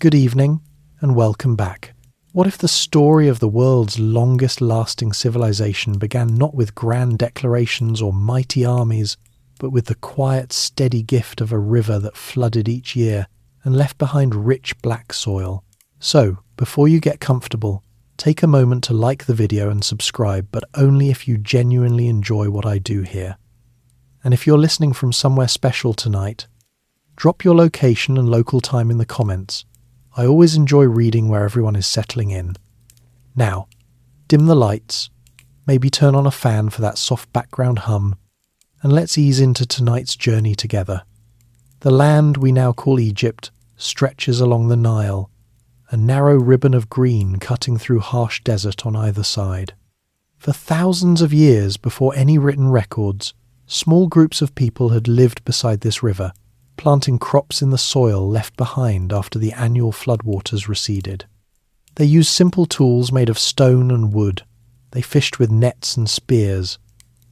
Good evening, and welcome back. What if the story of the world's longest-lasting civilization began not with grand declarations or mighty armies, but with the quiet, steady gift of a river that flooded each year and left behind rich black soil? So, before you get comfortable, take a moment to like the video and subscribe, but only if you genuinely enjoy what I do here. And if you're listening from somewhere special tonight, drop your location and local time in the comments. I always enjoy reading where everyone is settling in. Now, dim the lights, maybe turn on a fan for that soft background hum, and let's ease into tonight's journey together. The land we now call Egypt stretches along the Nile, a narrow ribbon of green cutting through harsh desert on either side. For thousands of years before any written records, small groups of people had lived beside this river, planting crops in the soil left behind after the annual floodwaters receded. They used simple tools made of stone and wood. They fished with nets and spears.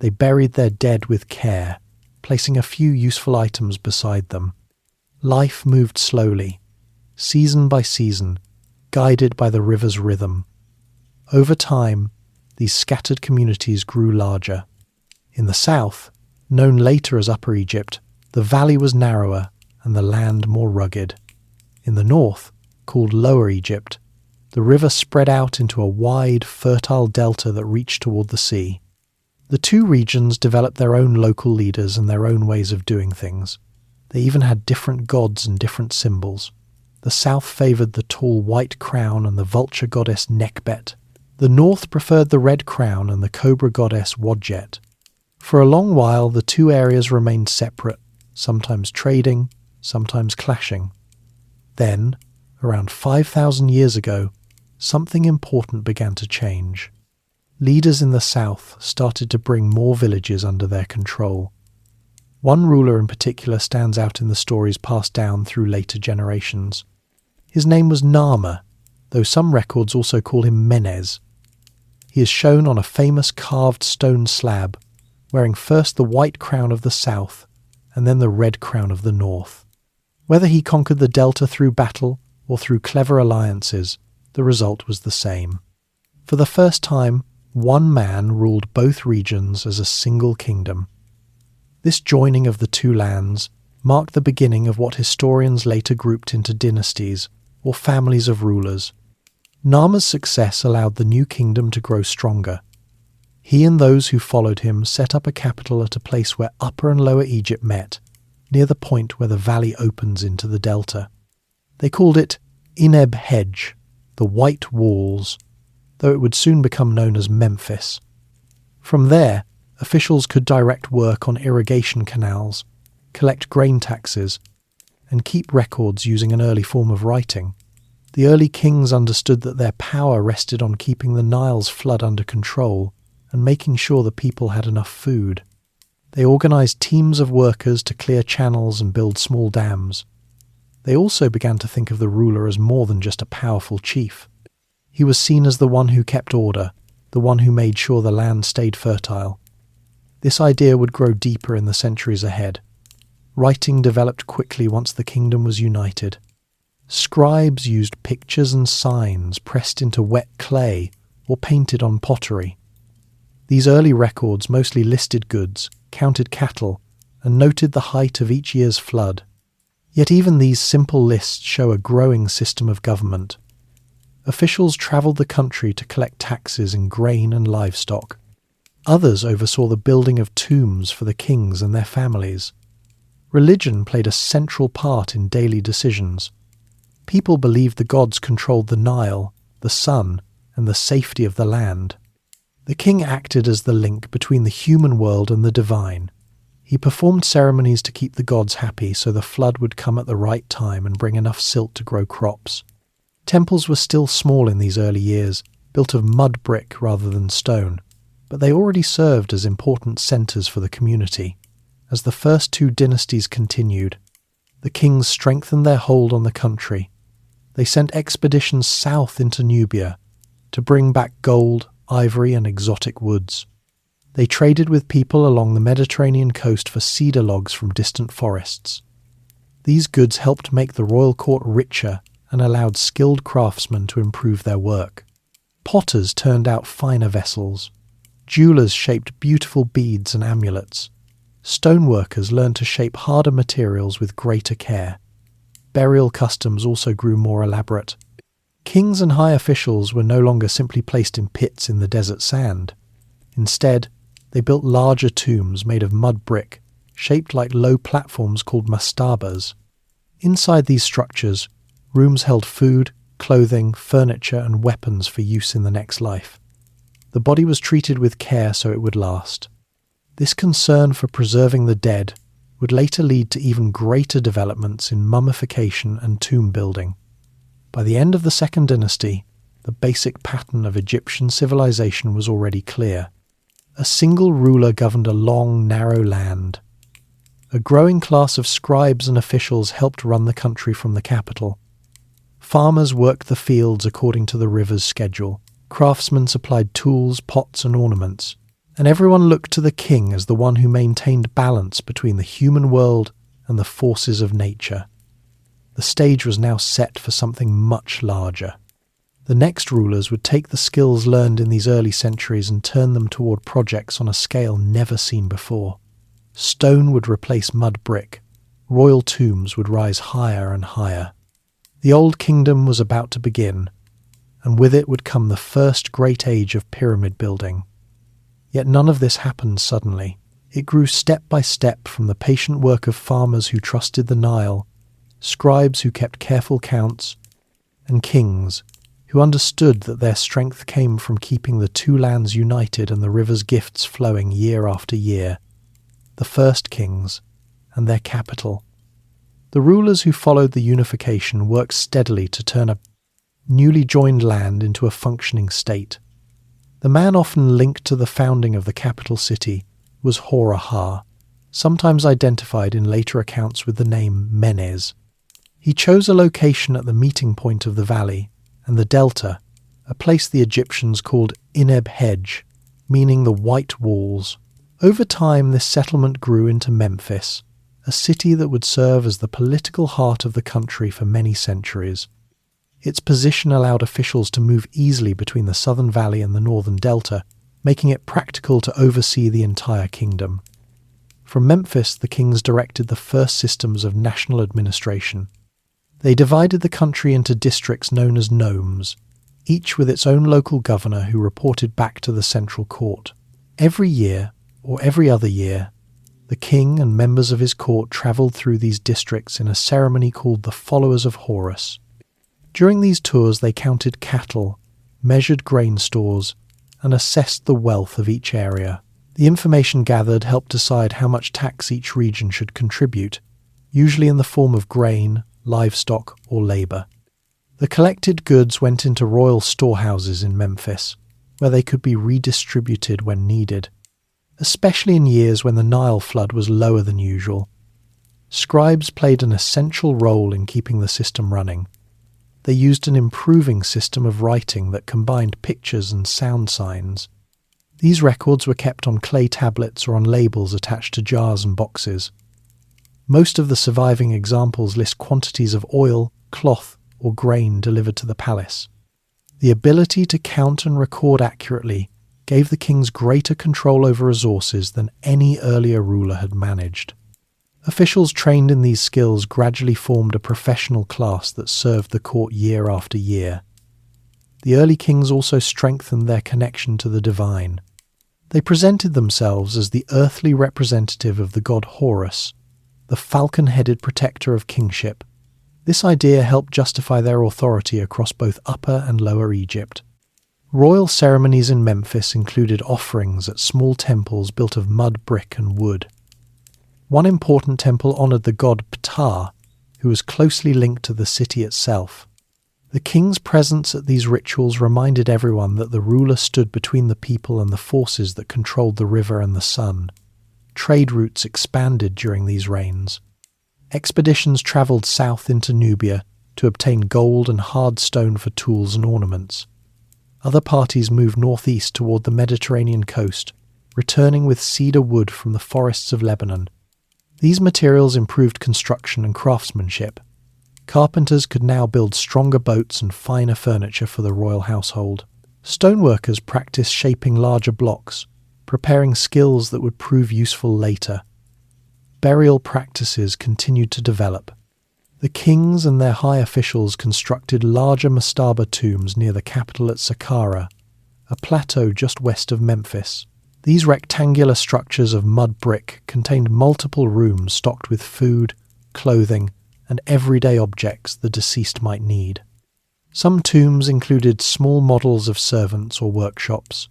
They buried their dead with care, placing a few useful items beside them. Life moved slowly, season by season, guided by the river's rhythm. Over time, these scattered communities grew larger. In the south, known later as Upper Egypt, the valley was narrower and the land more rugged. In the north, called Lower Egypt, the river spread out into a wide, fertile delta that reached toward the sea. The two regions developed their own local leaders and their own ways of doing things. They even had different gods and different symbols. The south favoured the tall white crown and the vulture goddess Nekbet. The north preferred the red crown and the cobra goddess Wadjet. For a long while, the two areas remained separate, sometimes trading, sometimes clashing. Then, around 5,000 years ago, something important began to change. Leaders in the south started to bring more villages under their control. One ruler in particular stands out in the stories passed down through later generations. His name was Nama, though some records also call him Menes. He is shown on a famous carved stone slab, wearing first the white crown of the south and then the red crown of the north. Whether he conquered the delta through battle or through clever alliances, the result was the same. For the first time, one man ruled both regions as a single kingdom. This joining of the two lands marked the beginning of what historians later grouped into dynasties, or families of rulers. Nama's success allowed the new kingdom to grow stronger. He and those who followed him set up a capital at a place where Upper and Lower Egypt met, near the point where the valley opens into the delta. They called it Ineb Hedge, the White Walls, though it would soon become known as Memphis. From there, officials could direct work on irrigation canals, collect grain taxes, and keep records using an early form of writing. The early kings understood that their power rested on keeping the Nile's flood under control and making sure the people had enough food. They organised teams of workers to clear channels and build small dams. They also began to think of the ruler as more than just a powerful chief. He was seen as the one who kept order, the one who made sure the land stayed fertile. This idea would grow deeper in the centuries ahead. Writing developed quickly once the kingdom was united. Scribes used pictures and signs pressed into wet clay or painted on pottery. These early records mostly listed goods, counted cattle, and noted the height of each year's flood. Yet even these simple lists show a growing system of government. Officials travelled the country to collect taxes in grain and livestock. Others oversaw the building of tombs for the kings and their families. Religion played a central part in daily decisions. People believed the gods controlled the Nile, the sun, and the safety of the land. The king acted as the link between the human world and the divine. He performed ceremonies to keep the gods happy so the flood would come at the right time and bring enough silt to grow crops. Temples were still small in these early years, built of mud brick rather than stone, but they already served as important centres for the community. As the first two dynasties continued, the kings strengthened their hold on the country. They sent expeditions south into Nubia to bring back gold, ivory, and exotic woods. They traded with people along the Mediterranean coast for cedar logs from distant forests. These goods helped make the royal court richer and allowed skilled craftsmen to improve their work. Potters turned out finer vessels. Jewelers shaped beautiful beads and amulets. Stoneworkers learned to shape harder materials with greater care. Burial customs also grew more elaborate. Kings and high officials were no longer simply placed in pits in the desert sand. Instead, they built larger tombs made of mud brick, shaped like low platforms called mastabas. Inside these structures, rooms held food, clothing, furniture, and weapons for use in the next life. The body was treated with care so it would last. This concern for preserving the dead would later lead to even greater developments in mummification and tomb building. By the end of the Second Dynasty, the basic pattern of Egyptian civilization was already clear. A single ruler governed a long, narrow land. A growing class of scribes and officials helped run the country from the capital. Farmers worked the fields according to the river's schedule. Craftsmen supplied tools, pots, and ornaments. And everyone looked to the king as the one who maintained balance between the human world and the forces of nature. The stage was now set for something much larger. The next rulers would take the skills learned in these early centuries and turn them toward projects on a scale never seen before. Stone would replace mud brick. Royal tombs would rise higher and higher. The Old Kingdom was about to begin, and with it would come the first great age of pyramid building. Yet none of this happened suddenly. It grew step by step from the patient work of farmers who trusted the Nile, scribes who kept careful counts, and kings who understood that their strength came from keeping the two lands united and the river's gifts flowing year after year. The first kings and their capital. The rulers who followed the unification worked steadily to turn a newly joined land into a functioning state. The man often linked to the founding of the capital city was Hor-Ahar, sometimes identified in later accounts with the name Menes. He chose a location at the meeting point of the valley and the delta, a place the Egyptians called Ineb Hedge, meaning the white walls. Over time, this settlement grew into Memphis, a city that would serve as the political heart of the country for many centuries. Its position allowed officials to move easily between the southern valley and the northern delta, making it practical to oversee the entire kingdom. From Memphis, the kings directed the first systems of national administration. They divided the country into districts known as nomes, each with its own local governor who reported back to the central court. Every year, or every other year, the king and members of his court travelled through these districts in a ceremony called the Followers of Horus. During these tours they counted cattle, measured grain stores, and assessed the wealth of each area. The information gathered helped decide how much tax each region should contribute, usually in the form of grain, livestock, or labour. The collected goods went into royal storehouses in Memphis, where they could be redistributed when needed, especially in years when the Nile flood was lower than usual. Scribes played an essential role in keeping the system running. They used an improving system of writing that combined pictures and sound signs. These records were kept on clay tablets or on labels attached to jars and boxes. Most of the surviving examples list quantities of oil, cloth, or grain delivered to the palace. The ability to count and record accurately gave the kings greater control over resources than any earlier ruler had managed. Officials trained in these skills gradually formed a professional class that served the court year after year. The early kings also strengthened their connection to the divine. They presented themselves as the earthly representative of the god Horus, the falcon-headed protector of kingship. This idea helped justify their authority across both Upper and Lower Egypt. Royal ceremonies in Memphis included offerings at small temples built of mud, brick, and wood. One important temple honoured the god Ptah, who was closely linked to the city itself. The king's presence at these rituals reminded everyone that the ruler stood between the people and the forces that controlled the river and the sun. Trade routes expanded during these reigns. Expeditions travelled south into Nubia to obtain gold and hard stone for tools and ornaments. Other parties moved northeast toward the Mediterranean coast, returning with cedar wood from the forests of Lebanon. These materials improved construction and craftsmanship. Carpenters could now build stronger boats and finer furniture for the royal household. Stoneworkers practiced shaping larger blocks, preparing skills that would prove useful later. Burial practices continued to develop. The kings and their high officials constructed larger mastaba tombs near the capital at Saqqara, a plateau just west of Memphis. These rectangular structures of mud brick contained multiple rooms stocked with food, clothing, and everyday objects the deceased might need. Some tombs included small models of servants or workshops,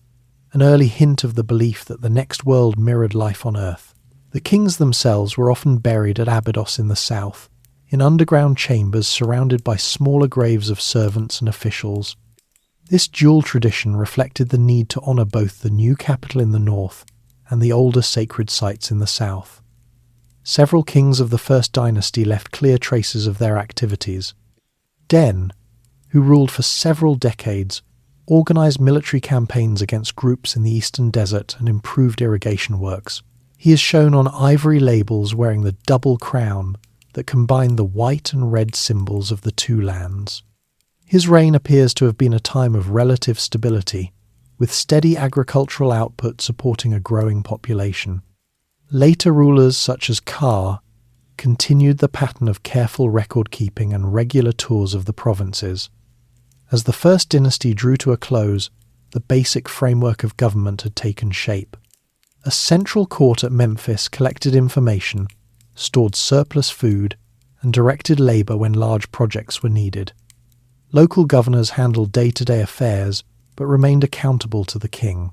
an early hint of the belief that the next world mirrored life on Earth. The kings themselves were often buried at Abydos in the south, in underground chambers surrounded by smaller graves of servants and officials. This dual tradition reflected the need to honour both the new capital in the north and the older sacred sites in the south. Several kings of the First Dynasty left clear traces of their activities. Den, who ruled for several decades, organised military campaigns against groups in the eastern desert and improved irrigation works. He is shown on ivory labels wearing the double crown that combined the white and red symbols of the two lands. His reign appears to have been a time of relative stability, with steady agricultural output supporting a growing population. Later rulers such as Ka continued the pattern of careful record-keeping and regular tours of the provinces. As the First Dynasty drew to a close, the basic framework of government had taken shape. A central court at Memphis collected information, stored surplus food, and directed labour when large projects were needed. Local governors handled day-to-day affairs, but remained accountable to the king.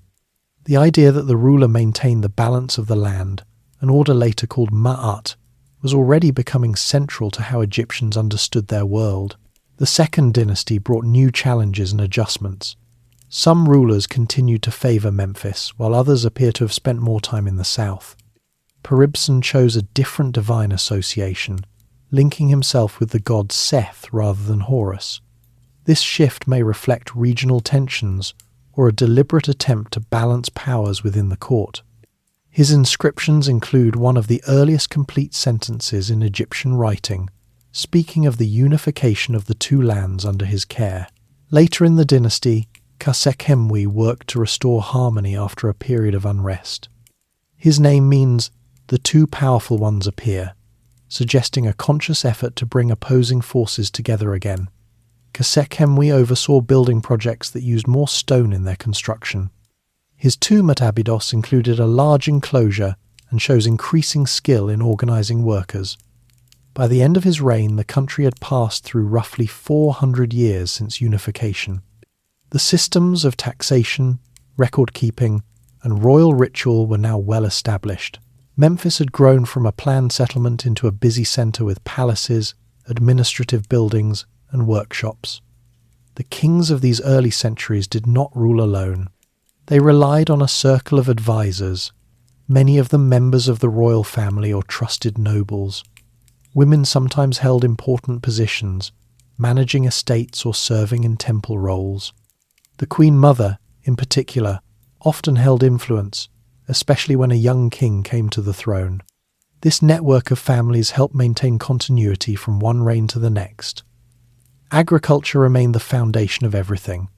The idea that the ruler maintained the balance of the land, an order later called Ma'at, was already becoming central to how Egyptians understood their world. The Second Dynasty brought new challenges and adjustments. Some rulers continued to favour Memphis, while others appear to have spent more time in the south. Peribsen chose a different divine association, linking himself with the god Seth rather than Horus. This shift may reflect regional tensions or a deliberate attempt to balance powers within the court. His inscriptions include one of the earliest complete sentences in Egyptian writing, speaking of the unification of the two lands under his care. Later in the dynasty, Khasekhemwy worked to restore harmony after a period of unrest. His name means the two powerful ones appear, suggesting a conscious effort to bring opposing forces together again. Khasekhemwy oversaw building projects that used more stone in their construction. His tomb at Abydos included a large enclosure and shows increasing skill in organising workers. By the end of his reign, the country had passed through roughly 400 years since unification. The systems of taxation, record-keeping, and royal ritual were now well established. Memphis had grown from a planned settlement into a busy centre with palaces, administrative buildings, and workshops. The kings of these early centuries did not rule alone. They relied on a circle of advisors, many of them members of the royal family or trusted nobles. Women sometimes held important positions, managing estates or serving in temple roles. The Queen Mother, in particular, often held influence, especially when a young king came to the throne. This network of families helped maintain continuity from one reign to the next. Agriculture remained the foundation of everything.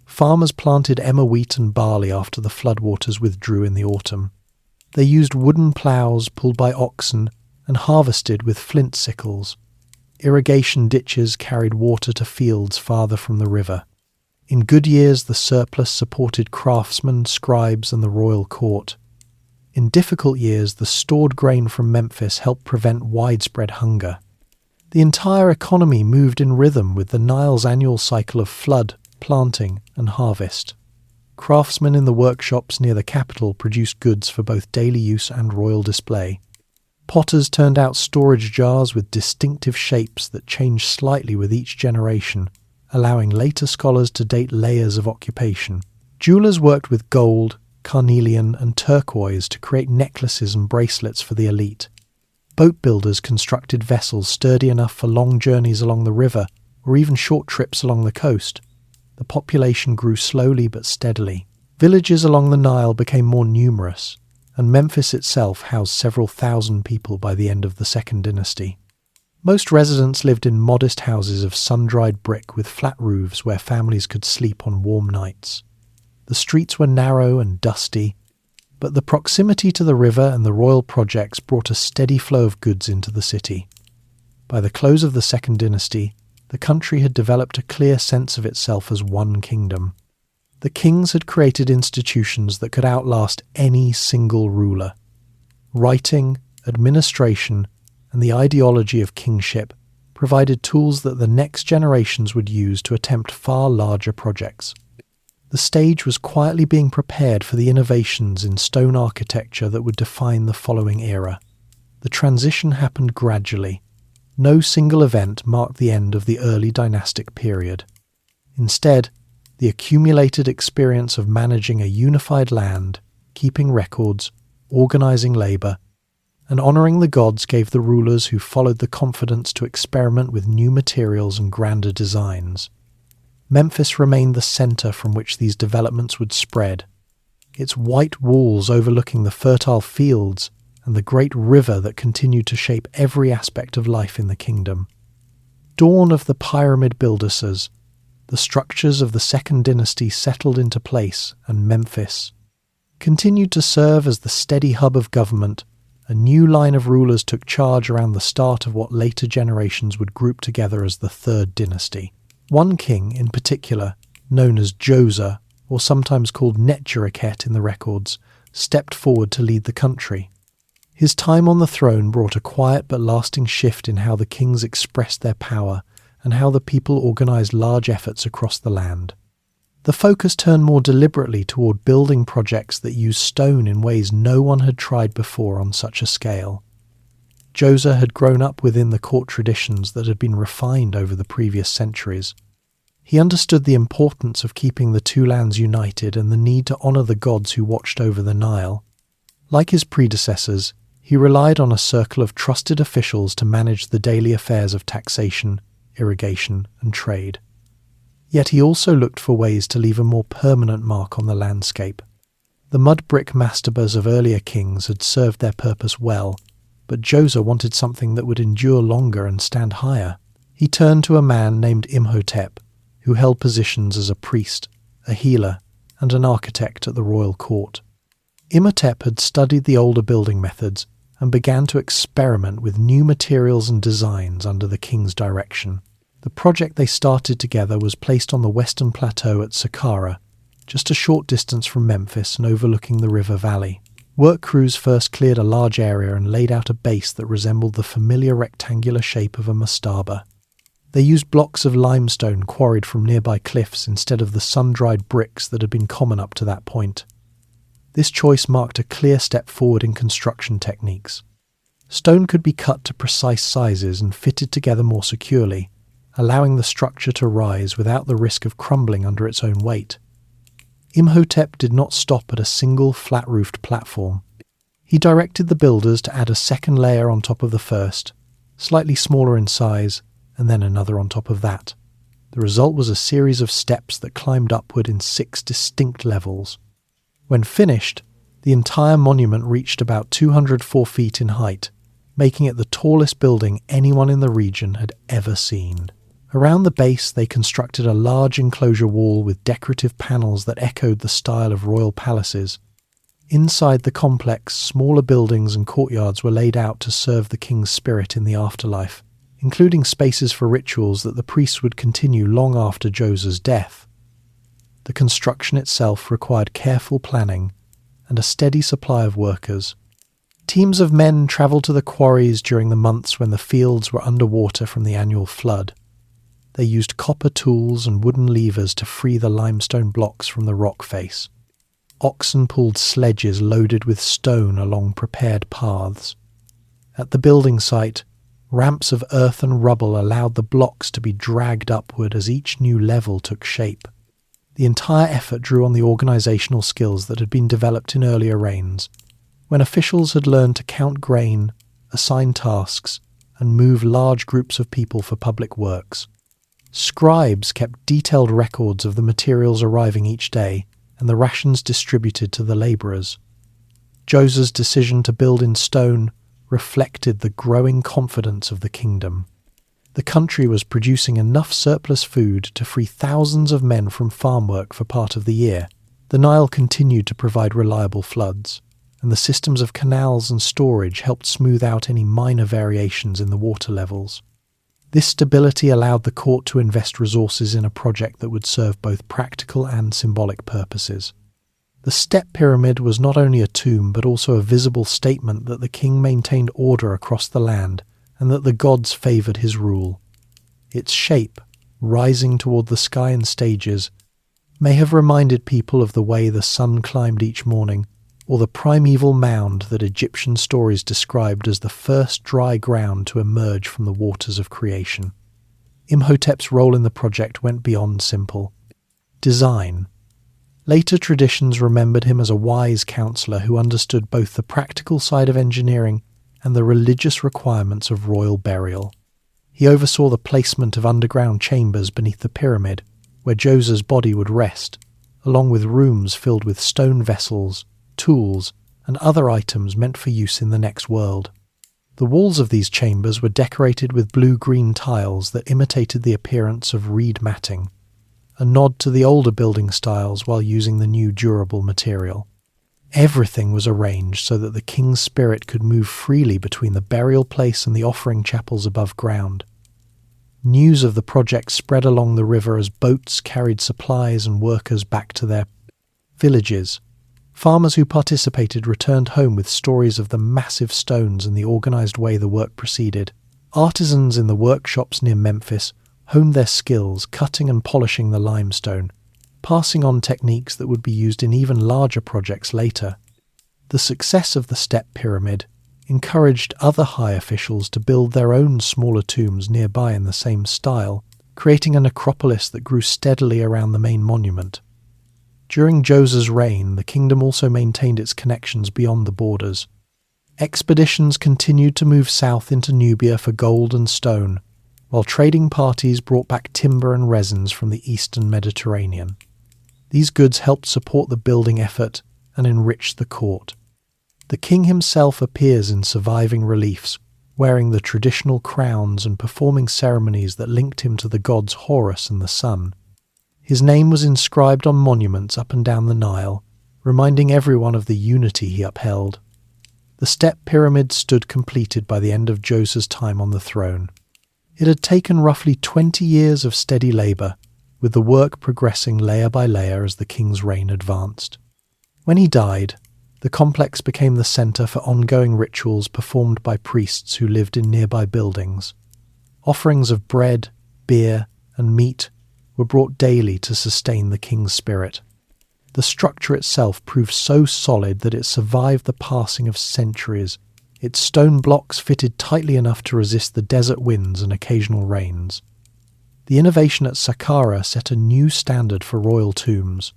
Farmers planted emmer wheat and barley after the floodwaters withdrew in the autumn. They used wooden ploughs pulled by oxen and harvested with flint sickles. Irrigation ditches carried water to fields farther from the river. In good years, the surplus supported craftsmen, scribes, and the royal court. In difficult years, the stored grain from Memphis helped prevent widespread hunger. The entire economy moved in rhythm with the Nile's annual cycle of flood, planting, and harvest. Craftsmen in the workshops near the capital produced goods for both daily use and royal display. Potters turned out storage jars with distinctive shapes that changed slightly with each generation, allowing later scholars to date layers of occupation. Jewelers worked with gold, carnelian, and turquoise to create necklaces and bracelets for the elite. Boat builders constructed vessels sturdy enough for long journeys along the river or even short trips along the coast. The population grew slowly but steadily. Villages along the Nile became more numerous, and Memphis itself housed several thousand people by the end of the Second Dynasty. Most residents lived in modest houses of sun-dried brick with flat roofs where families could sleep on warm nights. The streets were narrow and dusty, but the proximity to the river and the royal projects brought a steady flow of goods into the city. By the close of the Second Dynasty, the country had developed a clear sense of itself as one kingdom. The kings had created institutions that could outlast any single ruler. Writing, administration, and the ideology of kingship provided tools that the next generations would use to attempt far larger projects. The stage was quietly being prepared for the innovations in stone architecture that would define the following era. The transition happened gradually. No single event marked the end of the early dynastic period. Instead, the accumulated experience of managing a unified land, keeping records, organizing labor, and honoring the gods gave the rulers who followed the confidence to experiment with new materials and grander designs. Memphis remained the center from which these developments would spread. Its white walls overlooking the fertile fields and the great river that continued to shape every aspect of life in the kingdom. Dawn of the pyramid builders, the structures of the Second Dynasty settled into place, and Memphis continued to serve as the steady hub of government. A new line of rulers took charge around the start of what later generations would group together as the Third Dynasty. One king in particular, known as Djoser, or sometimes called Netureket in the records, stepped forward to lead the country. His time on the throne brought a quiet but lasting shift in how the kings expressed their power and how the people organized large efforts across the land. The focus turned more deliberately toward building projects that used stone in ways no one had tried before on such a scale. Djoser had grown up within the court traditions that had been refined over the previous centuries. He understood the importance of keeping the two lands united and the need to honor the gods who watched over the Nile. Like his predecessors, he relied on a circle of trusted officials to manage the daily affairs of taxation, irrigation, and trade. Yet he also looked for ways to leave a more permanent mark on the landscape. The mud brick mastabas of earlier kings had served their purpose well, but Djoser wanted something that would endure longer and stand higher. He turned to a man named Imhotep, who held positions as a priest, a healer, and an architect at the royal court. Imhotep had studied the older building methods and began to experiment with new materials and designs under the king's direction. The project they started together was placed on the western plateau at Saqqara, just a short distance from Memphis and overlooking the river valley. Work crews first cleared a large area and laid out a base that resembled the familiar rectangular shape of a mastaba. They used blocks of limestone quarried from nearby cliffs instead of the sun-dried bricks that had been common up to that point. This choice marked a clear step forward in construction techniques. Stone could be cut to precise sizes and fitted together more securely, allowing the structure to rise without the risk of crumbling under its own weight. Imhotep did not stop at a single flat-roofed platform. He directed the builders to add a second layer on top of the first, slightly smaller in size, and then another on top of that. The result was a series of steps that climbed upward in 6 distinct levels. When finished, the entire monument reached about 204 feet in height, making it the tallest building anyone in the region had ever seen. Around the base, they constructed a large enclosure wall with decorative panels that echoed the style of royal palaces. Inside the complex, smaller buildings and courtyards were laid out to serve the king's spirit in the afterlife, including spaces for rituals that the priests would continue long after Djoser's death. The construction itself required careful planning and a steady supply of workers. Teams of men travelled to the quarries during the months when the fields were underwater from the annual flood. They used copper tools and wooden levers to free the limestone blocks from the rock face. Oxen pulled sledges loaded with stone along prepared paths. At the building site, ramps of earth and rubble allowed the blocks to be dragged upward as each new level took shape. The entire effort drew on the organisational skills that had been developed in earlier reigns, when officials had learned to count grain, assign tasks, and move large groups of people for public works. Scribes kept detailed records of the materials arriving each day and the rations distributed to the labourers. Djoser's decision to build in stone reflected the growing confidence of the kingdom. The country was producing enough surplus food to free thousands of men from farm work for part of the year. The Nile continued to provide reliable floods, and the systems of canals and storage helped smooth out any minor variations in the water levels. This stability allowed the court to invest resources in a project that would serve both practical and symbolic purposes. The step pyramid was not only a tomb but also a visible statement that the king maintained order across the land and that the gods favoured his rule. Its shape, rising toward the sky in stages, may have reminded people of the way the sun climbed each morning, or the primeval mound that Egyptian stories described as the first dry ground to emerge from the waters of creation. Imhotep's role in the project went beyond simple design. Later traditions remembered him as a wise counselor who understood both the practical side of engineering and the religious requirements of royal burial. He oversaw the placement of underground chambers beneath the pyramid, where Djoser's body would rest, along with rooms filled with stone vessels, tools, and other items meant for use in the next world. The walls of these chambers were decorated with blue-green tiles that imitated the appearance of reed matting, a nod to the older building styles while using the new durable material. Everything was arranged so that the king's spirit could move freely between the burial place and the offering chapels above ground. News of the project spread along the river as boats carried supplies and workers back to their villages. Farmers who participated returned home with stories of the massive stones and the organised way the work proceeded. Artisans in the workshops near Memphis honed their skills cutting and polishing the limestone, passing on techniques that would be used in even larger projects later. The success of the step pyramid encouraged other high officials to build their own smaller tombs nearby in the same style, creating a necropolis that grew steadily around the main monument. During Djoser's reign, the kingdom also maintained its connections beyond the borders. Expeditions continued to move south into Nubia for gold and stone, while trading parties brought back timber and resins from the eastern Mediterranean. These goods helped support the building effort and enrich the court. The king himself appears in surviving reliefs, wearing the traditional crowns and performing ceremonies that linked him to the gods Horus and the sun. His name was inscribed on monuments up and down the Nile, reminding everyone of the unity he upheld. The step pyramid stood completed by the end of Djoser's time on the throne. It had taken roughly 20 years of steady labour, with the work progressing layer by layer as the king's reign advanced. When he died, the complex became the centre for ongoing rituals performed by priests who lived in nearby buildings. Offerings of bread, beer, and meat were brought daily to sustain the king's spirit. The structure itself proved so solid that it survived the passing of centuries. Its stone blocks fitted tightly enough to resist the desert winds and occasional rains. The innovation at Saqqara set a new standard for royal tombs.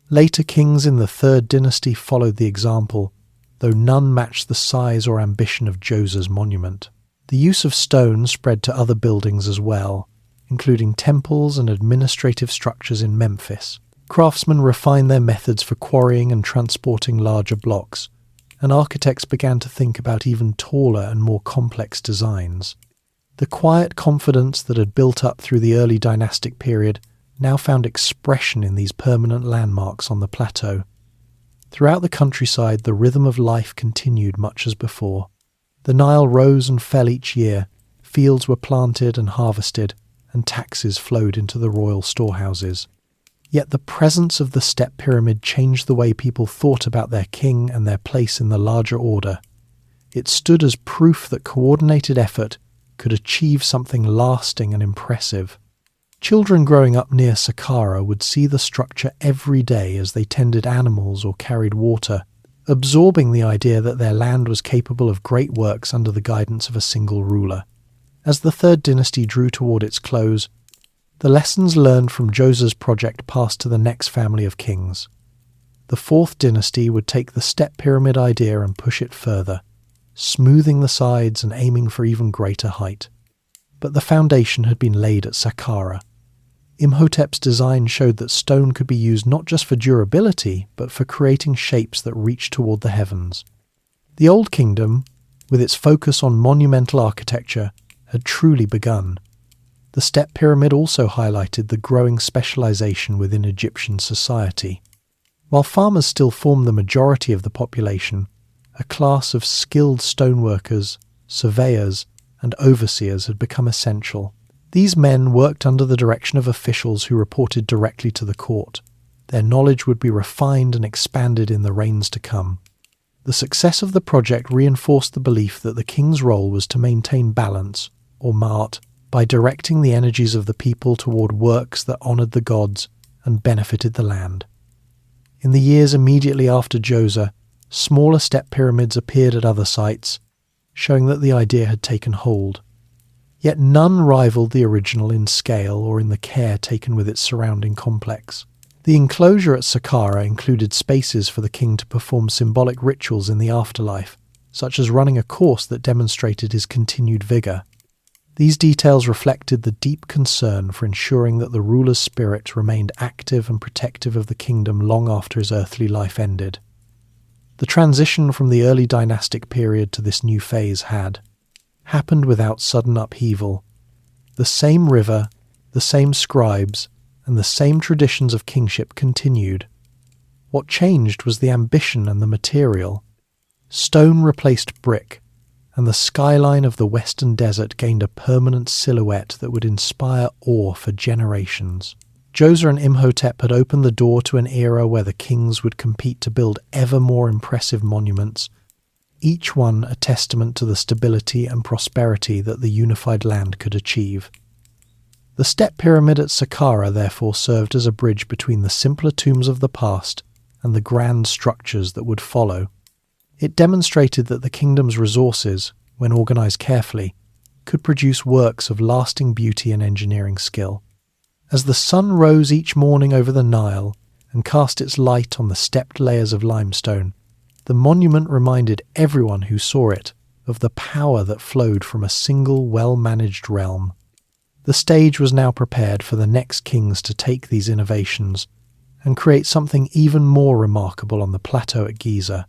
Later kings in the Third Dynasty followed the example, though none matched the size or ambition of Djoser's monument. The use of stone spread to other buildings as well, including temples and administrative structures in Memphis. Craftsmen refined their methods for quarrying and transporting larger blocks, and architects began to think about even taller and more complex designs. The quiet confidence that had built up through the early dynastic period now found expression in these permanent landmarks on the plateau. Throughout the countryside, the rhythm of life continued much as before. The Nile rose and fell each year, fields were planted and harvested, and taxes flowed into the royal storehouses. Yet the presence of the step pyramid changed the way people thought about their king and their place in the larger order. It stood as proof that coordinated effort could achieve something lasting and impressive. Children growing up near Saqqara would see the structure every day as they tended animals or carried water, absorbing the idea that their land was capable of great works under the guidance of a single ruler. As the Third Dynasty drew toward its close, the lessons learned from Djoser's project passed to the next family of kings. The Fourth Dynasty would take the step pyramid idea and push it further, smoothing the sides and aiming for even greater height. But the foundation had been laid at Saqqara. Imhotep's design showed that stone could be used not just for durability, but for creating shapes that reached toward the heavens. The Old Kingdom, with its focus on monumental architecture, had truly begun. The step pyramid also highlighted the growing specialization within Egyptian society. While farmers still formed the majority of the population, a class of skilled stoneworkers, surveyors, and overseers had become essential. These men worked under the direction of officials who reported directly to the court. Their knowledge would be refined and expanded in the reigns to come. The success of the project reinforced the belief that the king's role was to maintain balance, or ma'at, by directing the energies of the people toward works that honoured the gods and benefited the land. In the years immediately after Djoser, smaller step pyramids appeared at other sites, showing that the idea had taken hold. Yet none rivaled the original in scale or in the care taken with its surrounding complex. The enclosure at Saqqara included spaces for the king to perform symbolic rituals in the afterlife, such as running a course that demonstrated his continued vigour. These details reflected the deep concern for ensuring that the ruler's spirit remained active and protective of the kingdom long after his earthly life ended. The transition from the early dynastic period to this new phase had happened without sudden upheaval. The same river, the same scribes, and the same traditions of kingship continued. What changed was the ambition and the material. Stone replaced brick, and the skyline of the western desert gained a permanent silhouette that would inspire awe for generations. Djoser and Imhotep had opened the door to an era where the kings would compete to build ever more impressive monuments, each one a testament to the stability and prosperity that the unified land could achieve. The step pyramid at Saqqara therefore served as a bridge between the simpler tombs of the past and the grand structures that would follow. It demonstrated that the kingdom's resources, when organised carefully, could produce works of lasting beauty and engineering skill. As the sun rose each morning over the Nile and cast its light on the stepped layers of limestone, the monument reminded everyone who saw it of the power that flowed from a single well-managed realm. The stage was now prepared for the next kings to take these innovations and create something even more remarkable on the plateau at Giza,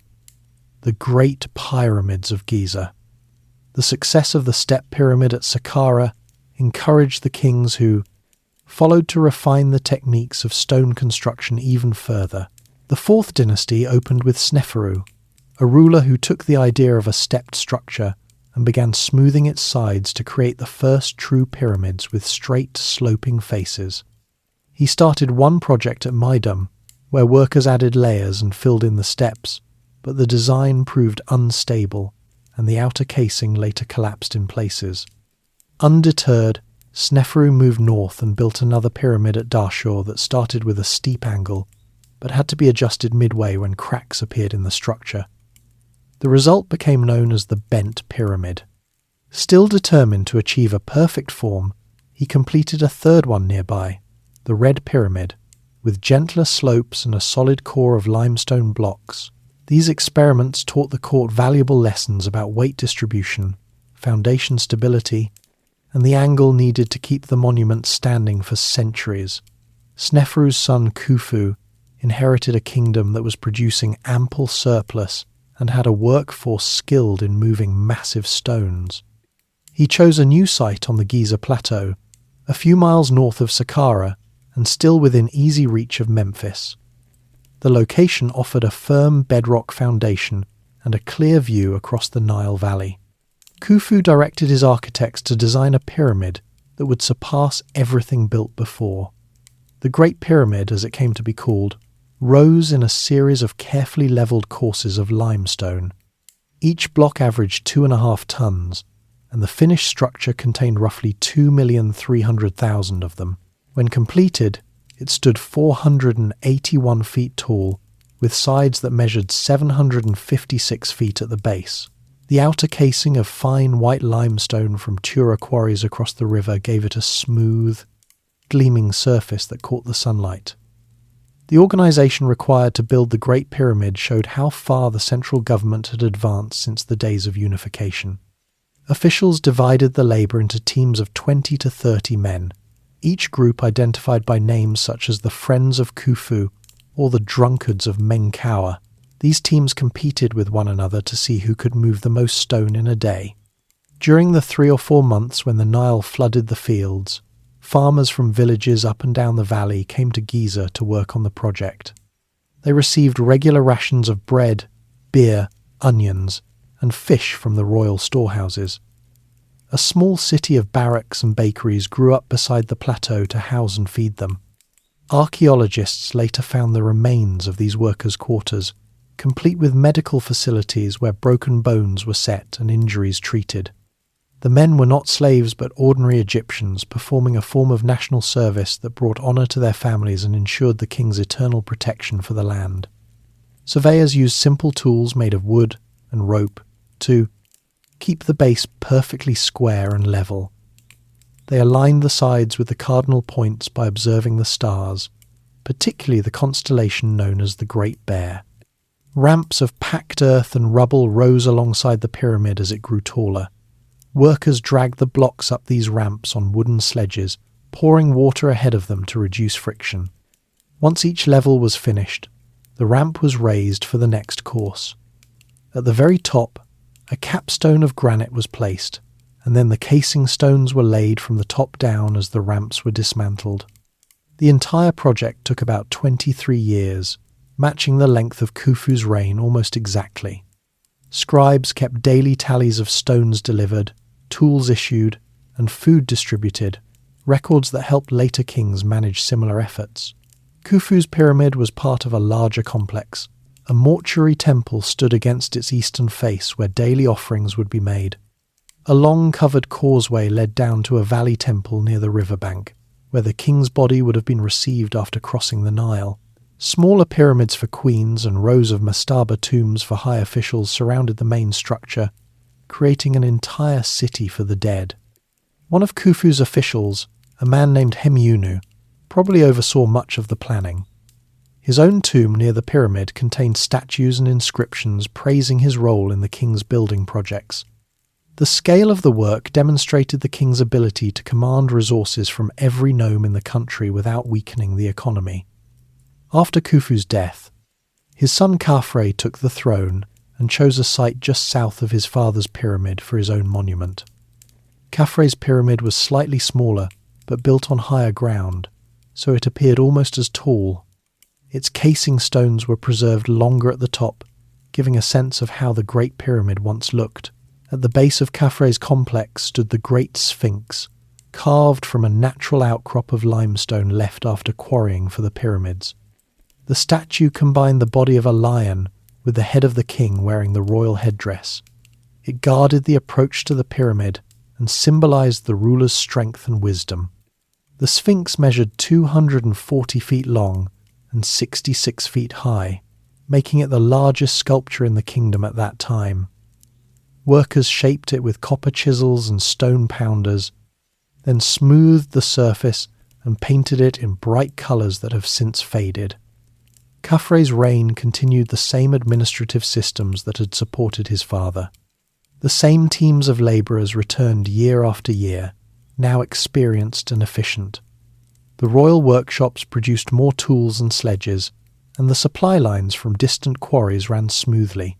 the Great Pyramids of Giza. The success of the step pyramid at Saqqara encouraged the kings who followed to refine the techniques of stone construction even further. The fourth dynasty opened with Sneferu, a ruler who took the idea of a stepped structure and began smoothing its sides to create the first true pyramids with straight, sloping faces. He started one project at Maidum, where workers added layers and filled in the steps, but the design proved unstable, and the outer casing later collapsed in places. Undeterred, Sneferu moved north and built another pyramid at Dashur that started with a steep angle, but had to be adjusted midway when cracks appeared in the structure. The result became known as the Bent Pyramid. Still determined to achieve a perfect form, he completed a third one nearby, the Red Pyramid, with gentler slopes and a solid core of limestone blocks. These experiments taught the court valuable lessons about weight distribution, foundation stability, and the angle needed to keep the monument standing for centuries. Sneferu's son Khufu inherited a kingdom that was producing ample surplus and had a workforce skilled in moving massive stones. He chose a new site on the Giza Plateau, a few miles north of Saqqara and still within easy reach of Memphis. The location offered a firm bedrock foundation and a clear view across the Nile Valley. Khufu directed his architects to design a pyramid that would surpass everything built before. The Great Pyramid, as it came to be called, rose in a series of carefully levelled courses of limestone. Each block averaged 2.5 tons, and the finished structure contained roughly 2,300,000 of them. When completed, it stood 481 feet tall, with sides that measured 756 feet at the base. The outer casing of fine white limestone from Tura quarries across the river gave it a smooth, gleaming surface that caught the sunlight. The organisation required to build the Great Pyramid showed how far the central government had advanced since the days of unification. Officials divided the labour into teams of 20 to 30 men, each group identified by names such as the Friends of Khufu or the Drunkards of Menkaure. These teams competed with one another to see who could move the most stone in a day. During the 3 or 4 months when the Nile flooded the fields, farmers from villages up and down the valley came to Giza to work on the project. They received regular rations of bread, beer, onions, and fish from the royal storehouses. A small city of barracks and bakeries grew up beside the plateau to house and feed them. Archaeologists later found the remains of these workers' quarters, complete with medical facilities where broken bones were set and injuries treated. The men were not slaves but ordinary Egyptians performing a form of national service that brought honour to their families and ensured the king's eternal protection for the land. Surveyors used simple tools made of wood and rope to keep the base perfectly square and level. They aligned the sides with the cardinal points by observing the stars, particularly the constellation known as the Great Bear. Ramps of packed earth and rubble rose alongside the pyramid as it grew taller. Workers dragged the blocks up these ramps on wooden sledges, pouring water ahead of them to reduce friction. Once each level was finished, the ramp was raised for the next course. At the very top, a capstone of granite was placed, and then the casing stones were laid from the top down as the ramps were dismantled. The entire project took about 23 years, matching the length of Khufu's reign almost exactly. Scribes kept daily tallies of stones delivered, tools issued, and food distributed, records that helped later kings manage similar efforts. Khufu's pyramid was part of a larger complex. A mortuary temple stood against its eastern face where daily offerings would be made. A long covered causeway led down to a valley temple near the riverbank, where the king's body would have been received after crossing the Nile. Smaller pyramids for queens and rows of mastaba tombs for high officials surrounded the main structure, creating an entire city for the dead. One of Khufu's officials, a man named Hemyunu, probably oversaw much of the planning. His own tomb near the pyramid contained statues and inscriptions praising his role in the king's building projects. The scale of the work demonstrated the king's ability to command resources from every nome in the country without weakening the economy. After Khufu's death, his son Khafre took the throne and chose a site just south of his father's pyramid for his own monument. Khafre's pyramid was slightly smaller, but built on higher ground, so it appeared almost as tall. Its casing stones were preserved longer at the top, giving a sense of how the Great Pyramid once looked. At the base of Khafre's complex stood the Great Sphinx, carved from a natural outcrop of limestone left after quarrying for the pyramids. The statue combined the body of a lion with the head of the king wearing the royal headdress. It guarded the approach to the pyramid and symbolized the ruler's strength and wisdom. The Sphinx measured 240 feet long and 66 feet high, making it the largest sculpture in the kingdom at that time. Workers shaped it with copper chisels and stone pounders, then smoothed the surface and painted it in bright colours that have since faded. Khafre's reign continued the same administrative systems that had supported his father. The same teams of labourers returned year after year, now experienced and efficient. The royal workshops produced more tools and sledges, and the supply lines from distant quarries ran smoothly.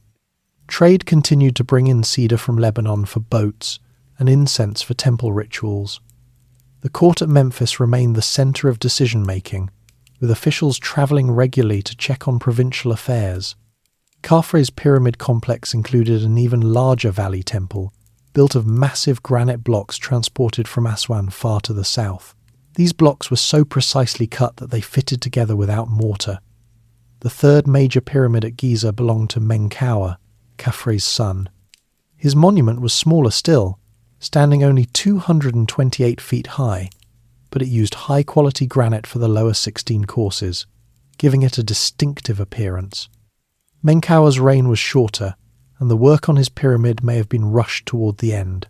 Trade continued to bring in cedar from Lebanon for boats and incense for temple rituals. The court at Memphis remained the centre of decision-making, with officials travelling regularly to check on provincial affairs. Khafre's pyramid complex included an even larger valley temple, built of massive granite blocks transported from Aswan far to the south. These blocks were so precisely cut that they fitted together without mortar. The third major pyramid at Giza belonged to Menkaure, Khafre's son. His monument was smaller still, standing only 228 feet high, but it used high-quality granite for the lower 16 courses, giving it a distinctive appearance. Menkaure's reign was shorter, and the work on his pyramid may have been rushed toward the end.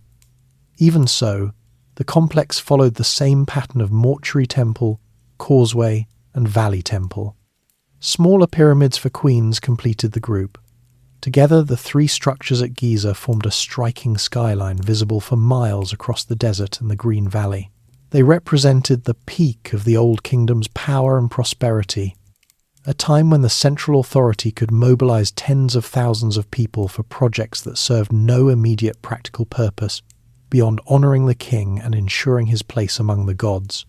Even so, the complex followed the same pattern of mortuary temple, causeway, and valley temple. Smaller pyramids for queens completed the group. Together, the three structures at Giza formed a striking skyline visible for miles across the desert and the green valley. They represented the peak of the Old Kingdom's power and prosperity, a time when the central authority could mobilize tens of thousands of people for projects that served no immediate practical purpose, beyond honouring the king and ensuring his place among the gods.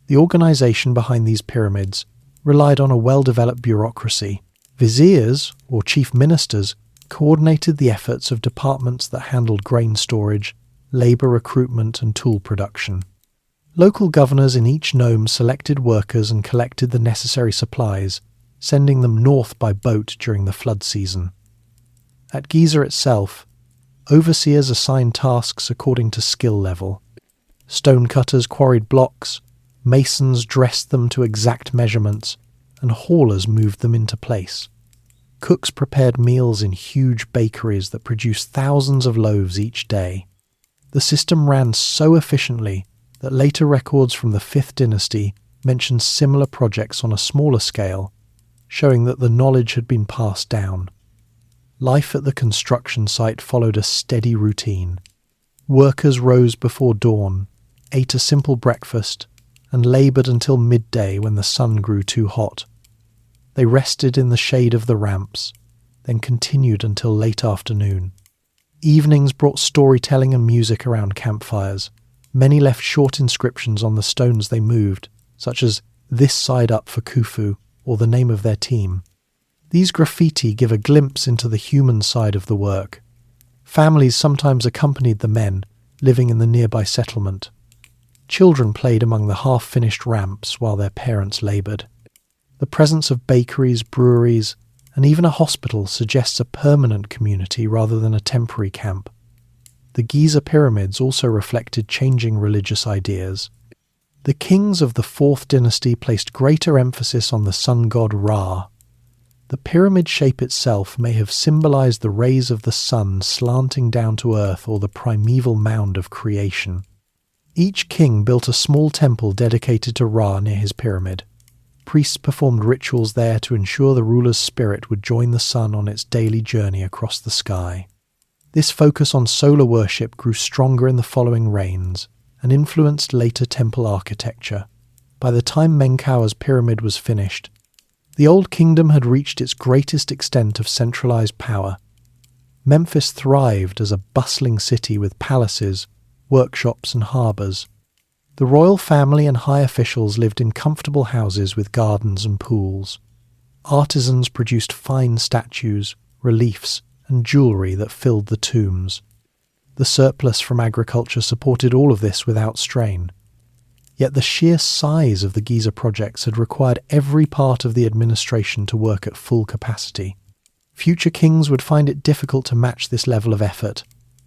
The organisation behind these pyramids relied on a well-developed bureaucracy. Viziers, or chief ministers, coordinated the efforts of departments that handled grain storage, labour recruitment and tool production. Local governors in each nome selected workers and collected the necessary supplies, sending them north by boat during the flood season. At Giza itself, overseers assigned tasks according to skill level. Stonecutters quarried blocks, masons dressed them to exact measurements, and haulers moved them into place. Cooks prepared meals in huge bakeries that produced thousands of loaves each day. The system ran so efficiently that later records from the 5th dynasty mention similar projects on a smaller scale, showing that the knowledge had been passed down. Life at the construction site followed a steady routine. Workers rose before dawn, ate a simple breakfast, and laboured until midday when the sun grew too hot. They rested in the shade of the ramps, then continued until late afternoon. Evenings brought storytelling and music around campfires. Many left short inscriptions on the stones they moved, such as "This side up for Khufu," or the name of their team. These graffiti give a glimpse into the human side of the work. Families sometimes accompanied the men, living in the nearby settlement. Children played among the half-finished ramps while their parents laboured. The presence of bakeries, breweries, and even a hospital suggests a permanent community rather than a temporary camp. The Giza pyramids also reflected changing religious ideas. The kings of the 4th dynasty placed greater emphasis on the sun god Ra. The pyramid shape itself may have symbolized the rays of the sun slanting down to earth or the primeval mound of creation. Each king built a small temple dedicated to Ra near his pyramid. Priests performed rituals there to ensure the ruler's spirit would join the sun on its daily journey across the sky. This focus on solar worship grew stronger in the following reigns and influenced later temple architecture. By the time Menkaur's pyramid was finished, the Old Kingdom had reached its greatest extent of centralized power. Memphis thrived as a bustling city with palaces, workshops and harbours. The royal family and high officials lived in comfortable houses with gardens and pools. Artisans produced fine statues, reliefs, and jewellery that filled the tombs. The surplus from agriculture supported all of this without strain. Yet the sheer size of the Giza projects had required every part of the administration to work at full capacity. Future kings would find it difficult to match this level of effort,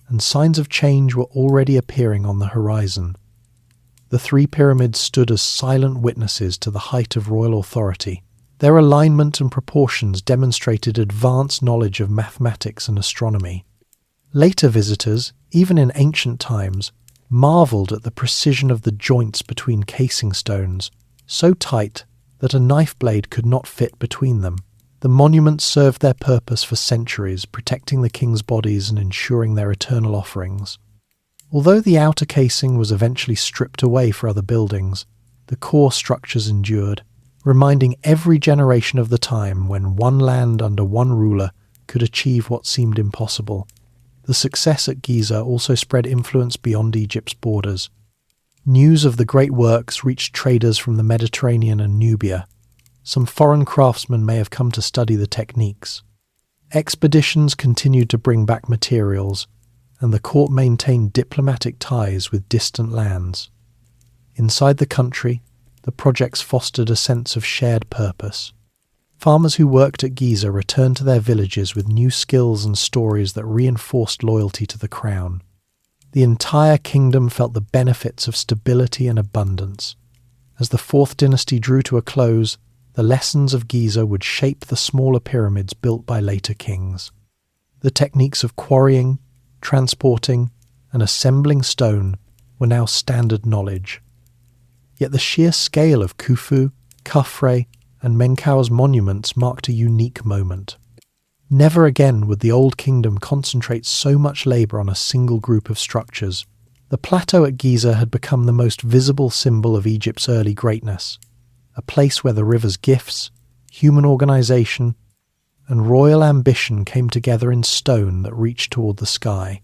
and signs of change were already appearing on the horizon. The 3 pyramids stood as silent witnesses to the height of royal authority. Their alignment and proportions demonstrated advanced knowledge of mathematics and astronomy. Later visitors, even in ancient times, marvelled at the precision of the joints between casing stones, so tight that a knife blade could not fit between them. The monuments served their purpose for centuries, protecting the king's bodies and ensuring their eternal offerings. Although the outer casing was eventually stripped away for other buildings, the core structures endured, reminding every generation of the time when one land under one ruler could achieve what seemed impossible. The success at Giza also spread influence beyond Egypt's borders. News of the great works reached traders from the Mediterranean and Nubia. Some foreign craftsmen may have come to study the techniques. Expeditions continued to bring back materials, and the court maintained diplomatic ties with distant lands. Inside the country, the projects fostered a sense of shared purpose. Farmers who worked at Giza returned to their villages with new skills and stories that reinforced loyalty to the crown. The entire kingdom felt the benefits of stability and abundance. As the 4th dynasty drew to a close, the lessons of Giza would shape the smaller pyramids built by later kings. The techniques of quarrying, transporting, and assembling stone were now standard knowledge. Yet the sheer scale of Khufu, Khafre, and Menkaur's monuments marked a unique moment. Never again would the Old Kingdom concentrate so much labour on a single group of structures. The plateau at Giza had become the most visible symbol of Egypt's early greatness, a place where the river's gifts, human organisation, and royal ambition came together in stone that reached toward the sky.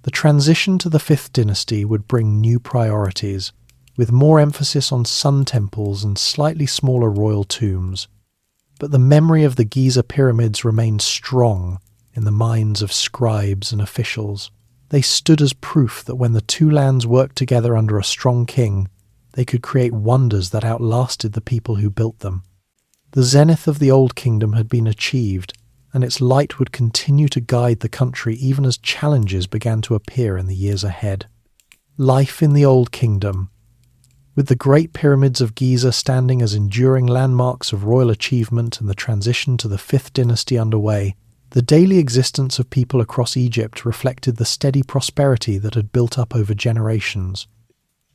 The The transition to the Fifth Dynasty would bring new priorities, with more emphasis on sun temples and slightly smaller royal tombs. But the memory of the Giza pyramids remained strong in the minds of scribes and officials. They stood as proof that when the two lands worked together under a strong king, they could create wonders that outlasted the people who built them. The zenith of the Old Kingdom had been achieved, and its light would continue to guide the country even as challenges began to appear in the years ahead. Life in the Old Kingdom. With the Great Pyramids of Giza standing as enduring landmarks of royal achievement and the transition to the Fifth Dynasty underway, the daily existence of people across Egypt reflected the steady prosperity that had built up over generations.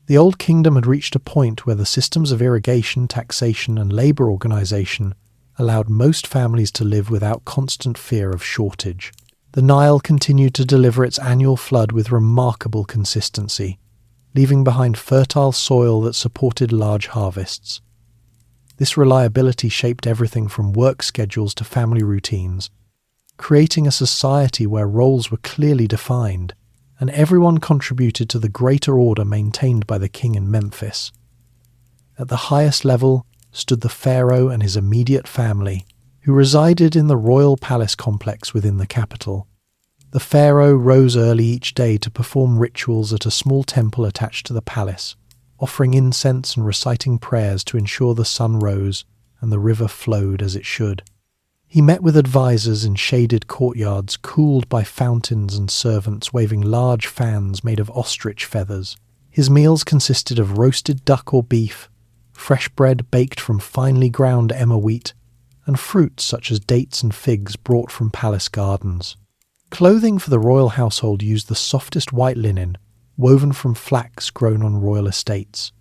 The Old Kingdom had reached a point where the systems of irrigation, taxation, and labour organisation allowed most families to live without constant fear of shortage. The Nile continued to deliver its annual flood with remarkable consistency, leaving behind fertile soil that supported large harvests. This reliability shaped everything from work schedules to family routines, creating a society where roles were clearly defined, and everyone contributed to the greater order maintained by the king in Memphis. At the highest level stood the pharaoh and his immediate family, who resided in the royal palace complex within the capital. The pharaoh rose early each day to perform rituals at a small temple attached to the palace, offering incense and reciting prayers to ensure the sun rose and the river flowed as it should. He met with advisors in shaded courtyards cooled by fountains and servants waving large fans made of ostrich feathers. His meals consisted of roasted duck or beef, fresh bread baked from finely ground emmer wheat, and fruits such as dates and figs brought from palace gardens. Clothing for the royal household used the softest white linen, woven from flax grown on royal estates.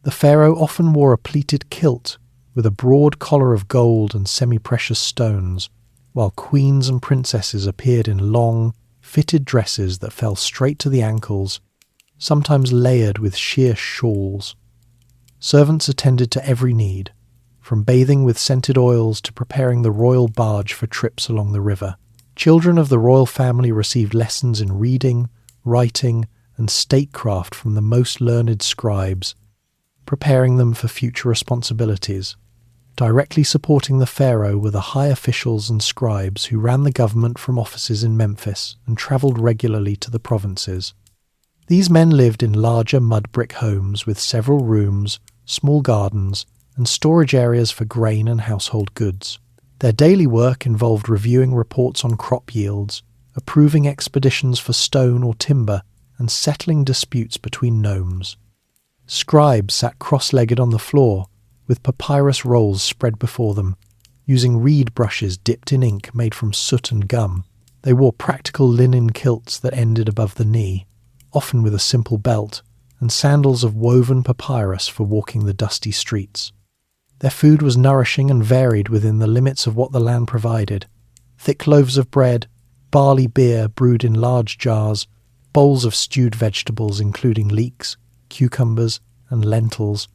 The pharaoh often wore a pleated kilt with a broad collar of gold and semi-precious stones, while queens and princesses appeared in long, fitted dresses that fell straight to the ankles, sometimes layered with sheer shawls. Servants attended to every need, from bathing with scented oils to preparing the royal barge for trips along the river. Children of the royal family received lessons in reading, writing, and statecraft from the most learned scribes, preparing them for future responsibilities. Directly supporting the pharaoh were the high officials and scribes who ran the government from offices in Memphis and travelled regularly to the provinces. These men lived in larger mud brick homes with several rooms, small gardens, and storage areas for grain and household goods. Their daily work involved reviewing reports on crop yields, approving expeditions for stone or timber, and settling disputes between nomes. Scribes sat cross-legged on the floor, with papyrus rolls spread before them, using reed brushes dipped in ink made from soot and gum. They wore practical linen kilts that ended above the knee, often with a simple belt, and sandals of woven papyrus for walking the dusty streets. Their food was nourishing and varied within the limits of what the land provided. Thick loaves of bread, barley beer brewed in large jars, bowls of stewed vegetables including leeks, cucumbers, and lentils,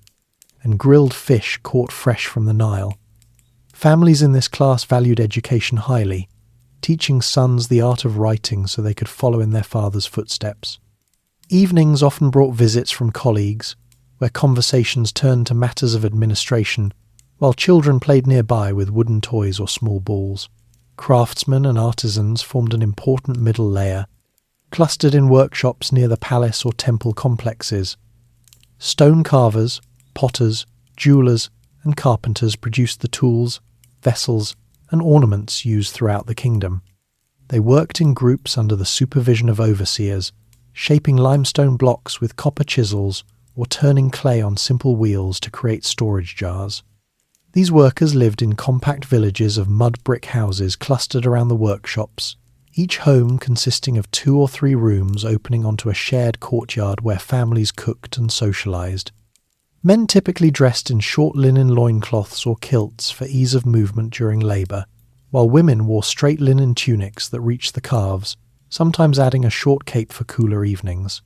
and grilled fish caught fresh from the Nile. Families in this class valued education highly, teaching sons the art of writing so they could follow in their father's footsteps. Evenings often brought visits from colleagues, where conversations turned to matters of administration, while children played nearby with wooden toys or small balls. Craftsmen and artisans formed an important middle layer, clustered in workshops near the palace or temple complexes. Stone carvers, potters, jewellers, and carpenters produced the tools, vessels, and ornaments used throughout the kingdom. They worked in groups under the supervision of overseers, shaping limestone blocks with copper chisels or turning clay on simple wheels to create storage jars. These workers lived in compact villages of mud brick houses clustered around the workshops, each home consisting of 2 or 3 rooms opening onto a shared courtyard where families cooked and socialized. Men typically dressed in short linen loincloths or kilts for ease of movement during labor, while women wore straight linen tunics that reached the calves, sometimes adding a short cape for cooler evenings.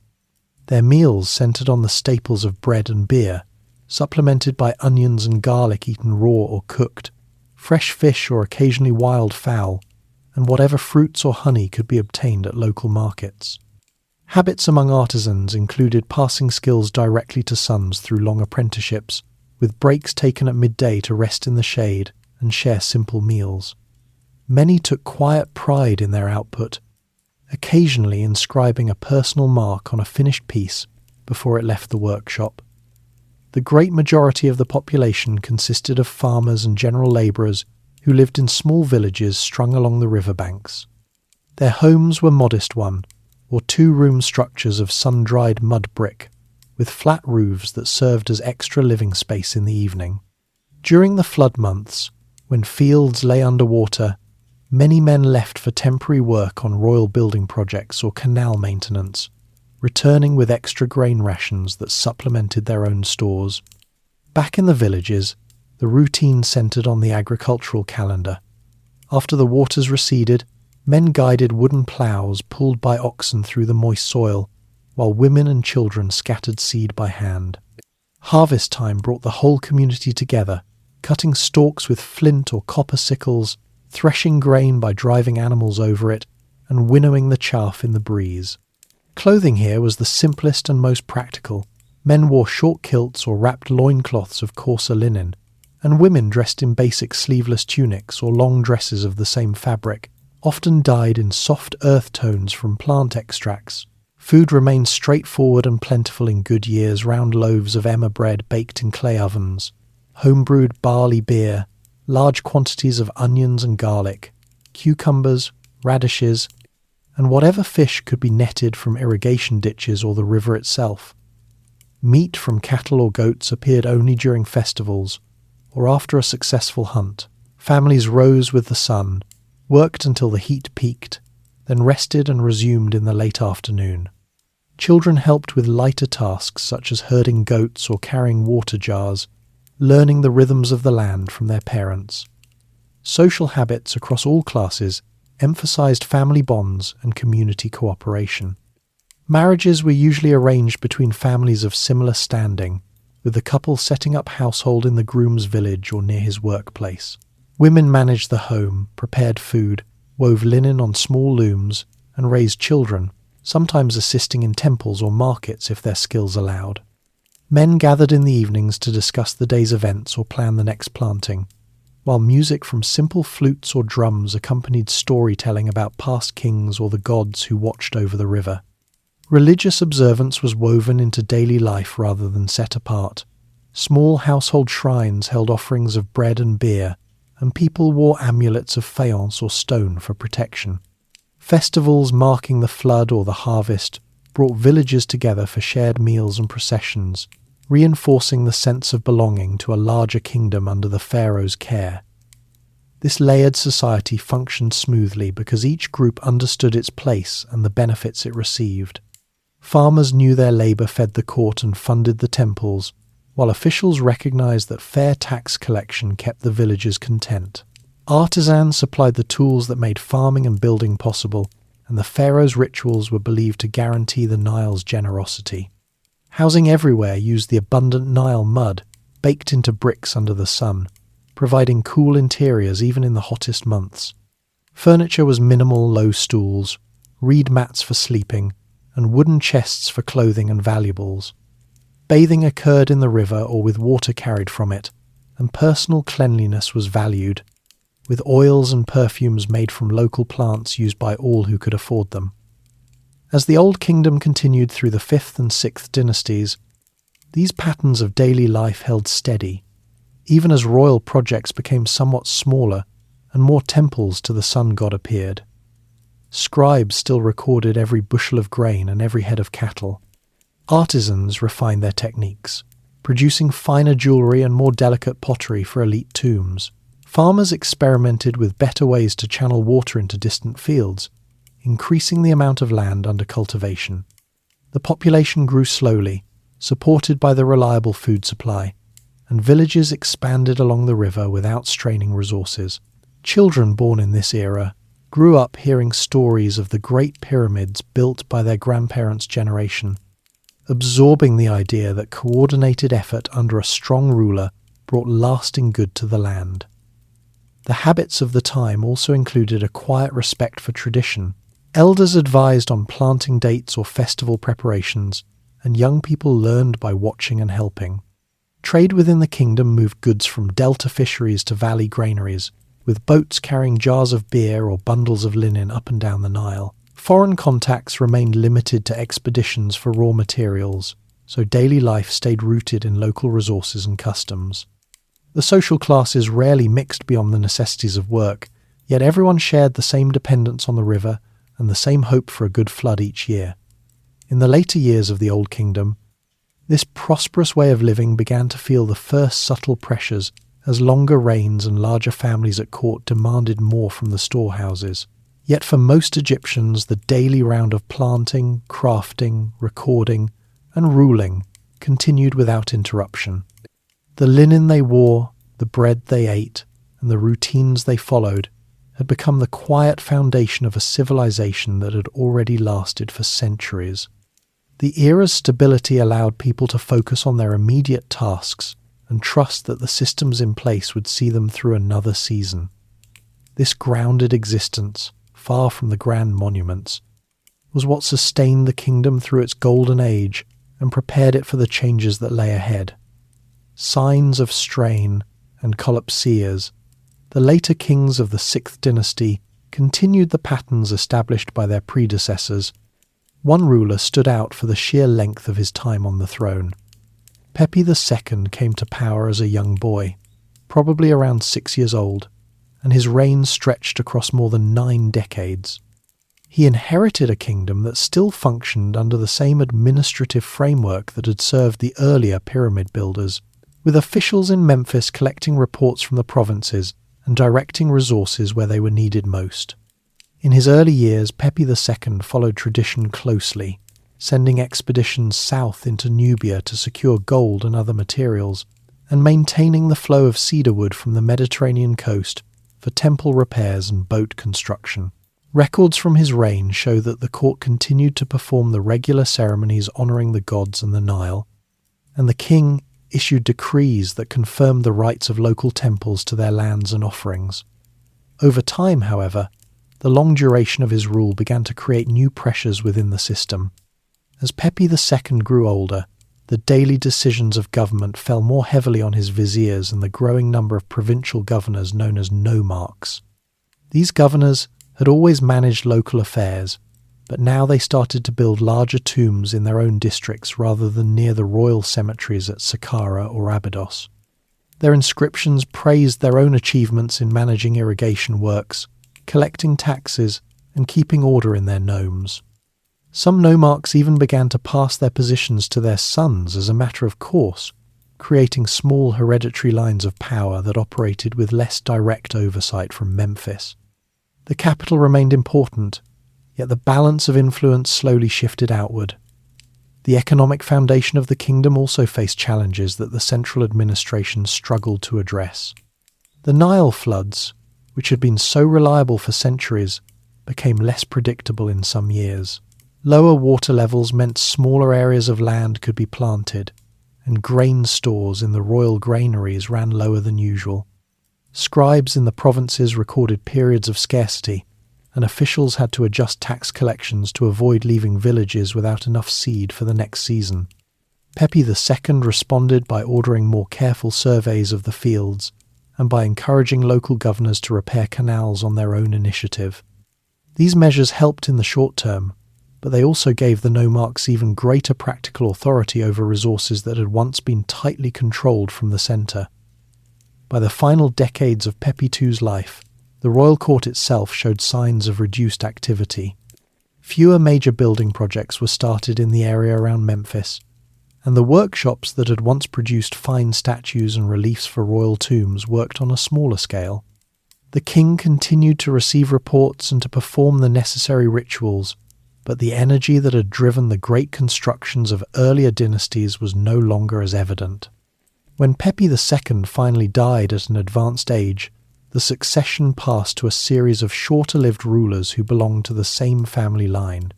Their meals centered on the staples of bread and beer, supplemented by onions and garlic eaten raw or cooked, fresh fish or occasionally wild fowl, and whatever fruits or honey could be obtained at local markets. Habits among artisans included passing skills directly to sons through long apprenticeships, with breaks taken at midday to rest in the shade and share simple meals. Many took quiet pride in their output, occasionally inscribing a personal mark on a finished piece before it left the workshop. The great majority of the population consisted of farmers and general labourers who lived in small villages strung along the riverbanks. Their homes were modest or two-room structures of sun-dried mud brick, with flat roofs that served as extra living space in the evening. During the flood months, when fields lay underwater, many men left for temporary work on royal building projects or canal maintenance, returning with extra grain rations that supplemented their own stores. Back in the villages, the routine centred on the agricultural calendar. After the waters receded, men guided wooden ploughs pulled by oxen through the moist soil, while women and children scattered seed by hand. Harvest time brought the whole community together, cutting stalks with flint or copper sickles, threshing grain by driving animals over it, and winnowing the chaff in the breeze. Clothing here was the simplest and most practical. Men wore short kilts or wrapped loincloths of coarser linen, and women dressed in basic sleeveless tunics or long dresses of the same fabric, often dyed in soft earth tones from plant extracts. Food remained straightforward and plentiful in good years: round loaves of emmer bread baked in clay ovens, homebrewed barley beer, large quantities of onions and garlic, cucumbers, radishes, and whatever fish could be netted from irrigation ditches or the river itself. Meat from cattle or goats appeared only during festivals or after a successful hunt. Families rose with the sun, worked until the heat peaked, then rested and resumed in the late afternoon. Children helped with lighter tasks such as herding goats or carrying water jars, learning the rhythms of the land from their parents. Social habits across all classes emphasized family bonds and community cooperation. Marriages were usually arranged between families of similar standing, with the couple setting up household in the groom's village or near his workplace. Women managed the home, prepared food, wove linen on small looms, and raised children, sometimes assisting in temples or markets if their skills allowed. Men gathered in the evenings to discuss the day's events or plan the next planting, while music from simple flutes or drums accompanied storytelling about past kings or the gods who watched over the river. Religious observance was woven into daily life rather than set apart. Small household shrines held offerings of bread and beer, and people wore amulets of faience or stone for protection. Festivals marking the flood or the harvest brought villagers together for shared meals and processions, reinforcing the sense of belonging to a larger kingdom under the pharaoh's care. This layered society functioned smoothly because each group understood its place and the benefits it received. Farmers knew their labour fed the court and funded the temples, while officials recognized that fair tax collection kept the villagers content. Artisans supplied the tools that made farming and building possible, and the pharaoh's rituals were believed to guarantee the Nile's generosity. Housing everywhere used the abundant Nile mud, baked into bricks under the sun, providing cool interiors even in the hottest months. Furniture was minimal low stools, reed mats for sleeping, and wooden chests for clothing and valuables. Bathing occurred in the river or with water carried from it, and personal cleanliness was valued, with oils and perfumes made from local plants used by all who could afford them. As the Old Kingdom continued through the 5th and 6th dynasties, these patterns of daily life held steady, even as royal projects became somewhat smaller and more temples to the sun god appeared. Scribes still recorded every bushel of grain and every head of cattle. Artisans refined their techniques, producing finer jewellery and more delicate pottery for elite tombs. Farmers experimented with better ways to channel water into distant fields, increasing the amount of land under cultivation. The population grew slowly, supported by the reliable food supply, and villages expanded along the river without straining resources. Children born in this era grew up hearing stories of the great pyramids built by their grandparents' generation, absorbing the idea that coordinated effort under a strong ruler brought lasting good to the land. The habits of the time also included a quiet respect for tradition, Elders advised on planting dates or festival preparations, and young people learned by watching and helping. Trade within the kingdom moved goods from delta fisheries to valley granaries, with boats carrying jars of beer or bundles of linen up and down the Nile. Foreign contacts remained limited to expeditions for raw materials, so daily life stayed rooted in local resources and customs. The social classes rarely mixed beyond the necessities of work, yet everyone shared the same dependence on the river and the same hope for a good flood each year. In the later years of the Old Kingdom, this prosperous way of living began to feel the first subtle pressures as longer reigns and larger families at court demanded more from the storehouses. Yet for most Egyptians, the daily round of planting, crafting, recording, and ruling continued without interruption. The linen they wore, the bread they ate, and the routines they followed had become the quiet foundation of a civilization that had already lasted for centuries. The era's stability allowed people to focus on their immediate tasks and trust that the systems in place would see them through another season. This grounded existence, far from the grand monuments, was what sustained the kingdom through its golden age and prepared it for the changes that lay ahead. Signs of strain and collapsias, the later kings of the 6th dynasty continued the patterns established by their predecessors. One ruler stood out for the sheer length of his time on the throne. Pepi II came to power as a young boy, probably around 6 years old, and his reign stretched across more than 9 decades. He inherited a kingdom that still functioned under the same administrative framework that had served the earlier pyramid builders, with officials in Memphis collecting reports from the provinces and directing resources where they were needed most. In his early years, Pepi II followed tradition closely, sending expeditions south into Nubia to secure gold and other materials, and maintaining the flow of cedar wood from the Mediterranean coast for temple repairs and boat construction. Records from his reign show that the court continued to perform the regular ceremonies honouring the gods and the Nile, and the king issued decrees that confirmed the rights of local temples to their lands and offerings. Over time, however, the long duration of his rule began to create new pressures within the system. As Pepi II grew older, the daily decisions of government fell more heavily on his viziers and the growing number of provincial governors known as nomarchs. These governors had always managed local affairs, but now they started to build larger tombs in their own districts rather than near the royal cemeteries at Saqqara or Abydos. Their inscriptions praised their own achievements in managing irrigation works, collecting taxes, and keeping order in their nomes. Some nomarchs even began to pass their positions to their sons as a matter of course, creating small hereditary lines of power that operated with less direct oversight from Memphis. The capital remained important, yet the balance of influence slowly shifted outward. The economic foundation of the kingdom also faced challenges that the central administration struggled to address. The Nile floods, which had been so reliable for centuries, became less predictable in some years. Lower water levels meant smaller areas of land could be planted, and grain stores in the royal granaries ran lower than usual. Scribes in the provinces recorded periods of scarcity, and officials had to adjust tax collections to avoid leaving villages without enough seed for the next season. Pepi II responded by ordering more careful surveys of the fields and by encouraging local governors to repair canals on their own initiative. These measures helped in the short term, but they also gave the nomarchs even greater practical authority over resources that had once been tightly controlled from the centre. By the final decades of Pepi II's life, the royal court itself showed signs of reduced activity. Fewer major building projects were started in the area around Memphis, and the workshops that had once produced fine statues and reliefs for royal tombs worked on a smaller scale. The king continued to receive reports and to perform the necessary rituals, but the energy that had driven the great constructions of earlier dynasties was no longer as evident. When Pepi II finally died at an advanced age, the succession passed to a series of shorter-lived rulers who belonged to the same family line.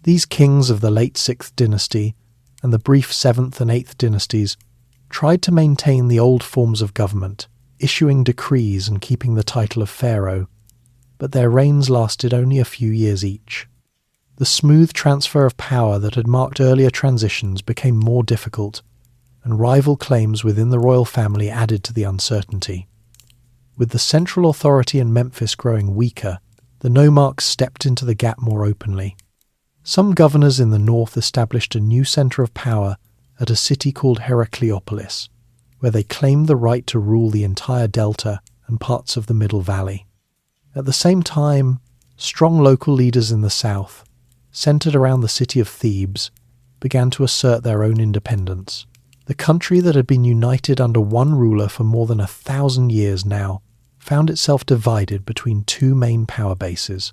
These kings of the late 6th dynasty and the brief 7th and 8th dynasties tried to maintain the old forms of government, issuing decrees and keeping the title of pharaoh. but their reigns lasted only a few years each. The smooth transfer of power that had marked earlier transitions became more difficult, and rival claims within the royal family added to the uncertainty. With the central authority in Memphis growing weaker, the nomarchs stepped into the gap more openly. Some governors in the north established a new centre of power at a city called Heracleopolis, where they claimed the right to rule the entire delta and parts of the Middle Valley. At the same time, strong local leaders in the south, centred around the city of Thebes, began to assert their own independence. The country that had been united under one ruler for more than 1,000 years now found itself divided between two main power bases.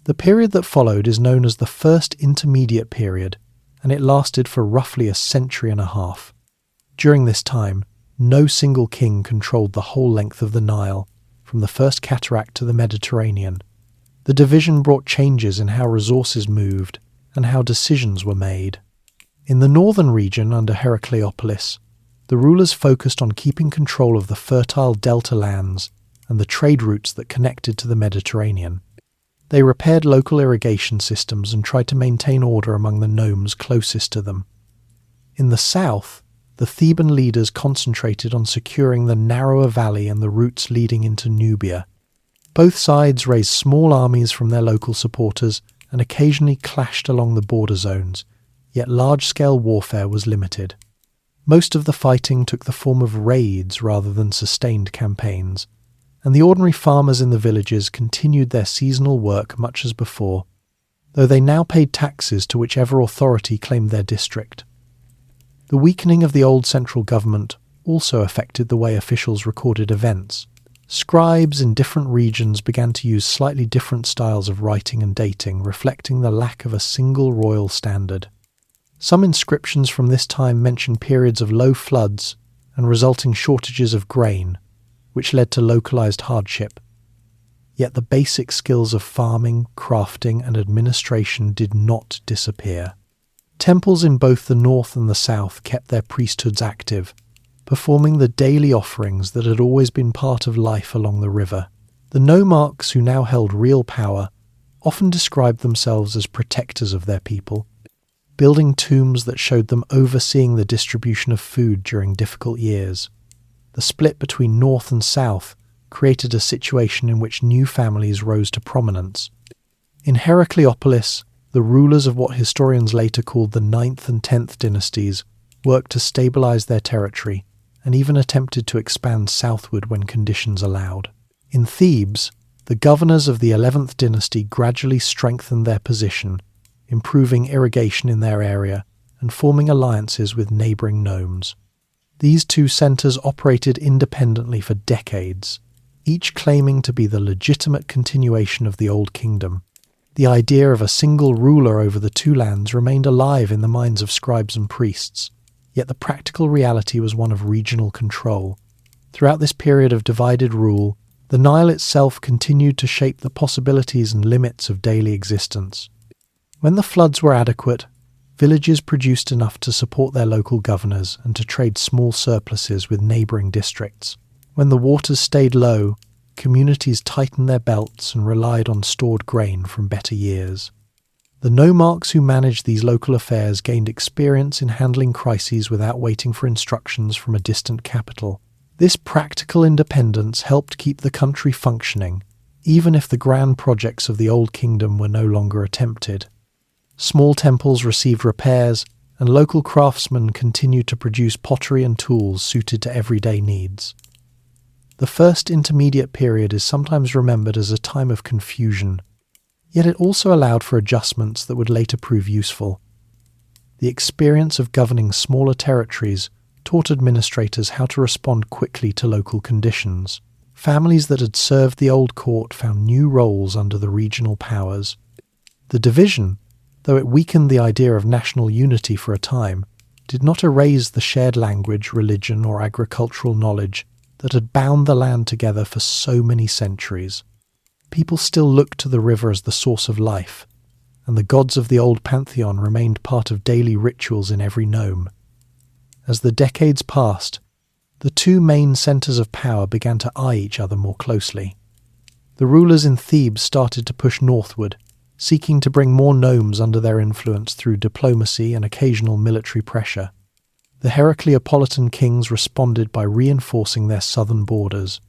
The period that followed is known as the First Intermediate Period, and it lasted for roughly a century and a half. During this time, no single king controlled the whole length of the Nile, from the First Cataract to the Mediterranean. The division brought changes in how resources moved and how decisions were made. In the northern region under Heracleopolis, the rulers focused on keeping control of the fertile delta lands and the trade routes that connected to the Mediterranean. They repaired local irrigation systems and tried to maintain order among the nomes closest to them. In the south, the Theban leaders concentrated on securing the narrower valley and the routes leading into Nubia. Both sides raised small armies from their local supporters and occasionally clashed along the border zones, yet large-scale warfare was limited. Most of the fighting took the form of raids rather than sustained campaigns, and the ordinary farmers in the villages continued their seasonal work much as before, though they now paid taxes to whichever authority claimed their district. The weakening of the old central government also affected the way officials recorded events. Scribes in different regions began to use slightly different styles of writing and dating, reflecting the lack of a single royal standard. Some inscriptions from this time mention periods of low floods and resulting shortages of grain, which led to localized hardship. Yet the basic skills of farming, crafting, and administration did not disappear. Temples in both the north and the south kept their priesthoods active, performing the daily offerings that had always been part of life along the river. The nomarchs, who now held real power, often described themselves as protectors of their people, building tombs that showed them overseeing the distribution of food during difficult years. The split between north and south created a situation in which new families rose to prominence. In Heracleopolis, the rulers of what historians later called the 9th and 10th dynasties worked to stabilize their territory and even attempted to expand southward when conditions allowed. In Thebes, the governors of the 11th dynasty gradually strengthened their position, improving irrigation in their area and forming alliances with neighboring nomes. These two centres operated independently for decades, each claiming to be the legitimate continuation of the Old Kingdom. The idea of a single ruler over the two lands remained alive in the minds of scribes and priests, yet the practical reality was one of regional control. Throughout this period of divided rule, the Nile itself continued to shape the possibilities and limits of daily existence. When the floods were adequate, villages produced enough to support their local governors and to trade small surpluses with neighbouring districts. When the waters stayed low, communities tightened their belts and relied on stored grain from better years. The nomarchs who managed these local affairs gained experience in handling crises without waiting for instructions from a distant capital. This practical independence helped keep the country functioning, even if the grand projects of the Old Kingdom were no longer attempted. Small temples received repairs, and local craftsmen continued to produce pottery and tools suited to everyday needs. The First Intermediate Period is sometimes remembered as a time of confusion, yet it also allowed for adjustments that would later prove useful. The experience of governing smaller territories taught administrators how to respond quickly to local conditions. Families that had served the old court found new roles under the regional powers. The division, though it weakened the idea of national unity for a time, did not erase the shared language, religion, or agricultural knowledge that had bound the land together for so many centuries. People still looked to the river as the source of life, and the gods of the old pantheon remained part of daily rituals in every nome. As the decades passed, the two main centres of power began to eye each other more closely. The rulers in Thebes started to push northward, seeking to bring more nomes under their influence through diplomacy and occasional military pressure. The Heracleopolitan kings responded by reinforcing their southern borders.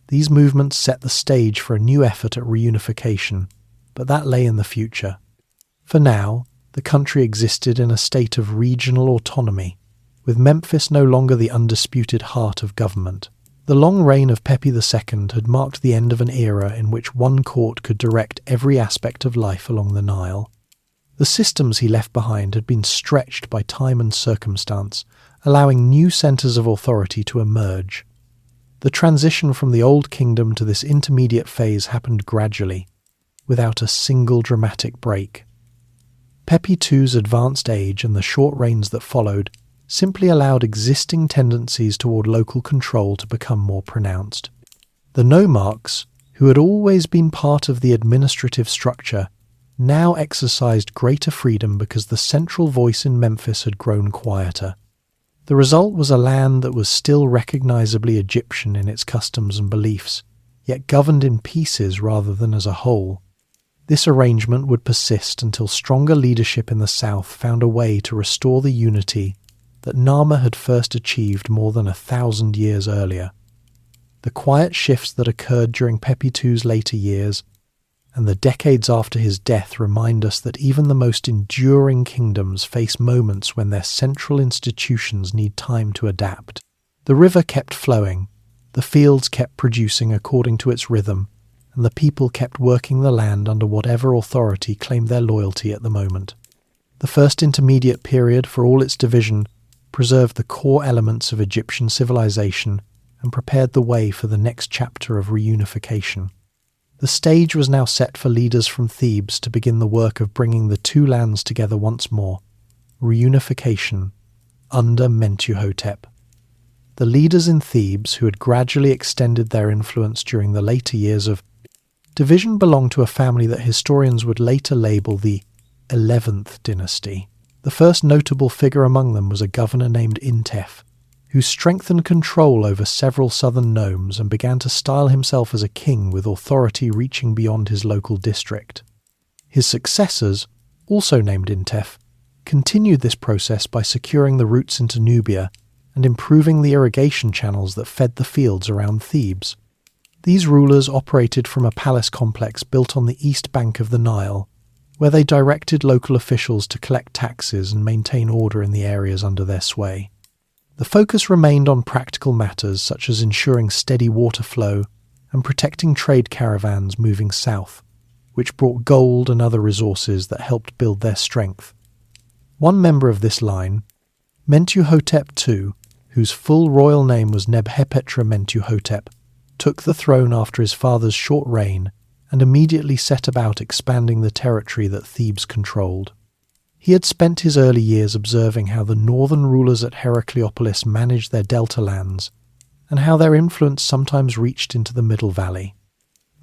These movements set the stage for a new effort at reunification, but that lay in the future. For now, the country existed in a state of regional autonomy, with Memphis no longer the undisputed heart of government. The long reign of Pepi II had marked the end of an era in which one court could direct every aspect of life along the Nile. The systems he left behind had been stretched by time and circumstance, allowing new centres of authority to emerge. The transition from the Old Kingdom to this intermediate phase happened gradually, without a single dramatic break. Pepi II's advanced age and the short reigns that followed simply allowed existing tendencies toward local control to become more pronounced. The nomarchs, who had always been part of the administrative structure, now exercised greater freedom because the central voice in Memphis had grown quieter. The result was a land that was still recognizably Egyptian in its customs and beliefs, yet governed in pieces rather than as a whole. This arrangement would persist until stronger leadership in the south found a way to restore the unity that Narmer had first achieved more than 1,000 years earlier. The quiet shifts that occurred during Pepi II's later years and the decades after his death remind us that even the most enduring kingdoms face moments when their central institutions need time to adapt. The river kept flowing, the fields kept producing according to its rhythm, and the people kept working the land under whatever authority claimed their loyalty at the moment. The first intermediate period, for all its division, preserved the core elements of Egyptian civilization and prepared the way for the next chapter of reunification. The stage was now set for leaders from Thebes to begin the work of bringing the two lands together once more, reunification, under Mentuhotep. The leaders in Thebes, who had gradually extended their influence during the later years of division, belonged to a family that historians would later label the 11th dynasty. The first notable figure among them was a governor named Intef, who strengthened control over several southern nomes and began to style himself as a king with authority reaching beyond his local district. His successors, also named Intef, continued this process by securing the routes into Nubia and improving the irrigation channels that fed the fields around Thebes. These rulers operated from a palace complex built on the east bank of the Nile, where they directed local officials to collect taxes and maintain order in the areas under their sway. The focus remained on practical matters such as ensuring steady water flow and protecting trade caravans moving south, which brought gold and other resources that helped build their strength. One member of this line, Mentuhotep II, whose full royal name was Nebhepetra Mentuhotep, took the throne after his father's short reign and immediately set about expanding the territory that Thebes controlled. He had spent his early years observing how the northern rulers at Heracleopolis managed their delta lands, and how their influence sometimes reached into the Middle Valley.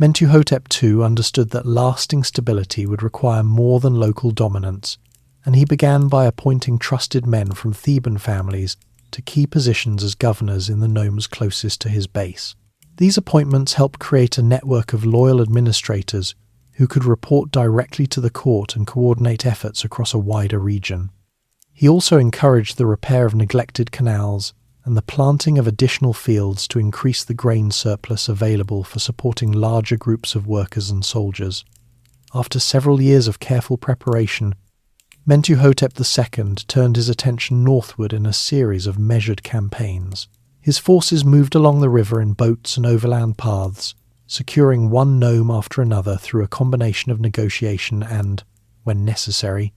Mentuhotep II understood that lasting stability would require more than local dominance, and he began by appointing trusted men from Theban families to key positions as governors in the nomes closest to his base. These appointments helped create a network of loyal administrators who could report directly to the court and coordinate efforts across a wider region. He also encouraged the repair of neglected canals and the planting of additional fields to increase the grain surplus available for supporting larger groups of workers and soldiers. After several years of careful preparation, Mentuhotep II turned his attention northward in a series of measured campaigns. His forces moved along the river in boats and overland paths, securing one nome after another through a combination of negotiation and, when necessary,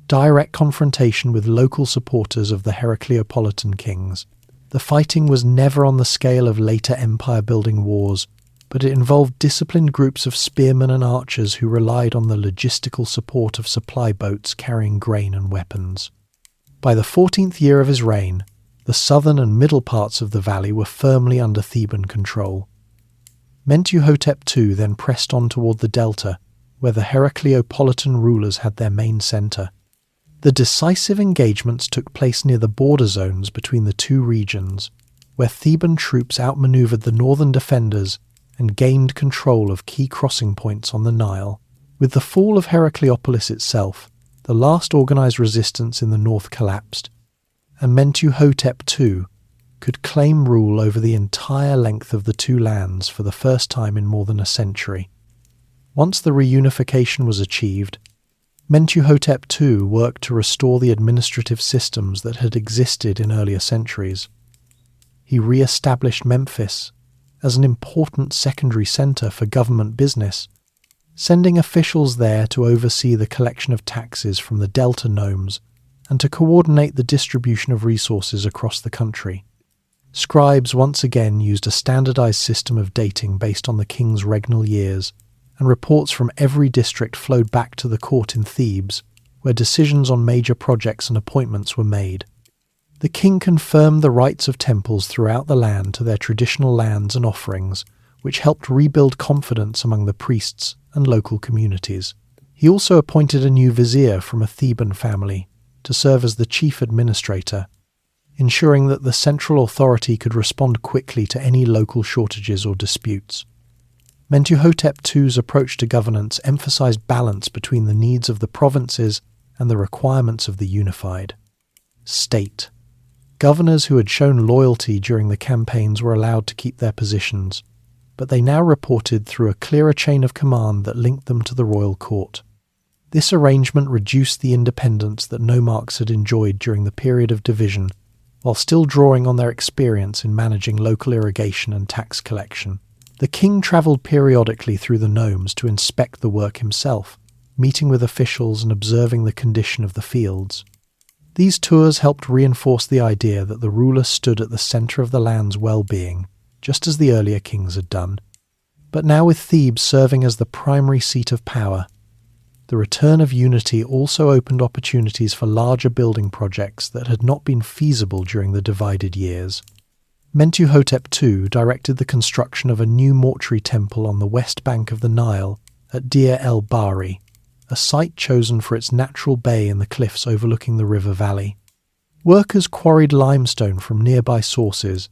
direct confrontation with local supporters of the Heracleopolitan kings. The fighting was never on the scale of later empire-building wars, but it involved disciplined groups of spearmen and archers who relied on the logistical support of supply boats carrying grain and weapons. By the 14th year of his reign, the southern and middle parts of the valley were firmly under Theban control. Mentuhotep II then pressed on toward the delta, where the Heracleopolitan rulers had their main centre. The decisive engagements took place near the border zones between the two regions, where Theban troops outmaneuvered the northern defenders and gained control of key crossing points on the Nile. With the fall of Heracleopolis itself, the last organized resistance in the north collapsed, and Mentuhotep II could claim rule over the entire length of the two lands for the first time in more than a century. Once the reunification was achieved, Mentuhotep II worked to restore the administrative systems that had existed in earlier centuries. He re-established Memphis as an important secondary center for government business, sending officials there to oversee the collection of taxes from the Delta nomes and to coordinate the distribution of resources across the country. Scribes once again used a standardized system of dating based on the king's regnal years, and reports from every district flowed back to the court in Thebes, where decisions on major projects and appointments were made. The king confirmed the rights of temples throughout the land to their traditional lands and offerings, which helped rebuild confidence among the priests and local communities. He also appointed a new vizier from a Theban family to serve as the chief administrator, ensuring that the central authority could respond quickly to any local shortages or disputes. Mentuhotep II's approach to governance emphasized balance between the needs of the provinces and the requirements of the unified state. Governors who had shown loyalty during the campaigns were allowed to keep their positions, but they now reported through a clearer chain of command that linked them to the royal court. This arrangement reduced the independence that nomarchs had enjoyed during the period of division, while still drawing on their experience in managing local irrigation and tax collection. The king travelled periodically through the nomes to inspect the work himself, meeting with officials and observing the condition of the fields. These tours helped reinforce the idea that the ruler stood at the centre of the land's well-being, just as the earlier kings had done. But now with Thebes serving as the primary seat of power, the return of unity also opened opportunities for larger building projects that had not been feasible during the divided years. Mentuhotep II directed the construction of a new mortuary temple on the west bank of the Nile at Deir el-Bahri, a site chosen for its natural bay in the cliffs overlooking the river valley. Workers quarried limestone from nearby sources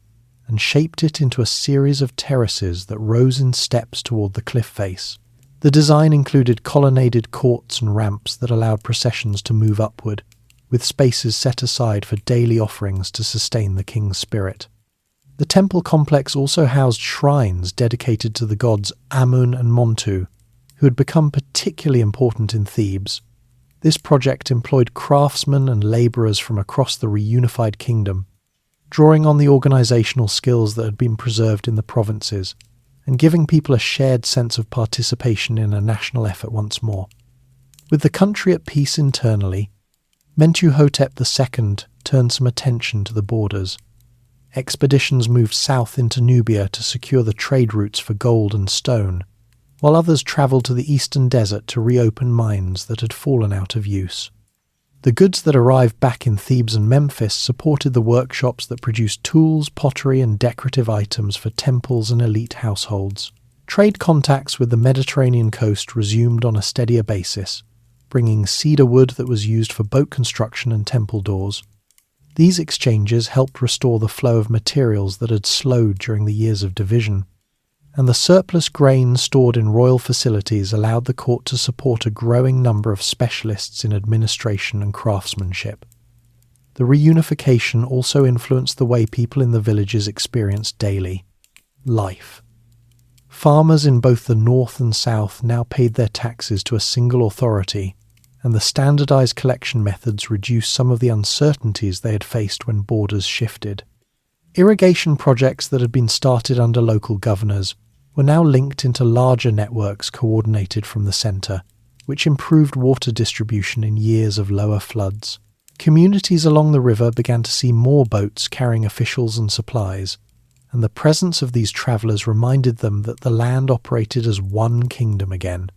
and shaped it into a series of terraces that rose in steps toward the cliff face. The design included colonnaded courts and ramps that allowed processions to move upward, with spaces set aside for daily offerings to sustain the king's spirit. The temple complex also housed shrines dedicated to the gods Amun and Montu, who had become particularly important in Thebes. This project employed craftsmen and labourers from across the reunified kingdom, drawing on the organisational skills that had been preserved in the provinces, and giving people a shared sense of participation in a national effort once more. With the country at peace internally, Mentuhotep II turned some attention to the borders. Expeditions moved south into Nubia to secure the trade routes for gold and stone, while others travelled to the eastern desert to reopen mines that had fallen out of use. The goods that arrived back in Thebes and Memphis supported the workshops that produced tools, pottery, and decorative items for temples and elite households. Trade contacts with the Mediterranean coast resumed on a steadier basis, bringing cedar wood that was used for boat construction and temple doors. These exchanges helped restore the flow of materials that had slowed during the years of division, and the surplus grain stored in royal facilities allowed the court to support a growing number of specialists in administration and craftsmanship. The reunification also influenced the way people in the villages experienced daily life. Farmers in both the north and south now paid their taxes to a single authority, and the standardized collection methods reduced some of the uncertainties they had faced when borders shifted. Irrigation projects that had been started under local governors were now linked into larger networks coordinated from the centre, which improved water distribution in years of lower floods. Communities along the river began to see more boats carrying officials and supplies, and the presence of these travellers reminded them that the land operated as one kingdom again.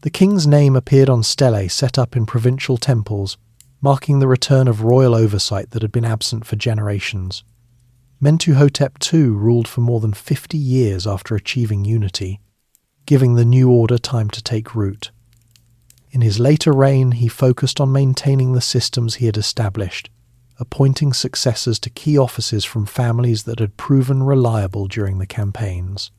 The king's name appeared on stelae set up in provincial temples, marking the return of royal oversight that had been absent for generations. Mentuhotep II ruled for more than 50 years after achieving unity, giving the new order time to take root. In his later reign, he focused on maintaining the systems he had established, appointing successors to key offices from families that had proven reliable during the campaigns.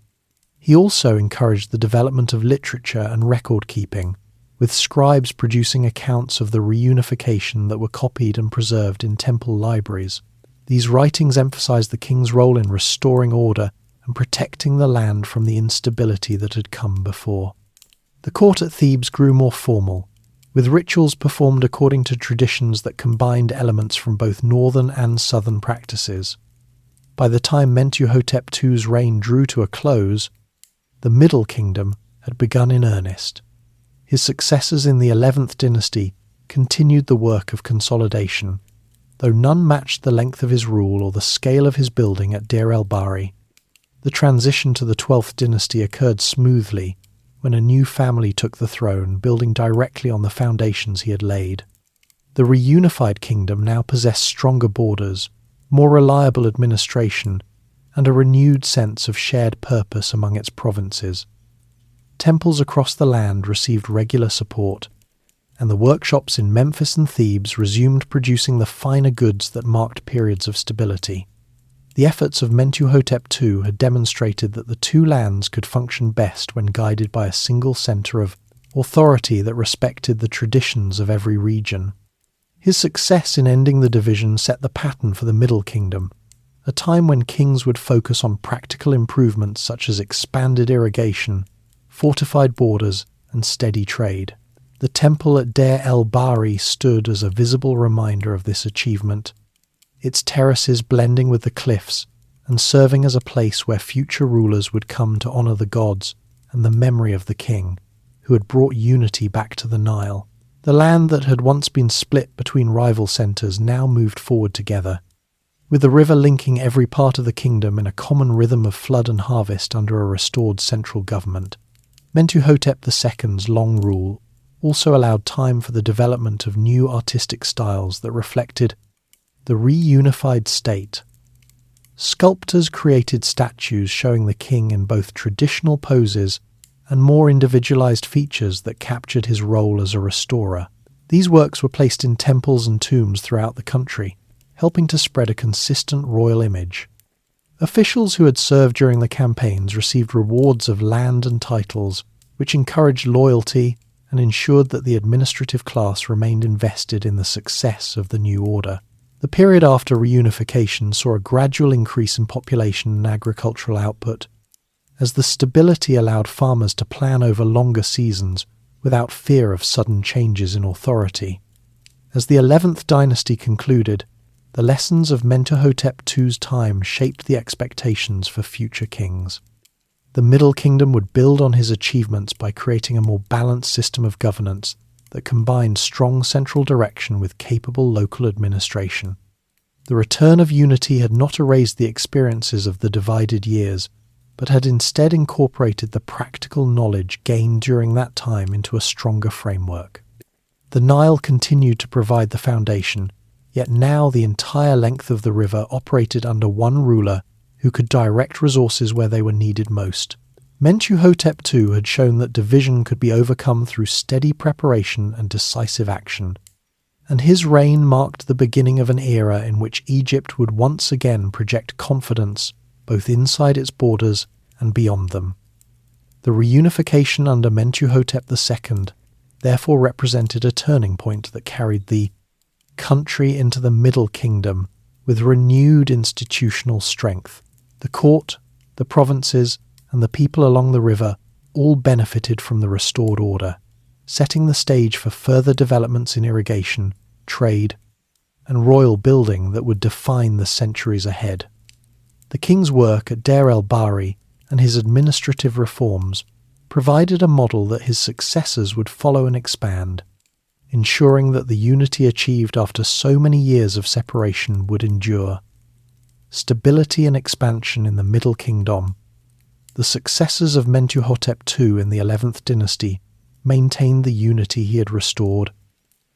He also encouraged the development of literature and record-keeping, with scribes producing accounts of the reunification that were copied and preserved in temple libraries. These writings emphasized the king's role in restoring order and protecting the land from the instability that had come before. The court at Thebes grew more formal, with rituals performed according to traditions that combined elements from both northern and southern practices. By the time Mentuhotep II's reign drew to a close, the Middle Kingdom had begun in earnest. His successors in the 11th dynasty continued the work of consolidation, though none matched the length of his rule or the scale of his building at Deir el-Bahri. The transition to the 12th dynasty occurred smoothly when a new family took the throne, building directly on the foundations he had laid. The reunified kingdom now possessed stronger borders, more reliable administration, and a renewed sense of shared purpose among its provinces. Temples across the land received regular support, and the workshops in Memphis and Thebes resumed producing the finer goods that marked periods of stability. The efforts of Mentuhotep II had demonstrated that the two lands could function best when guided by a single centre of authority that respected the traditions of every region. His success in ending the division set the pattern for the Middle Kingdom, a time when kings would focus on practical improvements such as expanded irrigation, fortified borders, and steady trade. The temple at Deir el-Bahri stood as a visible reminder of this achievement, its terraces blending with the cliffs and serving as a place where future rulers would come to honour the gods and the memory of the king, who had brought unity back to the Nile. The land that had once been split between rival centres now moved forward together, with the river linking every part of the kingdom in a common rhythm of flood and harvest under a restored central government. Mentuhotep II's long rule also allowed time for the development of new artistic styles that reflected the reunified state. Sculptors created statues showing the king in both traditional poses and more individualized features that captured his role as a restorer. These works were placed in temples and tombs throughout the country, helping to spread a consistent royal image. Officials who had served during the campaigns received rewards of land and titles, which encouraged loyalty and ensured that the administrative class remained invested in the success of the new order. The period after reunification saw a gradual increase in population and agricultural output, as the stability allowed farmers to plan over longer seasons without fear of sudden changes in authority. As the 11th dynasty concluded, the lessons of Mentuhotep II's time shaped the expectations for future kings. The Middle Kingdom would build on his achievements by creating a more balanced system of governance that combined strong central direction with capable local administration. The return of unity had not erased the experiences of the divided years, but had instead incorporated the practical knowledge gained during that time into a stronger framework. The Nile continued to provide the foundation, yet now the entire length of the river operated under one ruler who could direct resources where they were needed most. Mentuhotep II had shown that division could be overcome through steady preparation and decisive action, and his reign marked the beginning of an era in which Egypt would once again project confidence both inside its borders and beyond them. The reunification under Mentuhotep II therefore represented a turning point that carried the country into the Middle Kingdom with renewed institutional strength. The court, the provinces, and the people along the river all benefited from the restored order, setting the stage for further developments in irrigation, trade, and royal building that would define the centuries ahead. The king's work at Deir el-Bahri and his administrative reforms provided a model that his successors would follow and expand, ensuring that the unity achieved after so many years of separation would endure. Stability and expansion in the Middle Kingdom. The successors of Mentuhotep II in the 11th dynasty maintained the unity he had restored,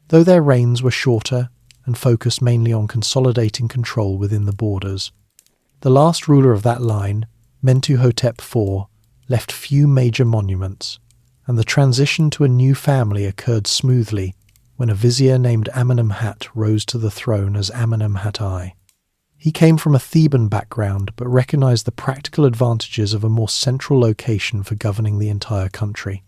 though their reigns were shorter and focused mainly on consolidating control within the borders. The last ruler of that line, Mentuhotep IV, left few major monuments, and the transition to a new family occurred smoothly when a vizier named Amenemhat rose to the throne as Amenemhat I. He came from a Theban background but recognized the practical advantages of a more central location for governing the entire country.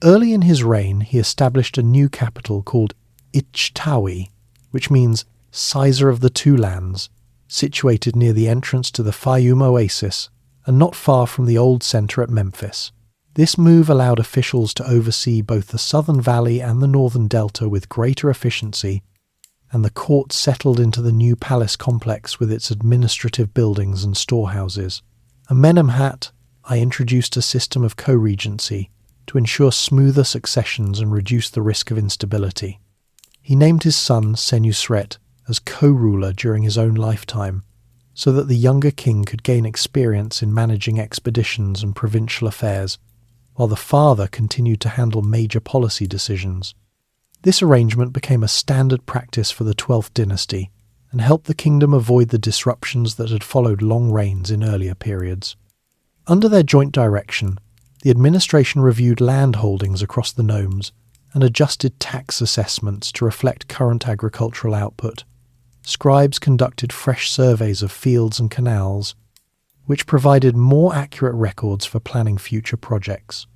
Early in his reign, he established a new capital called Ichtawi, which means Sizer of the Two Lands, situated near the entrance to the Fayum Oasis and not far from the old centre at Memphis. This move allowed officials to oversee both the southern valley and the northern delta with greater efficiency, and the court settled into the new palace complex with its administrative buildings and storehouses. Amenemhat I introduced a system of co-regency to ensure smoother successions and reduce the risk of instability. He named his son Senusret as co-ruler during his own lifetime, so that the younger king could gain experience in managing expeditions and provincial affairs, while the father continued to handle major policy decisions. This arrangement became a standard practice for the 12th dynasty and helped the kingdom avoid the disruptions that had followed long reigns in earlier periods. Under their joint direction, the administration reviewed land holdings across the nomes and adjusted tax assessments to reflect current agricultural output. Scribes conducted fresh surveys of fields and canals, which provided more accurate records for planning future projects.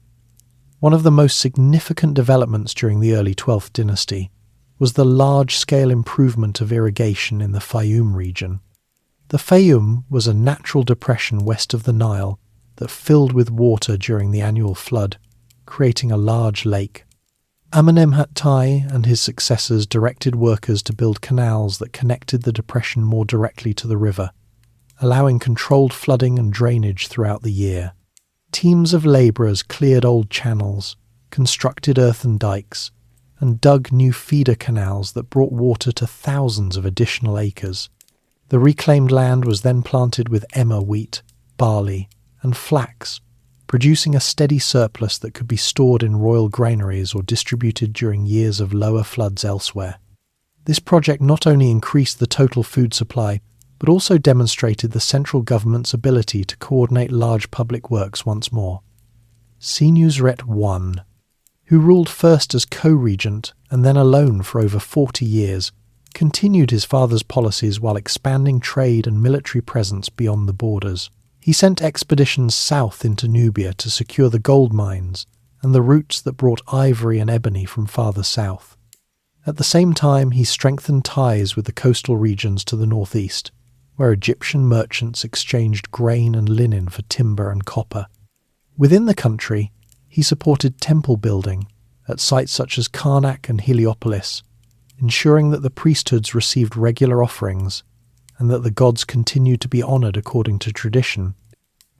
One of the most significant developments during the early 12th dynasty was the large-scale improvement of irrigation in the Fayum region. The Fayum was a natural depression west of the Nile that filled with water during the annual flood, creating a large lake. Amenemhat II and his successors directed workers to build canals that connected the depression more directly to the river, allowing controlled flooding and drainage throughout the year. Teams of labourers cleared old channels, constructed earthen dikes, and dug new feeder canals that brought water to thousands of additional acres. The reclaimed land was then planted with emmer wheat, barley, and flax, producing a steady surplus that could be stored in royal granaries or distributed during years of lower floods elsewhere. This project not only increased the total food supply, but also demonstrated the central government's ability to coordinate large public works once more. Senusret I, who ruled first as co-regent and then alone for over 40 years, continued his father's policies while expanding trade and military presence beyond the borders. He sent expeditions south into Nubia to secure the gold mines and the routes that brought ivory and ebony from farther south. At the same time, he strengthened ties with the coastal regions to the northeast, where Egyptian merchants exchanged grain and linen for timber and copper. Within the country, he supported temple building at sites such as Karnak and Heliopolis, ensuring that the priesthoods received regular offerings and that the gods continued to be honoured according to tradition.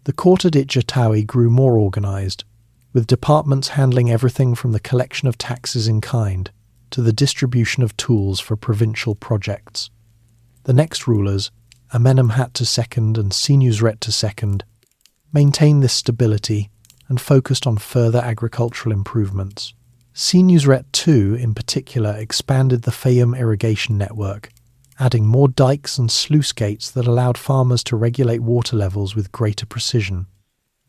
The court at Ichtawi grew more organised, with departments handling everything from the collection of taxes in kind to the distribution of tools for provincial projects. The next rulers, Amenemhat II and Senusret II, maintained this stability and focused on further agricultural improvements. Senusret II, in particular, expanded the Fayum irrigation network, adding more dikes and sluice gates that allowed farmers to regulate water levels with greater precision.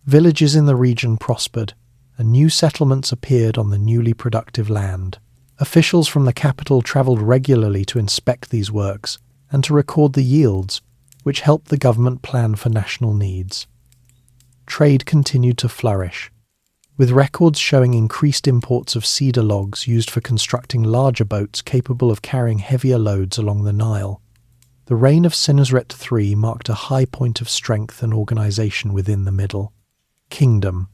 Villages in the region prospered, and new settlements appeared on the newly productive land. Officials from the capital travelled regularly to inspect these works and to record the yields, which helped the government plan for national needs. Trade continued to flourish, with records showing increased imports of cedar logs used for constructing larger boats capable of carrying heavier loads along the Nile. The reign of Senusret III marked a high point of strength and organisation within the Middle Kingdom.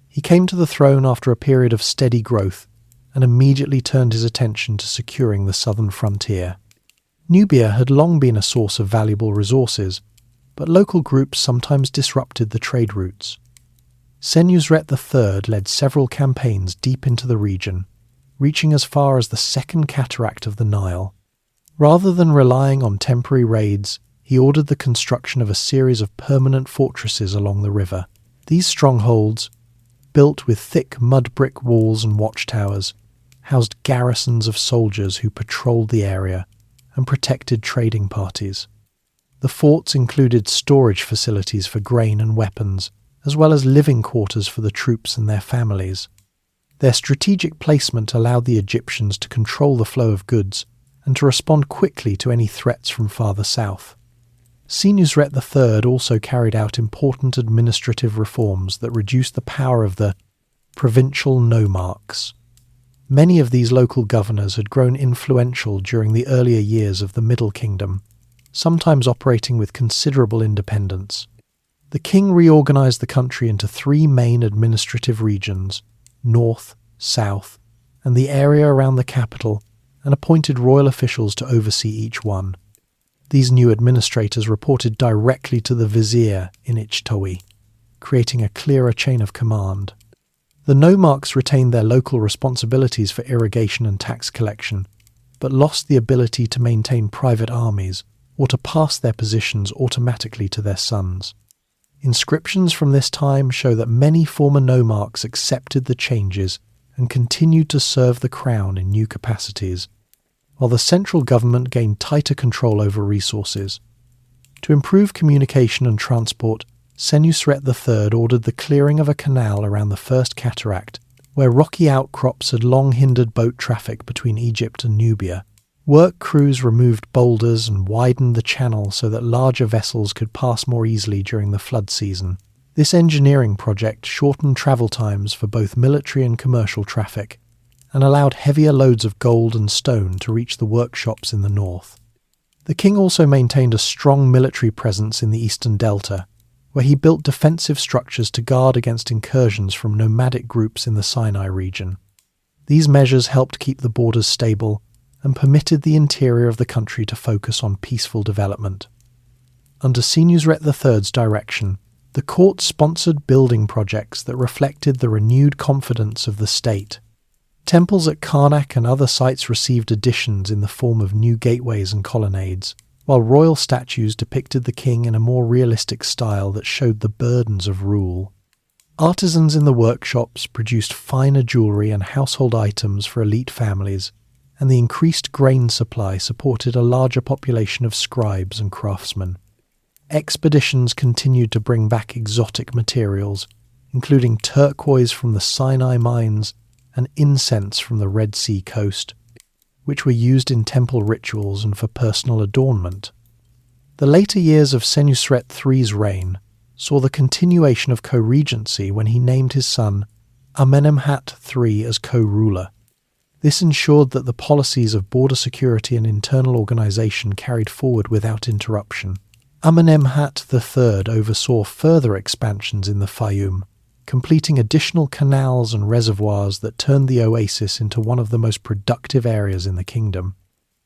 He came to the throne after a period of steady growth and immediately turned his attention to securing the southern frontier. Nubia had long been a source of valuable resources, but local groups sometimes disrupted the trade routes. Senusret III led several campaigns deep into the region, reaching as far as the second cataract of the Nile. Rather than relying on temporary raids, he ordered the construction of a series of permanent fortresses along the river. These strongholds, built with thick mud brick walls and watchtowers, housed garrisons of soldiers who patrolled the area and protected trading parties. The forts included storage facilities for grain and weapons, as well as living quarters for the troops and their families. Their strategic placement allowed the Egyptians to control the flow of goods and to respond quickly to any threats from farther south. Senusret III also carried out important administrative reforms that reduced the power of the provincial nomarchs. Many of these local governors had grown influential during the earlier years of the Middle Kingdom, sometimes operating with considerable independence. The king reorganized the country into three main administrative regions, north, south, and the area around the capital, and appointed royal officials to oversee each one. These new administrators reported directly to the vizier in Ichtawi, creating a clearer chain of command. The nomarchs retained their local responsibilities for irrigation and tax collection, but lost the ability to maintain private armies or to pass their positions automatically to their sons. Inscriptions from this time show that many former nomarchs accepted the changes and continued to serve the crown in new capacities, while the central government gained tighter control over resources. To improve communication and transport, Senusret III ordered the clearing of a canal around the First Cataract, where rocky outcrops had long hindered boat traffic between Egypt and Nubia. Work crews removed boulders and widened the channel so that larger vessels could pass more easily during the flood season. This engineering project shortened travel times for both military and commercial traffic, and allowed heavier loads of gold and stone to reach the workshops in the north. The king also maintained a strong military presence in the eastern delta, where he built defensive structures to guard against incursions from nomadic groups in the Sinai region. These measures helped keep the borders stable and permitted the interior of the country to focus on peaceful development. Under Senusret III's direction, the court sponsored building projects that reflected the renewed confidence of the state. Temples at Karnak and other sites received additions in the form of new gateways and colonnades, while royal statues depicted the king in a more realistic style that showed the burdens of rule. Artisans in the workshops produced finer jewellery and household items for elite families, and the increased grain supply supported a larger population of scribes and craftsmen. Expeditions continued to bring back exotic materials, including turquoise from the Sinai mines and incense from the Red Sea coast, which were used in temple rituals and for personal adornment. The later years of Senusret III's reign saw the continuation of co-regency when he named his son Amenemhat III as co-ruler. This ensured that the policies of border security and internal organization carried forward without interruption. Amenemhat III oversaw further expansions in the Fayum, completing additional canals and reservoirs that turned the oasis into one of the most productive areas in the kingdom.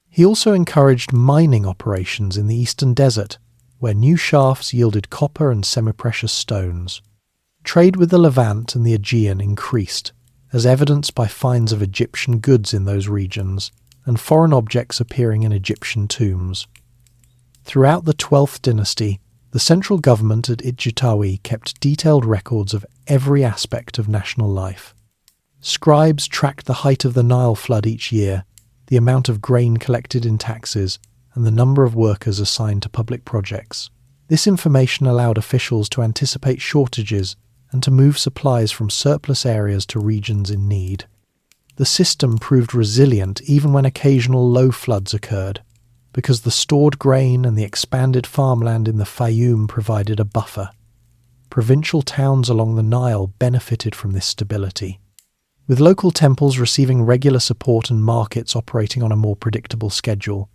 He also encouraged mining operations in the eastern desert, where new shafts yielded copper and semi-precious stones. Trade with the Levant and the Aegean increased, as evidenced by finds of Egyptian goods in those regions and foreign objects appearing in Egyptian tombs. Throughout the 12th dynasty, the central government at Ichtawi kept detailed records of every aspect of national life. Scribes tracked the height of the Nile flood each year, the amount of grain collected in taxes, and the number of workers assigned to public projects. This information allowed officials to anticipate shortages and to move supplies from surplus areas to regions in need. The system proved resilient even when occasional low floods occurred, because the stored grain and the expanded farmland in the Fayum provided a buffer. Provincial towns along the Nile benefited from this stability. With local temples receiving regular support and markets operating on a more predictable schedule,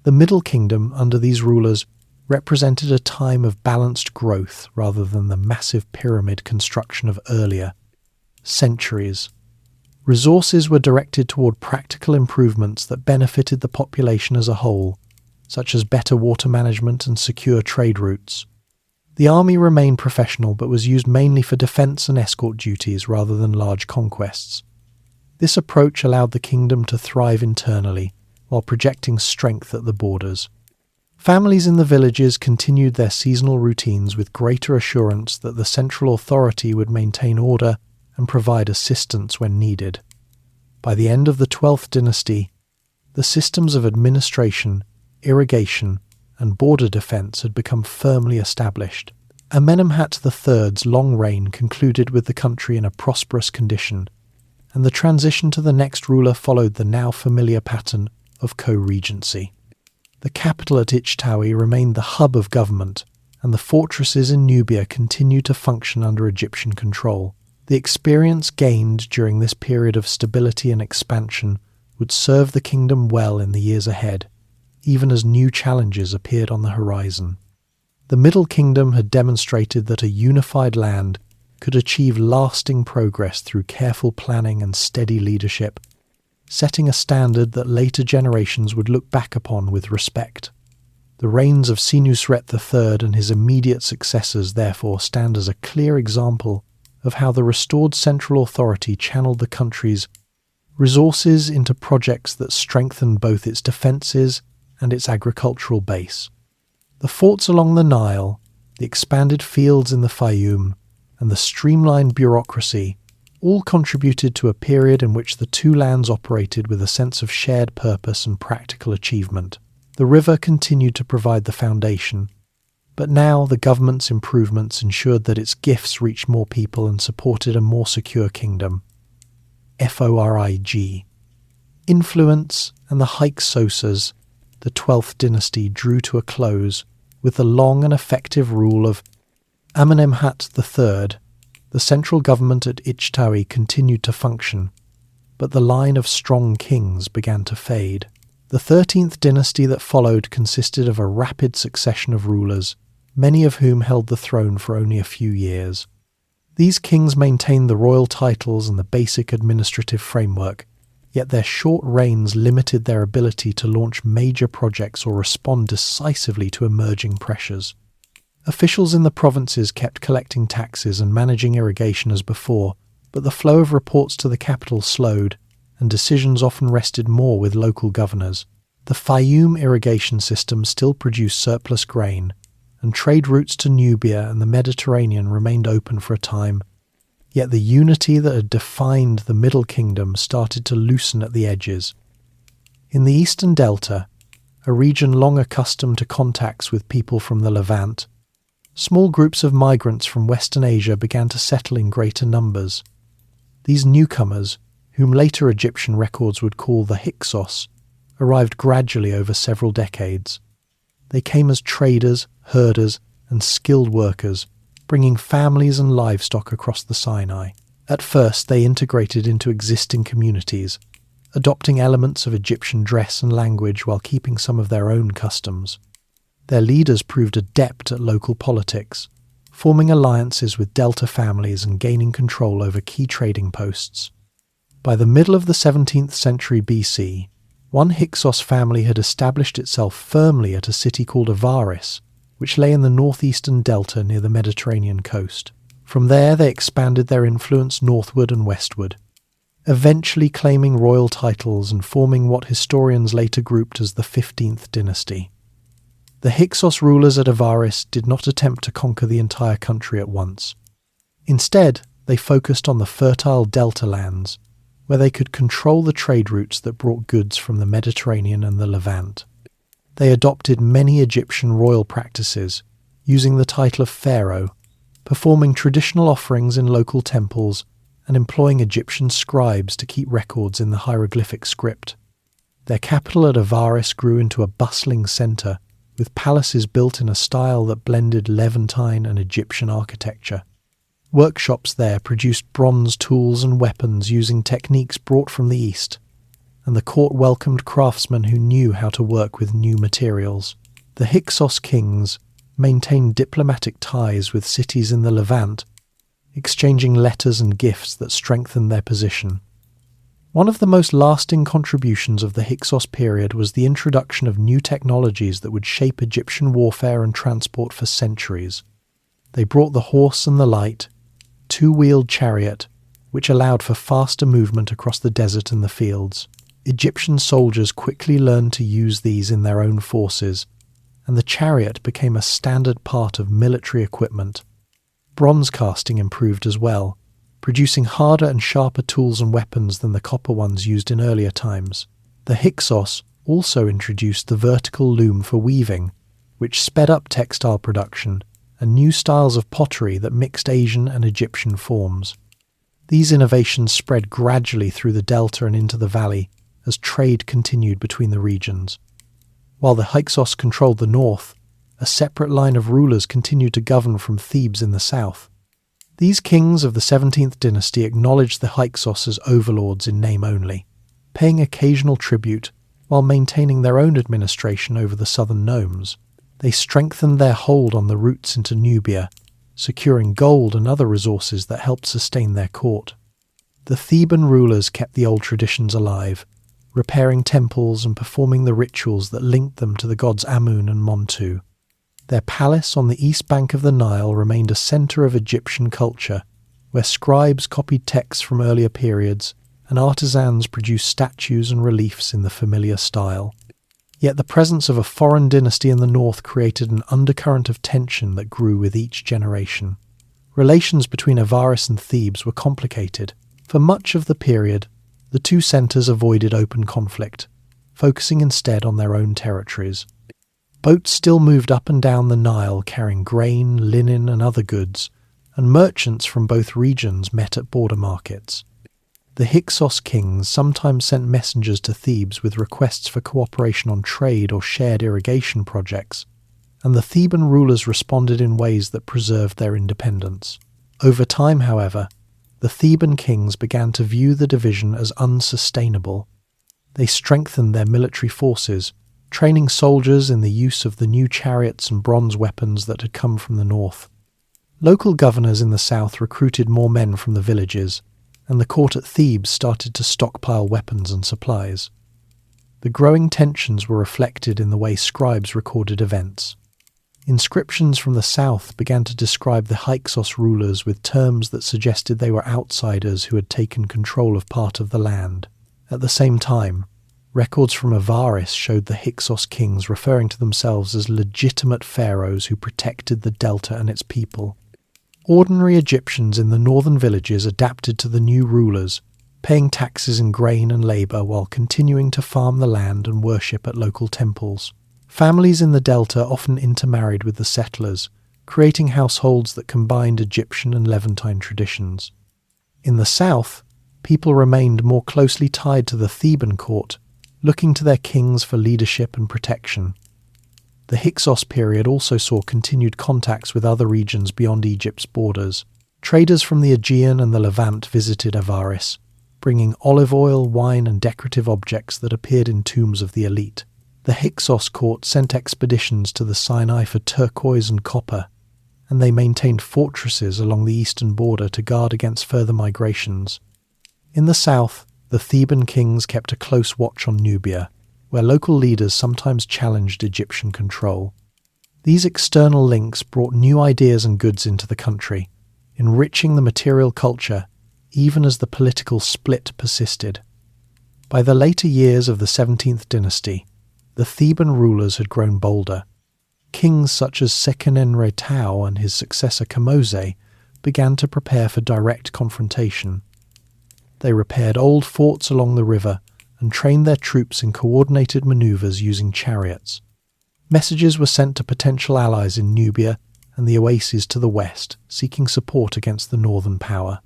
the Middle Kingdom under these rulers represented a time of balanced growth rather than the massive pyramid construction of earlier centuries. Resources were directed toward practical improvements that benefited the population as a whole, such as better water management and secure trade routes. The army remained professional but was used mainly for defence and escort duties rather than large conquests. This approach allowed the kingdom to thrive internally while projecting strength at the borders. Families in the villages continued their seasonal routines with greater assurance that the central authority would maintain order and provide assistance when needed. By the end of the 12th dynasty, the systems of administration, irrigation, and border defence had become firmly established. Amenemhat III's long reign concluded with the country in a prosperous condition, and the transition to the next ruler followed the now familiar pattern of co-regency. The capital at Ichtawi remained the hub of government, and the fortresses in Nubia continued to function under Egyptian control. The experience gained during this period of stability and expansion would serve the kingdom well in the years ahead, even as new challenges appeared on the horizon. The Middle Kingdom had demonstrated that a unified land could achieve lasting progress through careful planning and steady leadership, setting a standard that later generations would look back upon with respect. The reigns of Senusret III and his immediate successors therefore stand as a clear example of how the restored central authority channeled the country's resources into projects that strengthened both its defences and its agricultural base. The forts along the Nile, the expanded fields in the Fayum, and the streamlined bureaucracy all contributed to a period in which the two lands operated with a sense of shared purpose and practical achievement. The river continued to provide the foundation, but now the government's improvements ensured that its gifts reached more people and supported a more secure kingdom. FORIG. Influence and the Hyksoses, the 12th dynasty, drew to a close with the long and effective rule of Amenemhat III. The central government at Ichtawi continued to function, but the line of strong kings began to fade. The 13th dynasty that followed consisted of a rapid succession of rulers, many of whom held the throne for only a few years. These kings maintained the royal titles and the basic administrative framework, yet their short reigns limited their ability to launch major projects or respond decisively to emerging pressures. Officials in the provinces kept collecting taxes and managing irrigation as before, but the flow of reports to the capital slowed, and decisions often rested more with local governors. The Fayum irrigation system still produced surplus grain, and trade routes to Nubia and the Mediterranean remained open for a time. Yet the unity that had defined the Middle Kingdom started to loosen at the edges. In the eastern delta, a region long accustomed to contacts with people from the Levant, small groups of migrants from Western Asia began to settle in greater numbers. These newcomers, whom later Egyptian records would call the Hyksos, arrived gradually over several decades. They came as traders, herders, and skilled workers, bringing families and livestock across the Sinai. At first, they integrated into existing communities, adopting elements of Egyptian dress and language while keeping some of their own customs. Their leaders proved adept at local politics, forming alliances with Delta families and gaining control over key trading posts. By the middle of the 17th century BC, one Hyksos family had established itself firmly at a city called Avaris, which lay in the northeastern delta near the Mediterranean coast. From there they expanded their influence northward and westward, eventually claiming royal titles and forming what historians later grouped as the 15th dynasty. The Hyksos rulers at Avaris did not attempt to conquer the entire country at once. Instead, they focused on the fertile delta lands, where they could control the trade routes that brought goods from the Mediterranean and the Levant. They adopted many Egyptian royal practices, using the title of pharaoh, performing traditional offerings in local temples, and employing Egyptian scribes to keep records in the hieroglyphic script. Their capital at Avaris grew into a bustling centre, with palaces built in a style that blended Levantine and Egyptian architecture. Workshops there produced bronze tools and weapons using techniques brought from the East, and the court welcomed craftsmen who knew how to work with new materials. The Hyksos kings maintained diplomatic ties with cities in the Levant, exchanging letters and gifts that strengthened their position. One of the most lasting contributions of the Hyksos period was the introduction of new technologies that would shape Egyptian warfare and transport for centuries. They brought the horse and the light, two-wheeled chariot, which allowed for faster movement across the desert and the fields. Egyptian soldiers quickly learned to use these in their own forces, and the chariot became a standard part of military equipment. Bronze casting improved as well, producing harder and sharper tools and weapons than the copper ones used in earlier times. The Hyksos also introduced the vertical loom for weaving, which sped up textile production, and new styles of pottery that mixed Asian and Egyptian forms. These innovations spread gradually through the delta and into the valley as trade continued between the regions. While the Hyksos controlled the north, a separate line of rulers continued to govern from Thebes in the south. These kings of the 17th dynasty acknowledged the Hyksos as overlords in name only, paying occasional tribute while maintaining their own administration over the southern nomes. They strengthened their hold on the routes into Nubia, securing gold and other resources that helped sustain their court. The Theban rulers kept the old traditions alive, repairing temples and performing the rituals that linked them to the gods Amun and Montu. Their palace on the east bank of the Nile remained a centre of Egyptian culture, where scribes copied texts from earlier periods and artisans produced statues and reliefs in the familiar style. Yet the presence of a foreign dynasty in the north created an undercurrent of tension that grew with each generation. Relations between Avaris and Thebes were complicated. For much of the period, the two centres avoided open conflict, focusing instead on their own territories. Boats still moved up and down the Nile carrying grain, linen and other goods, and merchants from both regions met at border markets. The Hyksos kings sometimes sent messengers to Thebes with requests for cooperation on trade or shared irrigation projects, and the Theban rulers responded in ways that preserved their independence. Over time, however, the Theban kings began to view the division as unsustainable. They strengthened their military forces, training soldiers in the use of the new chariots and bronze weapons that had come from the north. Local governors in the south recruited more men from the villages, and the court at Thebes started to stockpile weapons and supplies. The growing tensions were reflected in the way scribes recorded events. Inscriptions from the south began to describe the Hyksos rulers with terms that suggested they were outsiders who had taken control of part of the land. At the same time, records from Avaris showed the Hyksos kings referring to themselves as legitimate pharaohs who protected the delta and its people. Ordinary Egyptians in the northern villages adapted to the new rulers, paying taxes in grain and labour while continuing to farm the land and worship at local temples. Families in the delta often intermarried with the settlers, creating households that combined Egyptian and Levantine traditions. In the south, people remained more closely tied to the Theban court, looking to their kings for leadership and protection. The Hyksos period also saw continued contacts with other regions beyond Egypt's borders. Traders from the Aegean and the Levant visited Avaris, bringing olive oil, wine and decorative objects that appeared in tombs of the elite. The Hyksos court sent expeditions to the Sinai for turquoise and copper, and they maintained fortresses along the eastern border to guard against further migrations. In the south, the Theban kings kept a close watch on Nubia, where local leaders sometimes challenged Egyptian control. These external links brought new ideas and goods into the country, enriching the material culture even as the political split persisted. By the later years of the 17th dynasty, the Theban rulers had grown bolder. Kings such as Seqenenre-Tau and his successor Kamose began to prepare for direct confrontation. They repaired old forts along the river and trained their troops in coordinated maneuvers using chariots. Messages were sent to potential allies in Nubia and the oases to the west, seeking support against the northern power.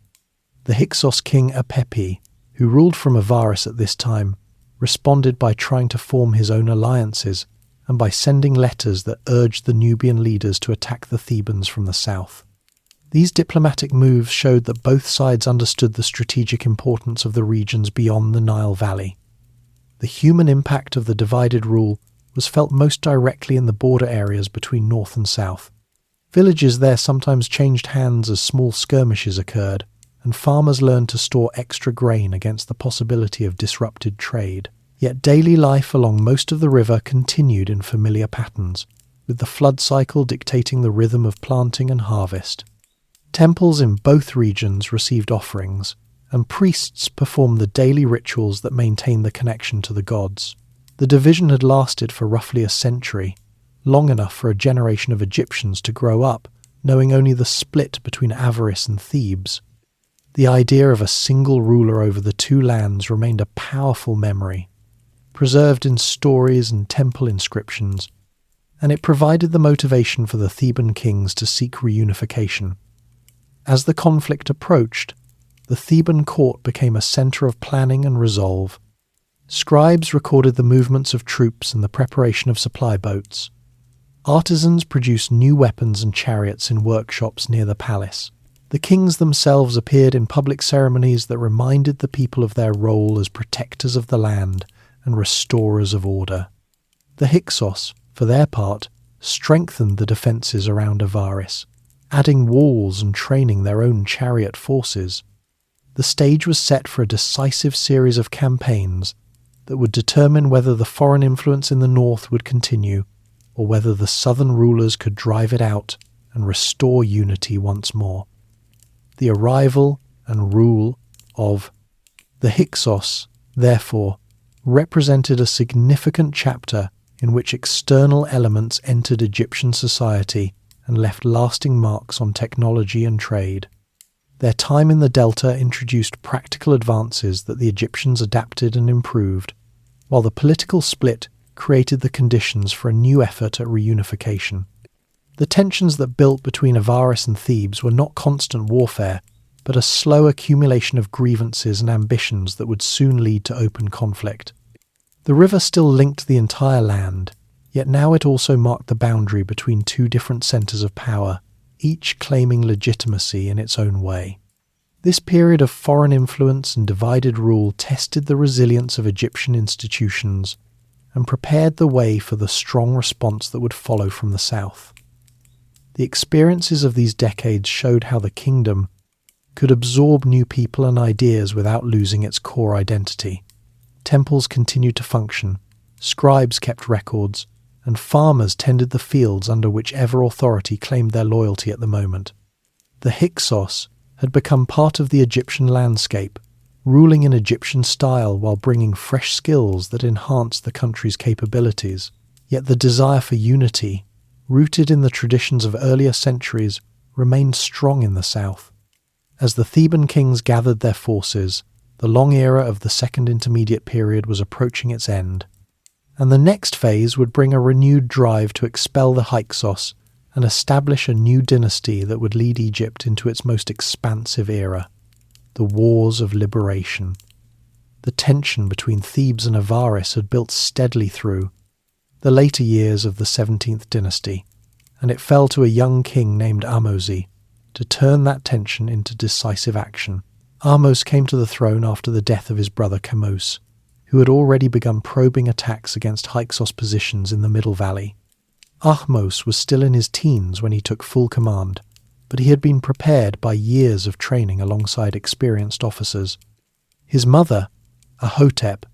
The Hyksos king Apepi, who ruled from Avaris at this time, responded by trying to form his own alliances and by sending letters that urged the Nubian leaders to attack the Thebans from the south. These diplomatic moves showed that both sides understood the strategic importance of the regions beyond the Nile Valley. The human impact of the divided rule was felt most directly in the border areas between north and south. Villages there sometimes changed hands as small skirmishes occurred, and farmers learned to store extra grain against the possibility of disrupted trade. Yet daily life along most of the river continued in familiar patterns, with the flood cycle dictating the rhythm of planting and harvest. Temples in both regions received offerings, and priests performed the daily rituals that maintained the connection to the gods. The division had lasted for roughly a century, long enough for a generation of Egyptians to grow up, knowing only the split between Avaris and Thebes. The idea of a single ruler over the two lands remained a powerful memory, preserved in stories and temple inscriptions, and it provided the motivation for the Theban kings to seek reunification. As the conflict approached, the Theban court became a centre of planning and resolve. Scribes recorded the movements of troops and the preparation of supply boats. Artisans produced new weapons and chariots in workshops near the palace. The kings themselves appeared in public ceremonies that reminded the people of their role as protectors of the land and restorers of order. The Hyksos, for their part, strengthened the defences around Osiris, adding walls and training their own chariot forces. The stage was set for a decisive series of campaigns that would determine whether the foreign influence in the north would continue or whether the southern rulers could drive it out and restore unity once more. The arrival and rule of the Hyksos, therefore, represented a significant chapter in which external elements entered Egyptian society and left lasting marks on technology and trade. Their time in the Delta introduced practical advances that the Egyptians adapted and improved, while the political split created the conditions for a new effort at reunification. The tensions that built between Osiris and Thebes were not constant warfare, but a slow accumulation of grievances and ambitions that would soon lead to open conflict. The river still linked the entire land, yet now it also marked the boundary between two different centres of power, each claiming legitimacy in its own way. This period of foreign influence and divided rule tested the resilience of Egyptian institutions and prepared the way for the strong response that would follow from the south. The experiences of these decades showed how the kingdom could absorb new people and ideas without losing its core identity. Temples continued to function, scribes kept records, and farmers tended the fields under whichever authority claimed their loyalty at the moment. The Hyksos had become part of the Egyptian landscape, ruling in Egyptian style while bringing fresh skills that enhanced the country's capabilities. Yet the desire for unity, rooted in the traditions of earlier centuries, remained strong in the south. As the Theban kings gathered their forces, the long era of the Second Intermediate Period was approaching its end, and the next phase would bring a renewed drive to expel the Hyksos and establish a new dynasty that would lead Egypt into its most expansive era, the Wars of Liberation. The tension between Thebes and Osiris had built steadily through the later years of the 17th dynasty, and it fell to a young king named Ahmose to turn that tension into decisive action. Ahmose came to the throne after the death of his brother Kamose, who had already begun probing attacks against Hyksos positions in the Middle Valley. Ahmose was still in his teens when he took full command, but he had been prepared by years of training alongside experienced officers. His mother, Ahotep,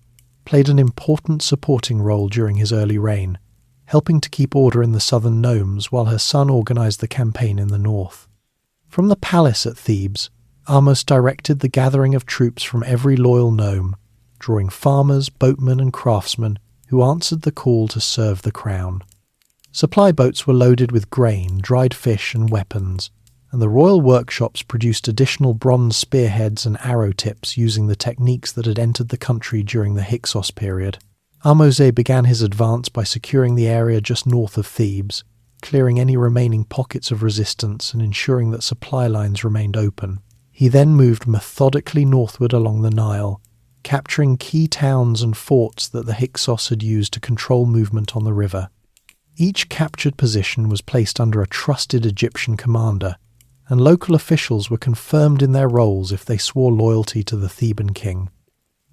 played an important supporting role during his early reign, helping to keep order in the southern nomes while her son organised the campaign in the north. From the palace at Thebes, Ahmose directed the gathering of troops from every loyal nome, drawing farmers, boatmen and craftsmen who answered the call to serve the crown. Supply boats were loaded with grain, dried fish and weapons, and the royal workshops produced additional bronze spearheads and arrow tips using the techniques that had entered the country during the Hyksos period. Ahmose began his advance by securing the area just north of Thebes, clearing any remaining pockets of resistance and ensuring that supply lines remained open. He then moved methodically northward along the Nile, capturing key towns and forts that the Hyksos had used to control movement on the river. Each captured position was placed under a trusted Egyptian commander, and local officials were confirmed in their roles if they swore loyalty to the Theban king.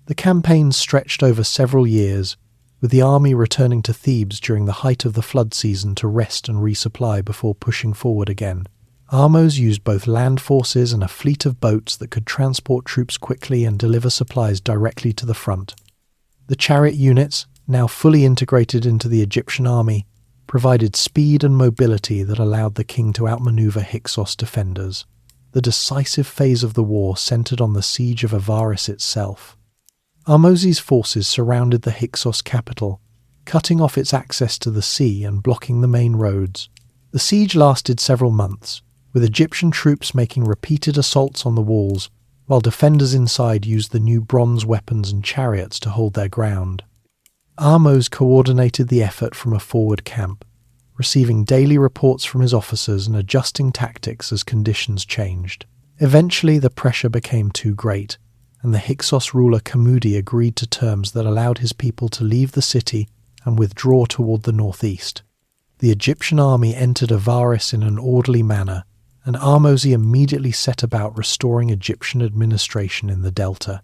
The campaign stretched over several years, with the army returning to Thebes during the height of the flood season to rest and resupply before pushing forward again. Ahmose used both land forces and a fleet of boats that could transport troops quickly and deliver supplies directly to the front. The chariot units, now fully integrated into the Egyptian army, provided speed and mobility that allowed the king to outmaneuver Hyksos defenders. The decisive phase of the war centered on the siege of Osiris itself. Ahmose's forces surrounded the Hyksos capital, cutting off its access to the sea and blocking the main roads. The siege lasted several months, with Egyptian troops making repeated assaults on the walls, while defenders inside used the new bronze weapons and chariots to hold their ground. Ahmose coordinated the effort from a forward camp, receiving daily reports from his officers and adjusting tactics as conditions changed. Eventually the pressure became too great, and the Hyksos ruler Kamudi agreed to terms that allowed his people to leave the city and withdraw toward the northeast. The Egyptian army entered Avaris in an orderly manner, and Ahmose immediately set about restoring Egyptian administration in the delta.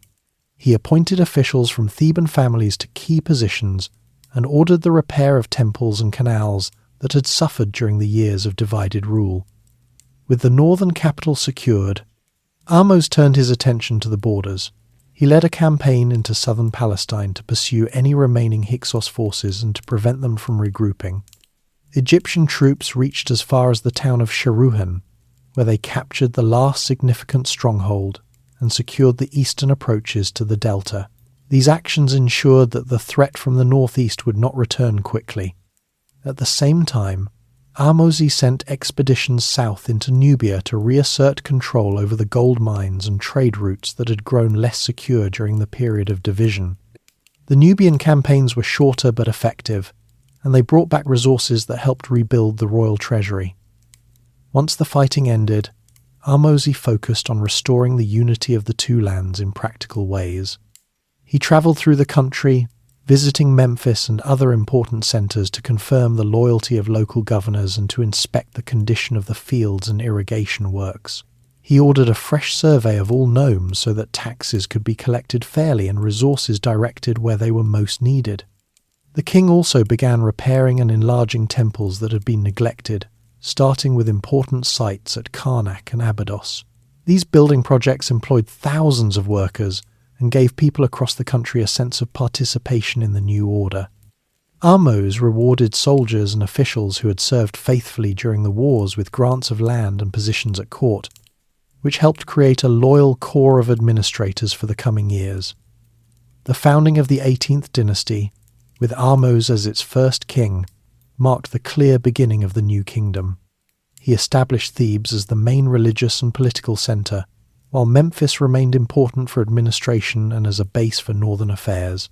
He appointed officials from Theban families to key positions and ordered the repair of temples and canals that had suffered during the years of divided rule. With the northern capital secured, Ahmose turned his attention to the borders. He led a campaign into southern Palestine to pursue any remaining Hyksos forces and to prevent them from regrouping. Egyptian troops reached as far as the town of Sharuhan, where they captured the last significant stronghold and secured the eastern approaches to the delta. These actions ensured that the threat from the northeast would not return quickly. At the same time, Ahmose sent expeditions south into Nubia to reassert control over the gold mines and trade routes that had grown less secure during the period of division. The Nubian campaigns were shorter but effective, and they brought back resources that helped rebuild the royal treasury. Once the fighting ended, Ahmose focused on restoring the unity of the two lands in practical ways. He travelled through the country, visiting Memphis and other important centres to confirm the loyalty of local governors and to inspect the condition of the fields and irrigation works. He ordered a fresh survey of all nomes so that taxes could be collected fairly and resources directed where they were most needed. The king also began repairing and enlarging temples that had been neglected, starting with important sites at Karnak and Abydos. These building projects employed thousands of workers and gave people across the country a sense of participation in the new order. Ahmose rewarded soldiers and officials who had served faithfully during the wars with grants of land and positions at court, which helped create a loyal core of administrators for the coming years. The founding of the 18th dynasty, with Ahmose as its first king, marked the clear beginning of the new kingdom. He established Thebes as the main religious and political centre, while Memphis remained important for administration and as a base for northern affairs.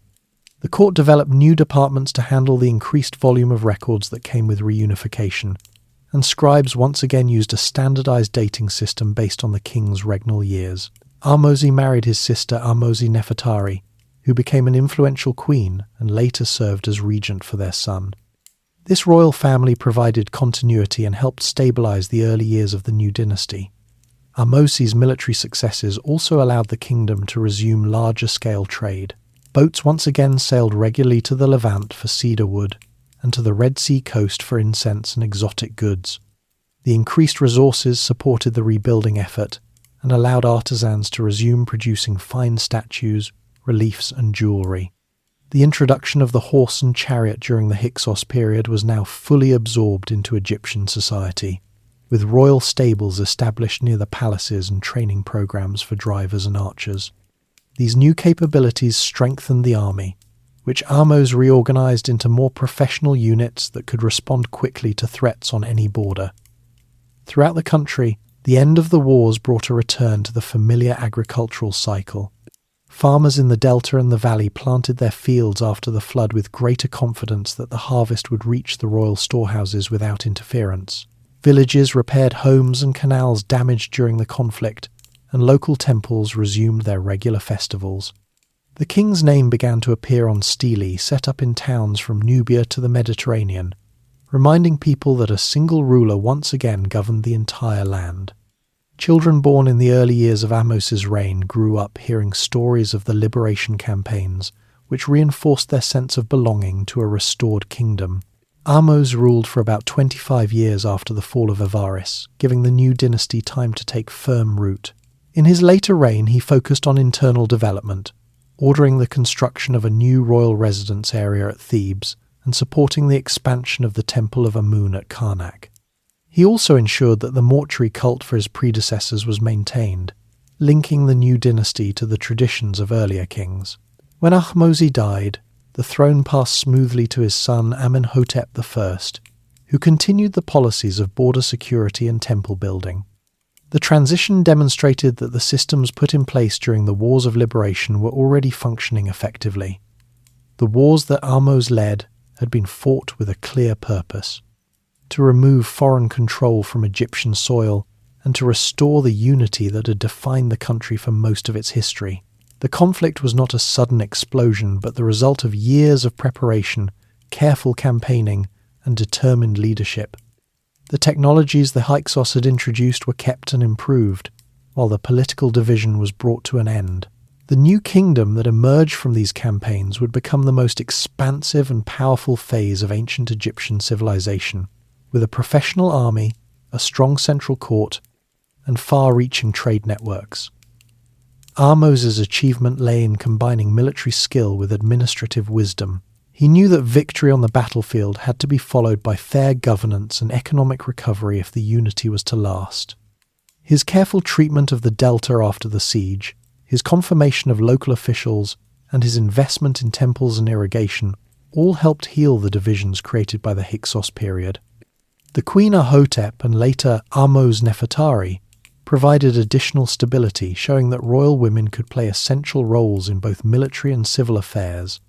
The court developed new departments to handle the increased volume of records that came with reunification, and scribes once again used a standardized dating system based on the king's regnal years. Ahmose married his sister Ahmose Nefertari, who became an influential queen and later served as regent for their son. This royal family provided continuity and helped stabilize the early years of the new dynasty. Ahmose's military successes also allowed the kingdom to resume larger-scale trade. Boats once again sailed regularly to the Levant for cedar wood and to the Red Sea coast for incense and exotic goods. The increased resources supported the rebuilding effort and allowed artisans to resume producing fine statues, reliefs and jewellery. The introduction of the horse and chariot during the Hyksos period was now fully absorbed into Egyptian society, with royal stables established near the palaces and training programs for drivers and archers. These new capabilities strengthened the army, which Ahmose reorganized into more professional units that could respond quickly to threats on any border. Throughout the country, the end of the wars brought a return to the familiar agricultural cycle. Farmers in the delta and the valley planted their fields after the flood with greater confidence that the harvest would reach the royal storehouses without interference. Villages repaired homes and canals damaged during the conflict, and local temples resumed their regular festivals. The king's name began to appear on stelae set up in towns from Nubia to the Mediterranean, reminding people that a single ruler once again governed the entire land. Children born in the early years of Ahmose's reign grew up hearing stories of the liberation campaigns, which reinforced their sense of belonging to a restored kingdom. Ahmose ruled for about 25 years after the fall of Avaris, giving the new dynasty time to take firm root. In his later reign, he focused on internal development, ordering the construction of a new royal residence area at Thebes and supporting the expansion of the Temple of Amun at Karnak. He also ensured that the mortuary cult for his predecessors was maintained, linking the new dynasty to the traditions of earlier kings. When Ahmose died, the throne passed smoothly to his son Amenhotep I, who continued the policies of border security and temple building. The transition demonstrated that the systems put in place during the Wars of Liberation were already functioning effectively. The wars that Ahmose led had been fought with a clear purpose: to remove foreign control from Egyptian soil and to restore the unity that had defined the country for most of its history. The conflict was not a sudden explosion, but the result of years of preparation, careful campaigning, and determined leadership. The technologies the Hyksos had introduced were kept and improved, while the political division was brought to an end. The new kingdom that emerged from these campaigns would become the most expansive and powerful phase of ancient Egyptian civilization, with a professional army, a strong central court, and far-reaching trade networks. Ahmose's achievement lay in combining military skill with administrative wisdom. He knew that victory on the battlefield had to be followed by fair governance and economic recovery if the unity was to last. His careful treatment of the delta after the siege, his confirmation of local officials, and his investment in temples and irrigation all helped heal the divisions created by the Hyksos period. The Queen Ahotep and later Ahmose Nefertari provided additional stability, showing that royal women could play essential roles in both military and civil affairs.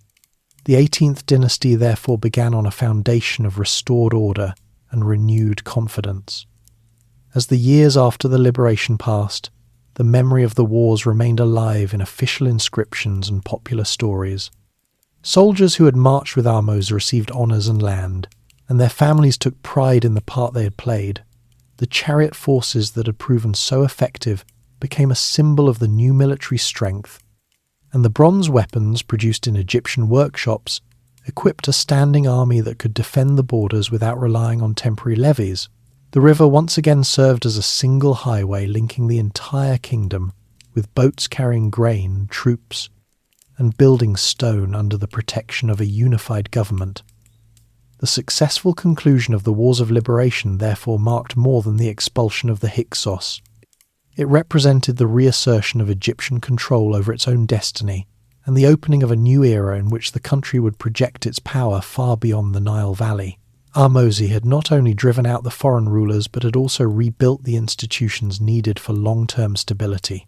The 18th dynasty therefore began on a foundation of restored order and renewed confidence. As the years after the liberation passed, the memory of the wars remained alive in official inscriptions and popular stories. Soldiers who had marched with Ahmose received honours and land, and their families took pride in the part they had played. The chariot forces that had proven so effective became a symbol of the new military strength, and the bronze weapons produced in Egyptian workshops equipped a standing army that could defend the borders without relying on temporary levies. The river once again served as a single highway linking the entire kingdom, with boats carrying grain, troops, and building stone under the protection of a unified government. The successful conclusion of the Wars of Liberation therefore marked more than the expulsion of the Hyksos. It represented the reassertion of Egyptian control over its own destiny and the opening of a new era in which the country would project its power far beyond the Nile Valley. Ahmose had not only driven out the foreign rulers but had also rebuilt the institutions needed for long-term stability.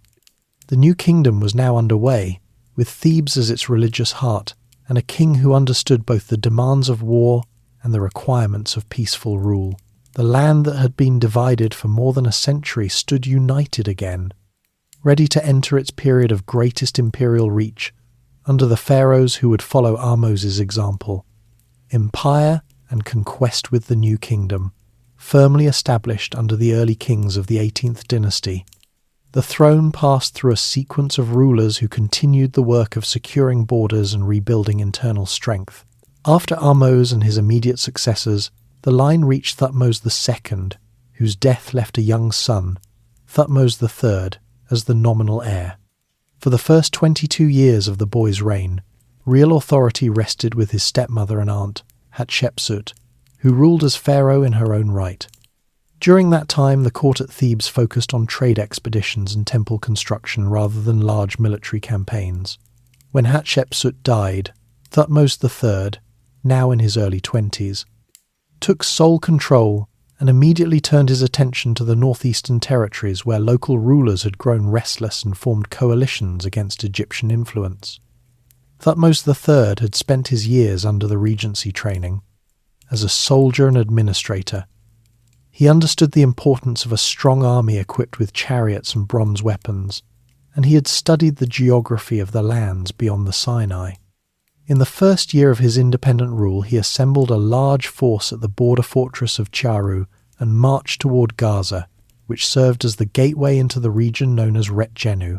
The new kingdom was now underway, with Thebes as its religious heart, and a king who understood both the demands of war and the requirements of peaceful rule. The land that had been divided for more than a century stood united again, ready to enter its period of greatest imperial reach under the pharaohs who would follow Ahmose's example. Empire and conquest with the new kingdom, firmly established under the early kings of the 18th dynasty. The throne passed through a sequence of rulers who continued the work of securing borders and rebuilding internal strength. After Ahmose and his immediate successors, the line reached Thutmose II, whose death left a young son, Thutmose III, as the nominal heir. For the first 22 years of the boy's reign, real authority rested with his stepmother and aunt, Hatshepsut, who ruled as pharaoh in her own right. During that time, the court at Thebes focused on trade expeditions and temple construction rather than large military campaigns. When Hatshepsut died, Thutmose III, now in his early 20s, took sole control and immediately turned his attention to the northeastern territories where local rulers had grown restless and formed coalitions against Egyptian influence. Thutmose III had spent his years under the regency training. As a soldier and administrator, he understood the importance of a strong army equipped with chariots and bronze weapons, and he had studied the geography of the lands beyond the Sinai. In the first year of his independent rule, he assembled a large force at the border fortress of Charu and marched toward Gaza, which served as the gateway into the region known as Retjenu.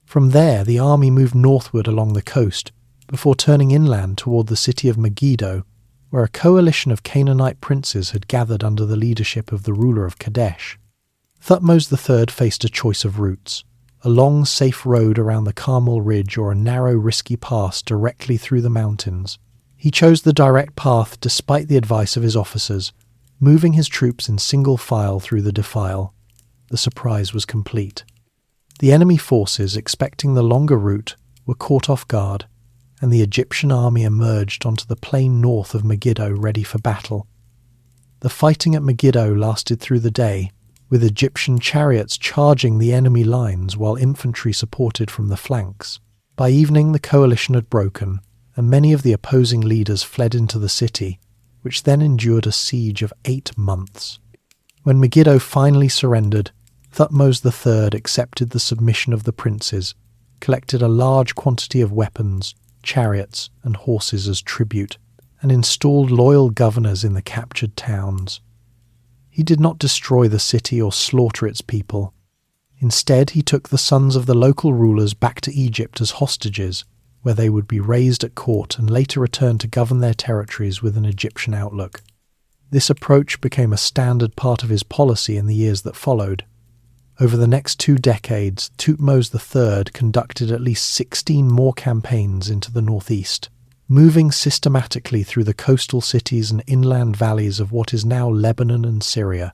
From there, the army moved northward along the coast, before turning inland toward the city of Megiddo, where a coalition of Canaanite princes had gathered under the leadership of the ruler of Kadesh. Thutmose III faced a choice of routes: a long, safe road around the Carmel Ridge or a narrow, risky pass directly through the mountains. He chose the direct path despite the advice of his officers, moving his troops in single file through the defile. The surprise was complete. The enemy forces, expecting the longer route, were caught off guard, and the Egyptian army emerged onto the plain north of Megiddo ready for battle. The fighting at Megiddo lasted through the day, with Egyptian chariots charging the enemy lines while infantry supported from the flanks. By evening the coalition had broken, and many of the opposing leaders fled into the city, which then endured a siege of 8 months. When Megiddo finally surrendered, Thutmose III accepted the submission of the princes, collected a large quantity of weapons, chariots, and horses as tribute, and installed loyal governors in the captured towns. He did not destroy the city or slaughter its people. Instead, he took the sons of the local rulers back to Egypt as hostages, where they would be raised at court and later returned to govern their territories with an Egyptian outlook. This approach became a standard part of his policy in the years that followed. Over the next 2 decades, Thutmose III conducted at least 16 more campaigns into the northeast, moving systematically through the coastal cities and inland valleys of what is now Lebanon and Syria.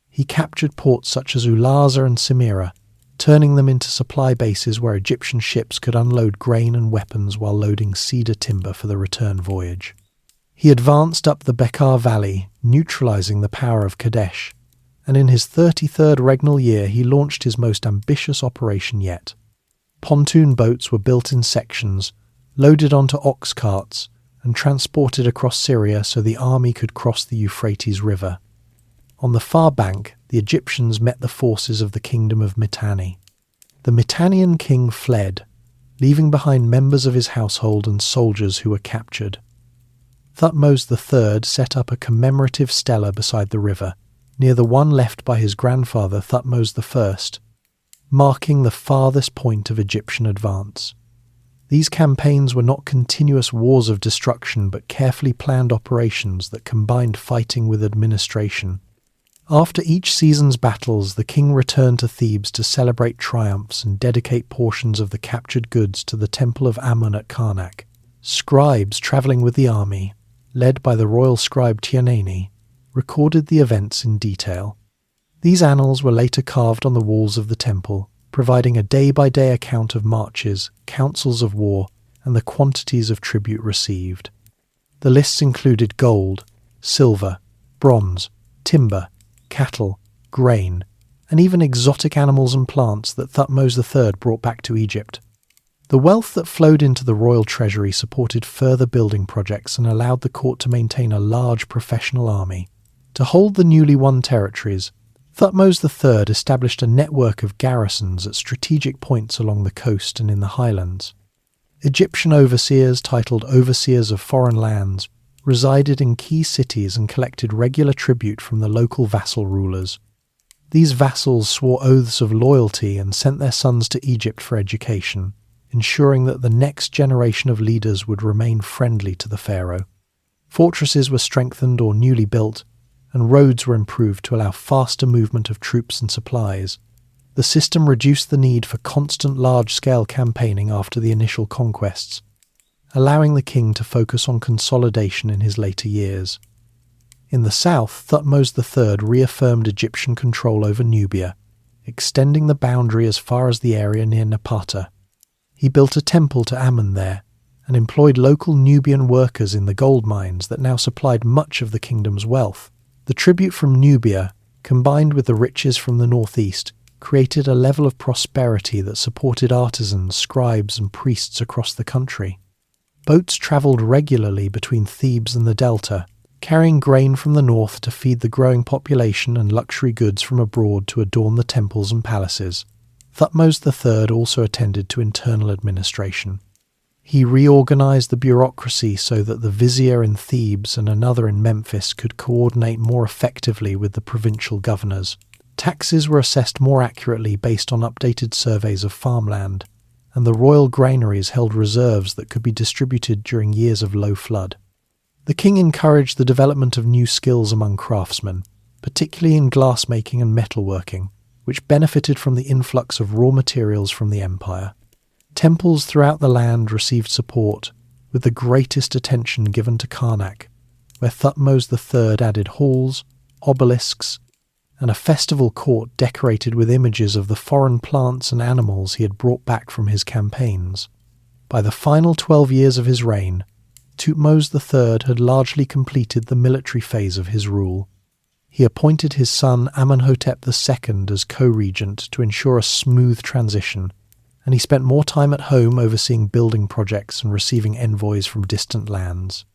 He captured ports such as Ulaza and Samarra, turning them into supply bases where Egyptian ships could unload grain and weapons while loading cedar timber for the return voyage. He advanced up the Bekaa Valley, neutralizing the power of Kadesh, and in his 33rd regnal year he launched his most ambitious operation yet. Pontoon boats were built in sections, loaded onto ox carts, and transported across Syria so the army could cross the Euphrates River. On the far bank, the Egyptians met the forces of the kingdom of Mitanni. The Mitannian king fled, leaving behind members of his household and soldiers who were captured. Thutmose III set up a commemorative stela beside the river, near the one left by his grandfather Thutmose I, marking the farthest point of Egyptian advance. These campaigns were not continuous wars of destruction but carefully planned operations that combined fighting with administration. After each season's battles, the king returned to Thebes to celebrate triumphs and dedicate portions of the captured goods to the temple of Amun at Karnak. Scribes travelling with the army, led by the royal scribe Tianeni, recorded the events in detail. These annals were later carved on the walls of the temple, providing a day-by-day account of marches, councils of war, and the quantities of tribute received. The lists included gold, silver, bronze, timber, cattle, grain, and even exotic animals and plants that Thutmose III brought back to Egypt. The wealth that flowed into the royal treasury supported further building projects and allowed the court to maintain a large professional army. To hold the newly won territories, Thutmose III established a network of garrisons at strategic points along the coast and in the highlands. Egyptian overseers, titled Overseers of Foreign Lands, resided in key cities and collected regular tribute from the local vassal rulers. These vassals swore oaths of loyalty and sent their sons to Egypt for education, ensuring that the next generation of leaders would remain friendly to the pharaoh. Fortresses were strengthened or newly built, and roads were improved to allow faster movement of troops and supplies. The system reduced the need for constant large-scale campaigning after the initial conquests, allowing the king to focus on consolidation in his later years. In the south, Thutmose III reaffirmed Egyptian control over Nubia, extending the boundary as far as the area near Napata. He built a temple to Amun there, and employed local Nubian workers in the gold mines that now supplied much of the kingdom's wealth. The tribute from Nubia, combined with the riches from the northeast, created a level of prosperity that supported artisans, scribes, and priests across the country. Boats travelled regularly between Thebes and the delta, carrying grain from the north to feed the growing population and luxury goods from abroad to adorn the temples and palaces. Thutmose III also attended to internal administration. He reorganized the bureaucracy so that the vizier in Thebes and another in Memphis could coordinate more effectively with the provincial governors. Taxes were assessed more accurately based on updated surveys of farmland, and the royal granaries held reserves that could be distributed during years of low flood. The king encouraged the development of new skills among craftsmen, particularly in glassmaking and metalworking, which benefited from the influx of raw materials from the empire. Temples throughout the land received support, with the greatest attention given to Karnak, where Thutmose III added halls, obelisks, and a festival court decorated with images of the foreign plants and animals he had brought back from his campaigns. By the final 12 years of his reign, Thutmose III had largely completed the military phase of his rule. He appointed his son Amenhotep II as co-regent to ensure a smooth transition, and he spent more time at home overseeing building projects and receiving envoys from distant lands.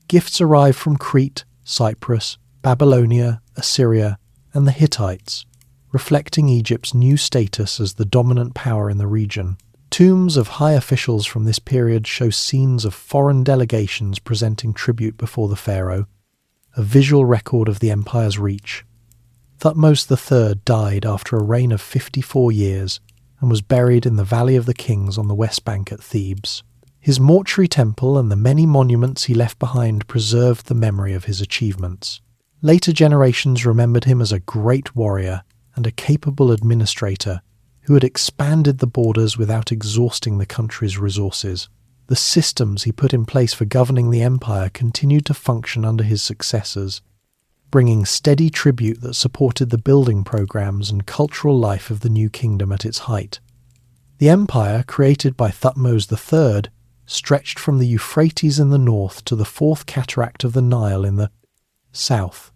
Gifts arrived from Crete, Cyprus, Babylonia, Assyria, and the Hittites, reflecting Egypt's new status as the dominant power in the region. Tombs of high officials from this period show scenes of foreign delegations presenting tribute before the pharaoh, a visual record of the empire's reach. Thutmose III died after a reign of 54 years and was buried in the Valley of the Kings on the West Bank at Thebes. His mortuary temple and the many monuments he left behind preserved the memory of his achievements. Later generations remembered him as a great warrior and a capable administrator who had expanded the borders without exhausting the country's resources. The systems he put in place for governing the empire continued to function under his successors, bringing steady tribute that supported the building programs and cultural life of the new kingdom at its height. The empire, created by Thutmose III, stretched from the Euphrates in the north to the fourth cataract of the Nile in the south.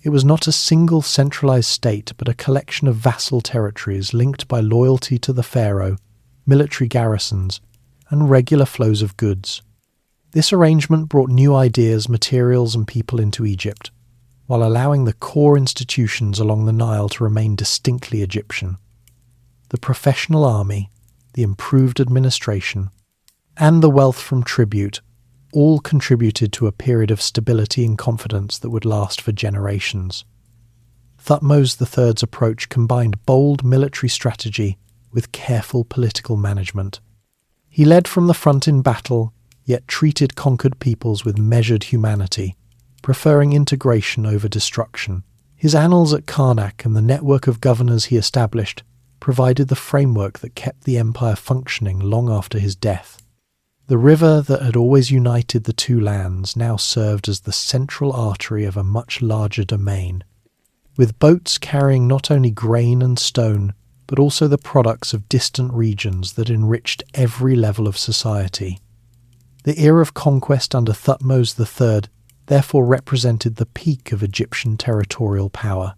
It was not a single centralized state, but a collection of vassal territories linked by loyalty to the pharaoh, military garrisons, and regular flows of goods. This arrangement brought new ideas, materials, and people into Egypt, while allowing the core institutions along the Nile to remain distinctly Egyptian. The professional army, the improved administration, and the wealth from tribute all contributed to a period of stability and confidence that would last for generations. Thutmose III's approach combined bold military strategy with careful political management. He led from the front in battle, yet treated conquered peoples with measured humanity, preferring integration over destruction. His annals at Karnak and the network of governors he established provided the framework that kept the empire functioning long after his death. The river that had always united the two lands now served as the central artery of a much larger domain, with boats carrying not only grain and stone, but also the products of distant regions that enriched every level of society. The era of conquest under Thutmose III therefore represented the peak of Egyptian territorial power.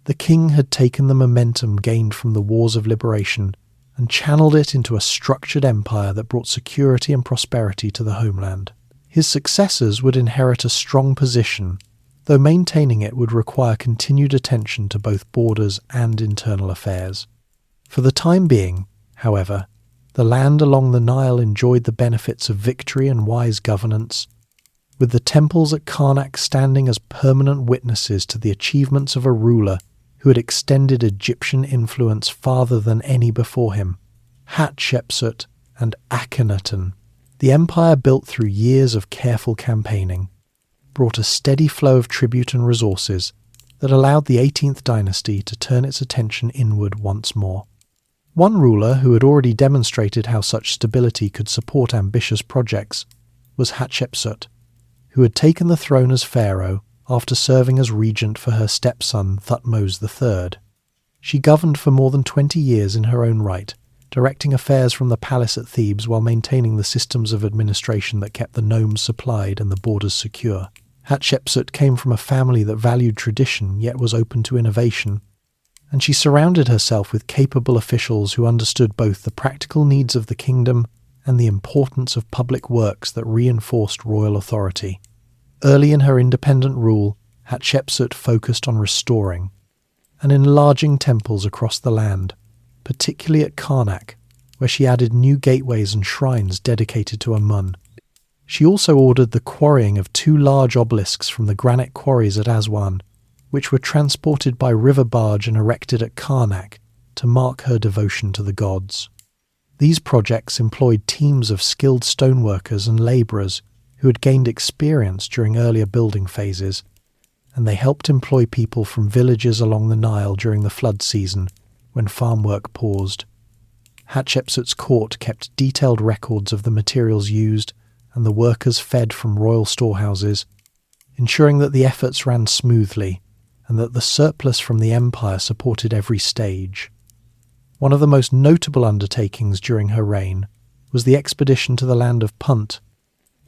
The king had taken the momentum gained from the wars of liberation and channeled it into a structured empire that brought security and prosperity to the homeland. His successors would inherit a strong position, though maintaining it would require continued attention to both borders and internal affairs. For the time being, however, the land along the Nile enjoyed the benefits of victory and wise governance, with the temples at Karnak standing as permanent witnesses to the achievements of a ruler who had extended Egyptian influence farther than any before him. Hatshepsut and Akhenaten, the empire built through years of careful campaigning, brought a steady flow of tribute and resources that allowed the 18th dynasty to turn its attention inward once more. One ruler who had already demonstrated how such stability could support ambitious projects was Hatshepsut, who had taken the throne as pharaoh after serving as regent for her stepson Thutmose III. She governed for more than 20 years in her own right, directing affairs from the palace at Thebes while maintaining the systems of administration that kept the nomes supplied and the borders secure. Hatshepsut came from a family that valued tradition yet was open to innovation, and she surrounded herself with capable officials who understood both the practical needs of the kingdom and the importance of public works that reinforced royal authority. Early in her independent rule, Hatshepsut focused on restoring and enlarging temples across the land, particularly at Karnak, where she added new gateways and shrines dedicated to Amun. She also ordered the quarrying of 2 large obelisks from the granite quarries at Aswan, which were transported by river barge and erected at Karnak to mark her devotion to the gods. These projects employed teams of skilled stoneworkers and labourers who had gained experience during earlier building phases, and they helped employ people from villages along the Nile during the flood season when farm work paused. Hatshepsut's court kept detailed records of the materials used and the workers fed from royal storehouses, ensuring that the efforts ran smoothly and that the surplus from the empire supported every stage. One of the most notable undertakings during her reign was the expedition to the land of Punt,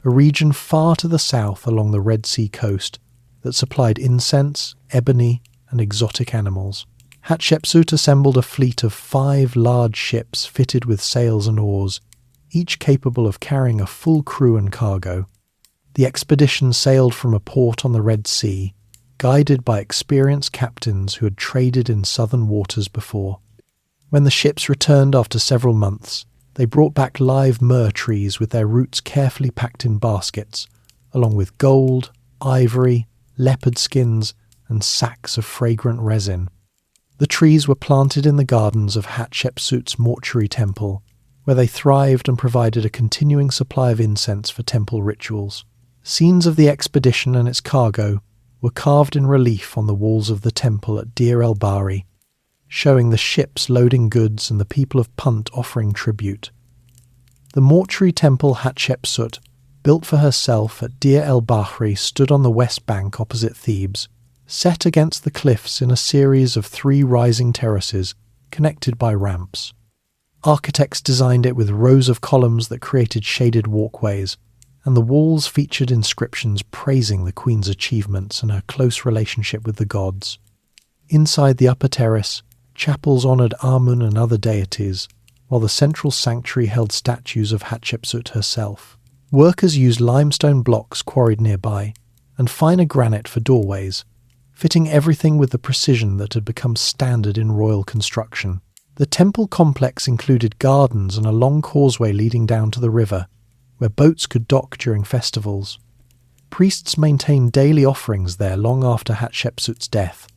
a region far to the south along the Red Sea coast that supplied incense, ebony, and exotic animals. Hatshepsut assembled a fleet of 5 large ships fitted with sails and oars, each capable of carrying a full crew and cargo. The expedition sailed from a port on the Red Sea, guided by experienced captains who had traded in southern waters before. When the ships returned after several months, They brought back live myrrh trees with their roots carefully packed in baskets, along with gold, ivory, leopard skins, and sacks of fragrant resin. The trees were planted in the gardens of Hatshepsut's mortuary temple, where they thrived and provided a continuing supply of incense for temple rituals. Scenes of the expedition and its cargo were carved in relief on the walls of the temple at Deir el-Bahri, showing the ships loading goods and the people of Punt offering tribute. The mortuary temple Hatshepsut, built for herself at Deir el-Bahri, stood on the west bank opposite Thebes, set against the cliffs in a series of 3 rising terraces connected by ramps. Architects designed it with rows of columns that created shaded walkways, and the walls featured inscriptions praising the queen's achievements and her close relationship with the gods. Inside the upper terrace, chapels honoured Amun and other deities, while the central sanctuary held statues of Hatshepsut herself. Workers used limestone blocks quarried nearby, and finer granite for doorways, fitting everything with the precision that had become standard in royal construction. The temple complex included gardens and a long causeway leading down to the river, where boats could dock during festivals. Priests maintained daily offerings there long after Hatshepsut's death,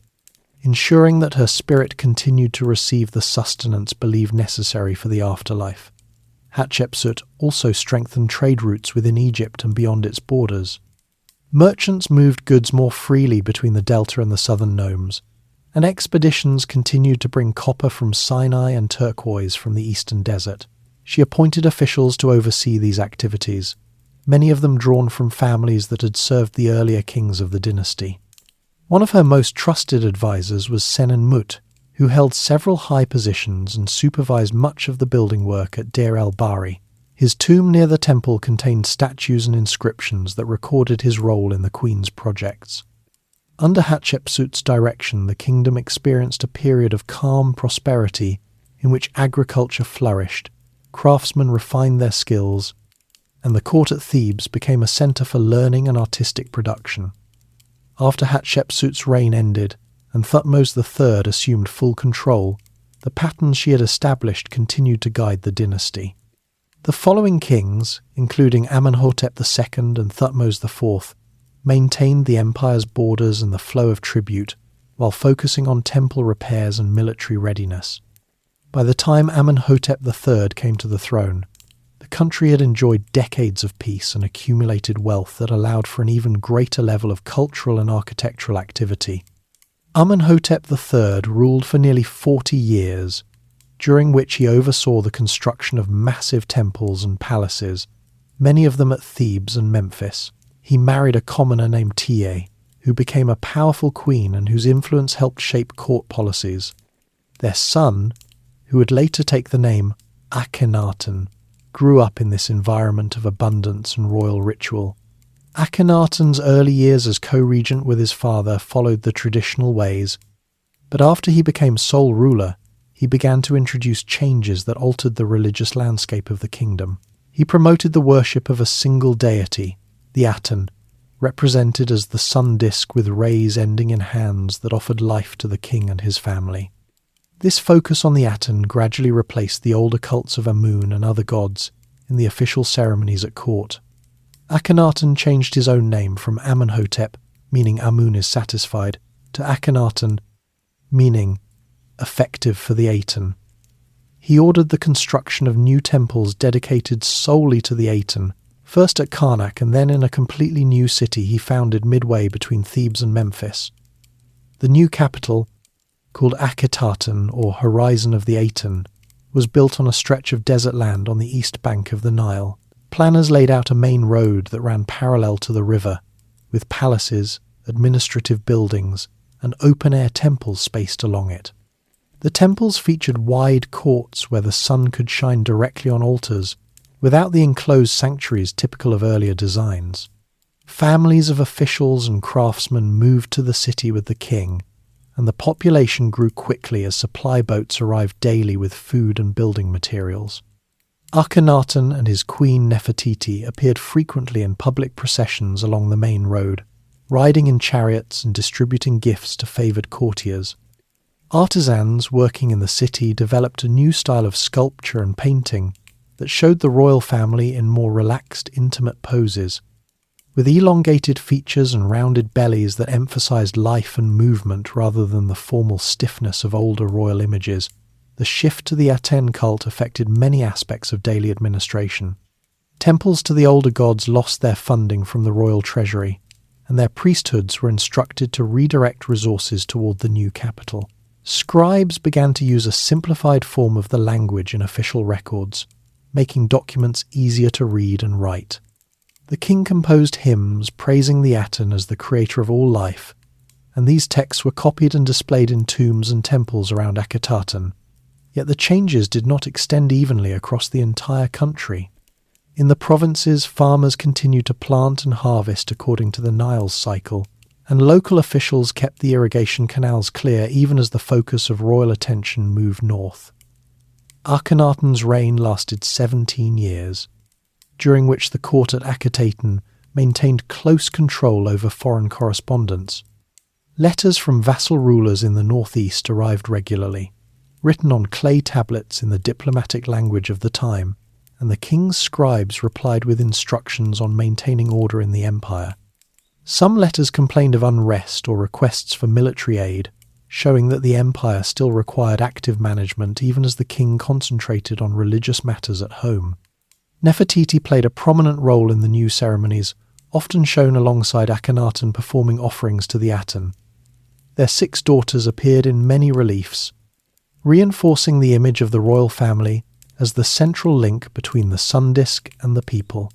ensuring that her spirit continued to receive the sustenance believed necessary for the afterlife. Hatshepsut also strengthened trade routes within Egypt and beyond its borders. Merchants moved goods more freely between the delta and the southern nomes, and expeditions continued to bring copper from Sinai and turquoise from the eastern desert. She appointed officials to oversee these activities, many of them drawn from families that had served the earlier kings of the dynasty. One of her most trusted advisors was Senenmut, who held several high positions and supervised much of the building work at Deir el-Bahri. His tomb near the temple contained statues and inscriptions that recorded his role in the queen's projects. Under Hatshepsut's direction, the kingdom experienced a period of calm prosperity in which agriculture flourished, craftsmen refined their skills, and the court at Thebes became a centre for learning and artistic production. After Hatshepsut's reign ended and Thutmose III assumed full control, the patterns she had established continued to guide the dynasty. The following kings, including Amenhotep II and Thutmose IV, maintained the empire's borders and the flow of tribute, while focusing on temple repairs and military readiness. By the time Amenhotep III came to the throne, the country had enjoyed decades of peace and accumulated wealth that allowed for an even greater level of cultural and architectural activity. Amenhotep III ruled for nearly 40 years, during which he oversaw the construction of massive temples and palaces, many of them at Thebes and Memphis. He married a commoner named Tiye, who became a powerful queen and whose influence helped shape court policies. Their son, who would later take the name Akhenaten, grew up in this environment of abundance and royal ritual. Akhenaten's early years as co-regent with his father followed the traditional ways, but after he became sole ruler, he began to introduce changes that altered the religious landscape of the kingdom. He promoted the worship of a single deity, the Aten, represented as the sun disk with rays ending in hands that offered life to the king and his family. This focus on the Aten gradually replaced the older cults of Amun and other gods in the official ceremonies at court. Akhenaten changed his own name from Amenhotep, meaning Amun is satisfied, to Akhenaten, meaning effective for the Aten. He ordered the construction of new temples dedicated solely to the Aten, first at Karnak and then in a completely new city he founded midway between Thebes and Memphis. The new capital, called Akhetaten or Horizon of the Aten, was built on a stretch of desert land on the east bank of the Nile. Planners laid out a main road that ran parallel to the river, with palaces, administrative buildings, and open-air temples spaced along it. The temples featured wide courts where the sun could shine directly on altars, without the enclosed sanctuaries typical of earlier designs. Families of officials and craftsmen moved to the city with the king, and the population grew quickly as supply boats arrived daily with food and building materials. Akhenaten and his queen Nefertiti appeared frequently in public processions along the main road, riding in chariots and distributing gifts to favoured courtiers. Artisans working in the city developed a new style of sculpture and painting, that showed the royal family in more relaxed, intimate poses, with elongated features and rounded bellies that emphasized life and movement rather than the formal stiffness of older royal images. The shift to the Aten cult affected many aspects of daily administration. Temples to the older gods lost their funding from the royal treasury, and their priesthoods were instructed to redirect resources toward the new capital. Scribes began to use a simplified form of the language in official records, making documents easier to read and write. The king composed hymns praising the Aten as the creator of all life, and these texts were copied and displayed in tombs and temples around Akhenaten. Yet the changes did not extend evenly across the entire country. In the provinces, farmers continued to plant and harvest according to the Nile's cycle, and local officials kept the irrigation canals clear even as the focus of royal attention moved north. Akhenaten's reign lasted 17 years, during which the court at Akhenaten maintained close control over foreign correspondence. Letters from vassal rulers in the northeast arrived regularly, written on clay tablets in the diplomatic language of the time, and the king's scribes replied with instructions on maintaining order in the empire. Some letters complained of unrest or requests for military aid, showing that the empire still required active management even as the king concentrated on religious matters at home. Nefertiti played a prominent role in the new ceremonies, often shown alongside Akhenaten performing offerings to the Aten. Their 6 daughters appeared in many reliefs, reinforcing the image of the royal family as the central link between the sun disk and the people.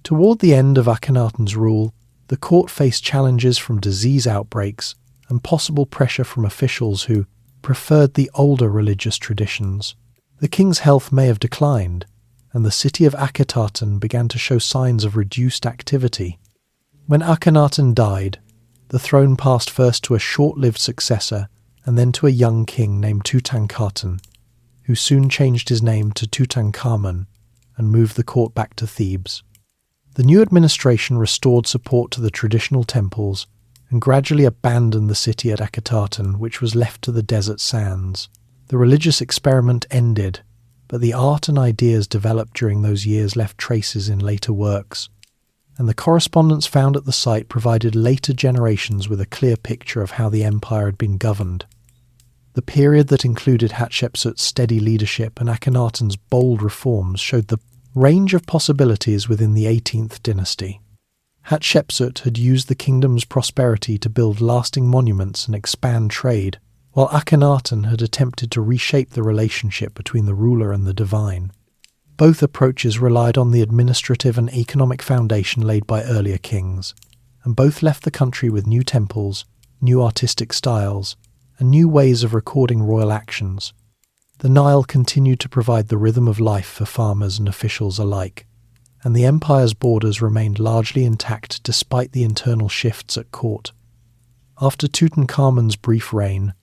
Toward the end of Akhenaten's rule, the court faced challenges from disease outbreaks and possible pressure from officials who preferred the older religious traditions. The king's health may have declined, and the city of Akhenaten began to show signs of reduced activity. When Akhenaten died, the throne passed first to a short-lived successor and then to a young king named Tutankhamun, who soon changed his name to Tutankhamun and moved the court back to Thebes. The new administration restored support to the traditional temples and gradually abandoned the city at Akhenaten, which was left to the desert sands. The religious experiment ended, but the art and ideas developed during those years left traces in later works, and the correspondence found at the site provided later generations with a clear picture of how the empire had been governed. The period that included Hatshepsut's steady leadership and Akhenaten's bold reforms showed the range of possibilities within the 18th dynasty. Hatshepsut had used the kingdom's prosperity to build lasting monuments and expand trade, while Akhenaten had attempted to reshape the relationship between the ruler and the divine. Both approaches relied on the administrative and economic foundation laid by earlier kings, and both left the country with new temples, new artistic styles, and new ways of recording royal actions. The Nile continued to provide the rhythm of life for farmers and officials alike, and the empire's borders remained largely intact despite the internal shifts at court. After Tutankhamun's brief reign,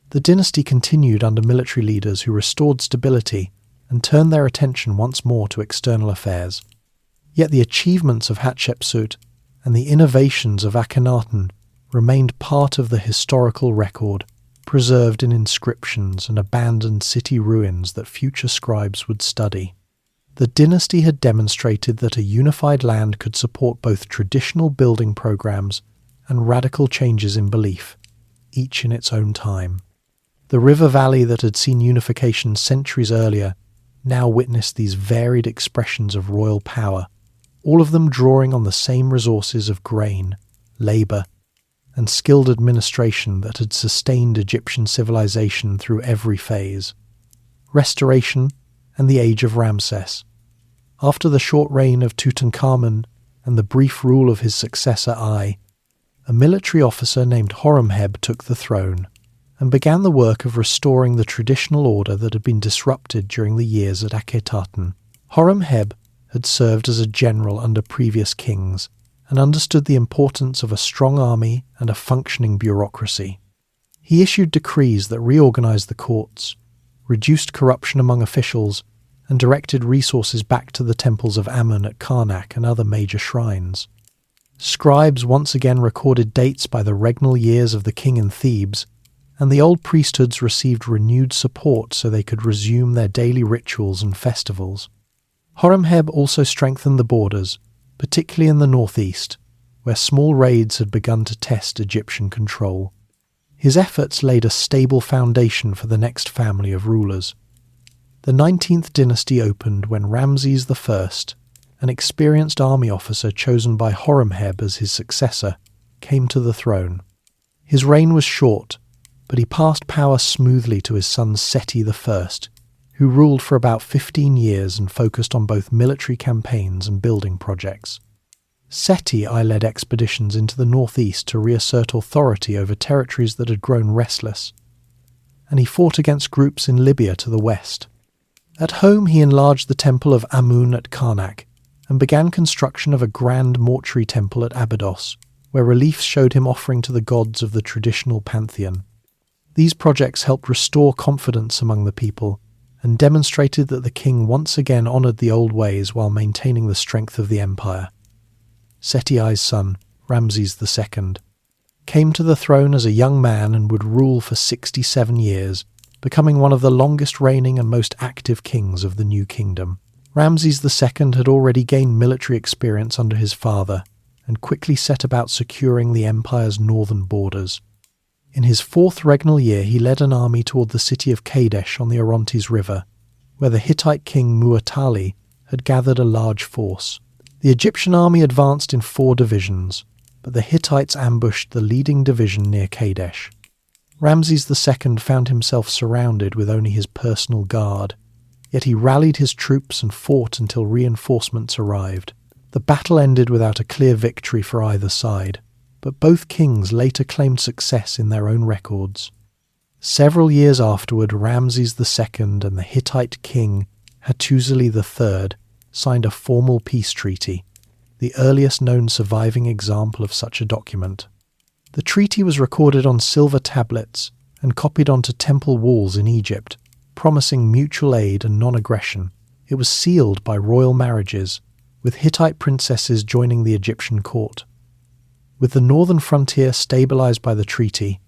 the dynasty continued under military leaders who restored stability and turned their attention once more to external affairs. Yet the achievements of Hatshepsut and the innovations of Akhenaten remained part of the historical record, preserved in inscriptions and abandoned city ruins that future scribes would study. The dynasty had demonstrated that a unified land could support both traditional building programs and radical changes in belief, each in its own time. The river valley that had seen unification centuries earlier now witnessed these varied expressions of royal power, all of them drawing on the same resources of grain, labour, and skilled administration that had sustained Egyptian civilization through every phase. Restoration and the age of Ramesses. After the short reign of Tutankhamun and the brief rule of his successor Ai, a military officer named Horemheb took the throne and began the work of restoring the traditional order that had been disrupted during the years at Akhenaten. Horemheb had served as a general under previous kings and understood the importance of a strong army and a functioning bureaucracy. He issued decrees that reorganized the courts, reduced corruption among officials, and directed resources back to the temples of Amun at Karnak and other major shrines. Scribes once again recorded dates by the regnal years of the king in Thebes, and the old priesthoods received renewed support so they could resume their daily rituals and festivals. Horemheb also strengthened the borders, particularly in the northeast, where small raids had begun to test Egyptian control. His efforts laid a stable foundation for the next family of rulers. The 19th dynasty opened when Ramses I, an experienced army officer chosen by Horemheb as his successor, came to the throne. His reign was short, but he passed power smoothly to his son Seti I, who ruled for about 15 years and focused on both military campaigns and building projects. Seti I led expeditions into the northeast to reassert authority over territories that had grown restless, and he fought against groups in Libya to the west. At home he enlarged the temple of Amun at Karnak and began construction of a grand mortuary temple at Abydos, where reliefs showed him offering to the gods of the traditional pantheon. These projects helped restore confidence among the people and demonstrated that the king once again honoured the old ways while maintaining the strength of the empire. Seti I's son, Ramses II, came to the throne as a young man and would rule for 67 years, becoming one of the longest reigning and most active kings of the new kingdom. Ramses II had already gained military experience under his father and quickly set about securing the empire's northern borders. In his 4th regnal year he led an army toward the city of Kadesh on the Orontes River, where the Hittite king Mu'attali had gathered a large force. The Egyptian army advanced in 4 divisions, but the Hittites ambushed the leading division near Kadesh. Ramses II found himself surrounded with only his personal guard, yet he rallied his troops and fought until reinforcements arrived. The battle ended without a clear victory for either side, but both kings later claimed success in their own records. Several years afterward, Ramses II and the Hittite king Hatshepsut III signed a formal peace treaty, the earliest known surviving example of such a document. The treaty was recorded on silver tablets and copied onto temple walls in Egypt, promising mutual aid and non-aggression. It was sealed by royal marriages, with Hittite princesses joining the Egyptian court. With the northern frontier stabilized by the treaty,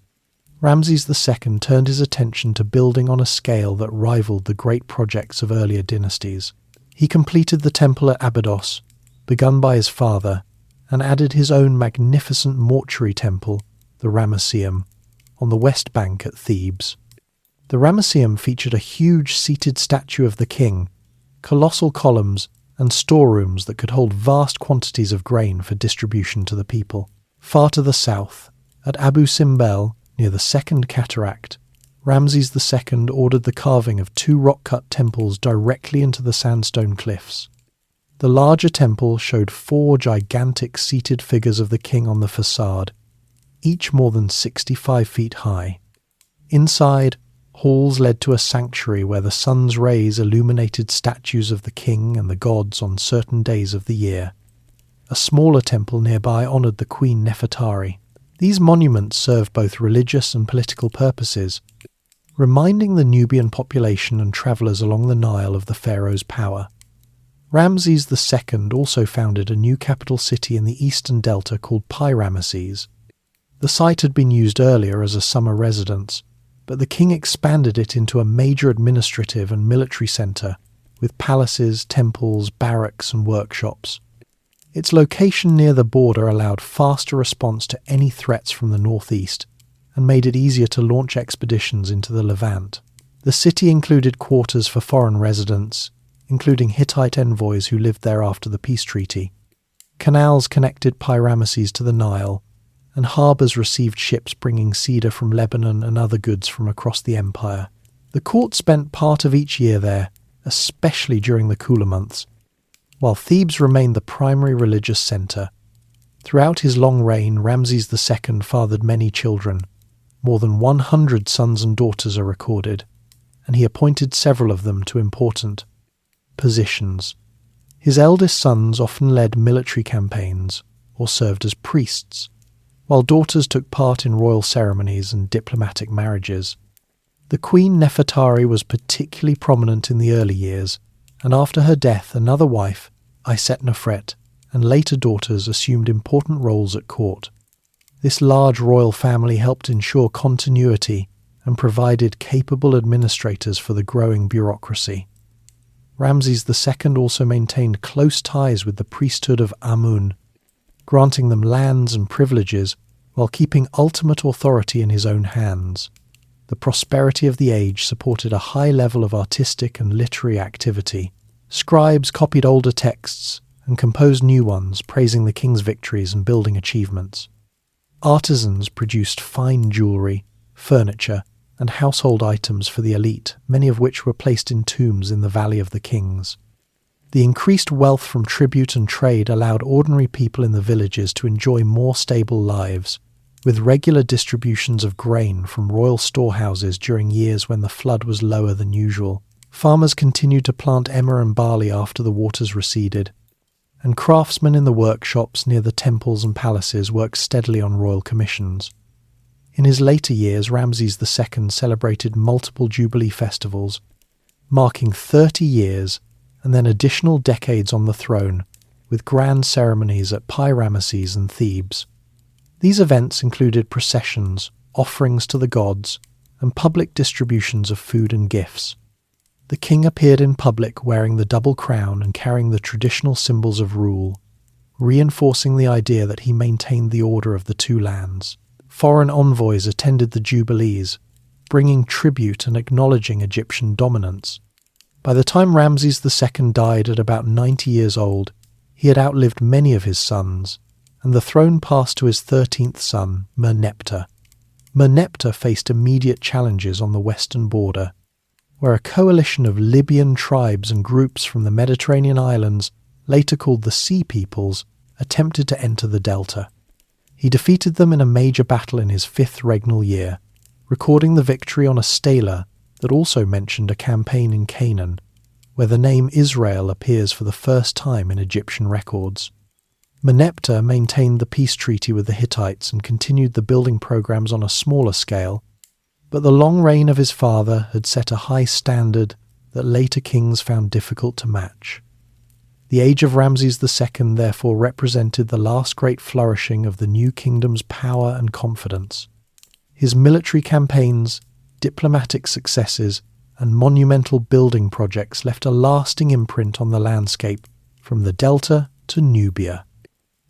Ramses II turned his attention to building on a scale that rivaled the great projects of earlier dynasties. He completed the temple at Abydos, begun by his father, and added his own magnificent mortuary temple, the Ramesseum, on the west bank at Thebes. The Ramesseum featured a huge seated statue of the king, colossal columns, and storerooms that could hold vast quantities of grain for distribution to the people. Far to the south, at Abu Simbel, near the Second Cataract, Ramses II ordered the carving of 2 rock-cut temples directly into the sandstone cliffs. The larger temple showed 4 gigantic seated figures of the king on the facade, each more than 65 feet high. Inside, halls led to a sanctuary where the sun's rays illuminated statues of the king and the gods on certain days of the year. A smaller temple nearby honoured the Queen Nefertari. These monuments served both religious and political purposes, reminding the Nubian population and travellers along the Nile of the pharaoh's power. Ramses II also founded a new capital city in the eastern delta called Pi-Ramesses. The site had been used earlier as a summer residence, but the king expanded it into a major administrative and military centre, with palaces, temples, barracks and workshops. Its location near the border allowed faster response to any threats from the northeast, and made it easier to launch expeditions into the Levant. The city included quarters for foreign residents, including Hittite envoys who lived there after the peace treaty. Canals connected Pi-Ramesses to the Nile, and harbours received ships bringing cedar from Lebanon and other goods from across the empire. The court spent part of each year there, especially during the cooler months, while Thebes remained the primary religious centre. Throughout his long reign, Ramses II fathered many children. More than 100 sons and daughters are recorded, and he appointed several of them to important positions. His eldest sons often led military campaigns or served as priests, while daughters took part in royal ceremonies and diplomatic marriages. The Queen Nefertari was particularly prominent in the early years, and after her death another wife, Isetnofret, and later daughters assumed important roles at court. This large royal family helped ensure continuity and provided capable administrators for the growing bureaucracy. Ramses II also maintained close ties with the priesthood of Amun, granting them lands and privileges while keeping ultimate authority in his own hands. The prosperity of the age supported a high level of artistic and literary activity. Scribes copied older texts and composed new ones, praising the king's victories and building achievements. Artisans produced fine jewellery, furniture, and household items for the elite, many of which were placed in tombs in the Valley of the Kings. The increased wealth from tribute and trade allowed ordinary people in the villages to enjoy more stable lives, with regular distributions of grain from royal storehouses during years when the flood was lower than usual. Farmers continued to plant emmer and barley after the waters receded, and craftsmen in the workshops near the temples and palaces worked steadily on royal commissions. In his later years, Ramses II celebrated multiple Jubilee festivals, marking 30 years and then additional decades on the throne, with grand ceremonies at Ramesses and Thebes. These events included processions, offerings to the gods, and public distributions of food and gifts. The king appeared in public wearing the double crown and carrying the traditional symbols of rule, reinforcing the idea that he maintained the order of the two lands. Foreign envoys attended the jubilees, bringing tribute and acknowledging Egyptian dominance. By the time Ramses II died at about 90 years old, he had outlived many of his sons, and the throne passed to his 13th son, Merneptah. Merneptah faced immediate challenges on the western border, where a coalition of Libyan tribes and groups from the Mediterranean islands, later called the Sea Peoples, attempted to enter the delta. He defeated them in a major battle in his 5th regnal year, recording the victory on a stela that also mentioned a campaign in Canaan, where the name Israel appears for the first time in Egyptian records. Merneptah maintained the peace treaty with the Hittites and continued the building programs on a smaller scale, but the long reign of his father had set a high standard that later kings found difficult to match. The age of Ramses II therefore represented the last great flourishing of the new kingdom's power and confidence. His military campaigns, diplomatic successes, and monumental building projects left a lasting imprint on the landscape from the Delta to Nubia.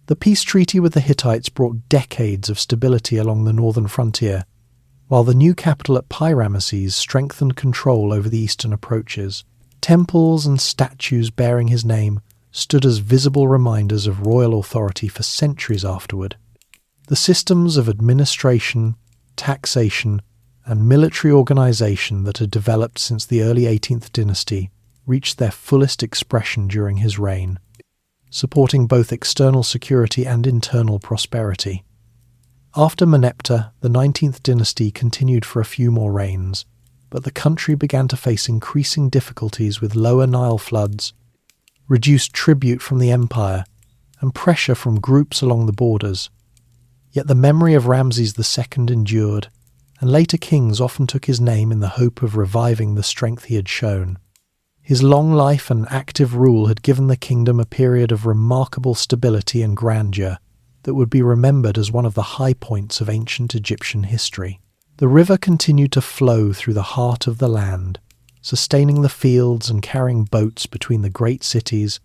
The peace treaty with the Hittites brought decades of stability along the northern frontier, while the new capital at Ramesses strengthened control over the eastern approaches. Temples and statues bearing his name stood as visible reminders of royal authority for centuries afterward. The systems of administration, taxation, and military organization that had developed since the early 18th dynasty reached their fullest expression during his reign, supporting both external security and internal prosperity. After Merneptah, the 19th dynasty continued for a few more reigns, but the country began to face increasing difficulties with lower Nile floods, reduced tribute from the empire, and pressure from groups along the borders. Yet the memory of Ramses II endured, and later kings often took his name in the hope of reviving the strength he had shown. His long life and active rule had given the kingdom a period of remarkable stability and grandeur that would be remembered as one of the high points of ancient Egyptian history. The river continued to flow through the heart of the land, sustaining the fields and carrying boats between the great cities,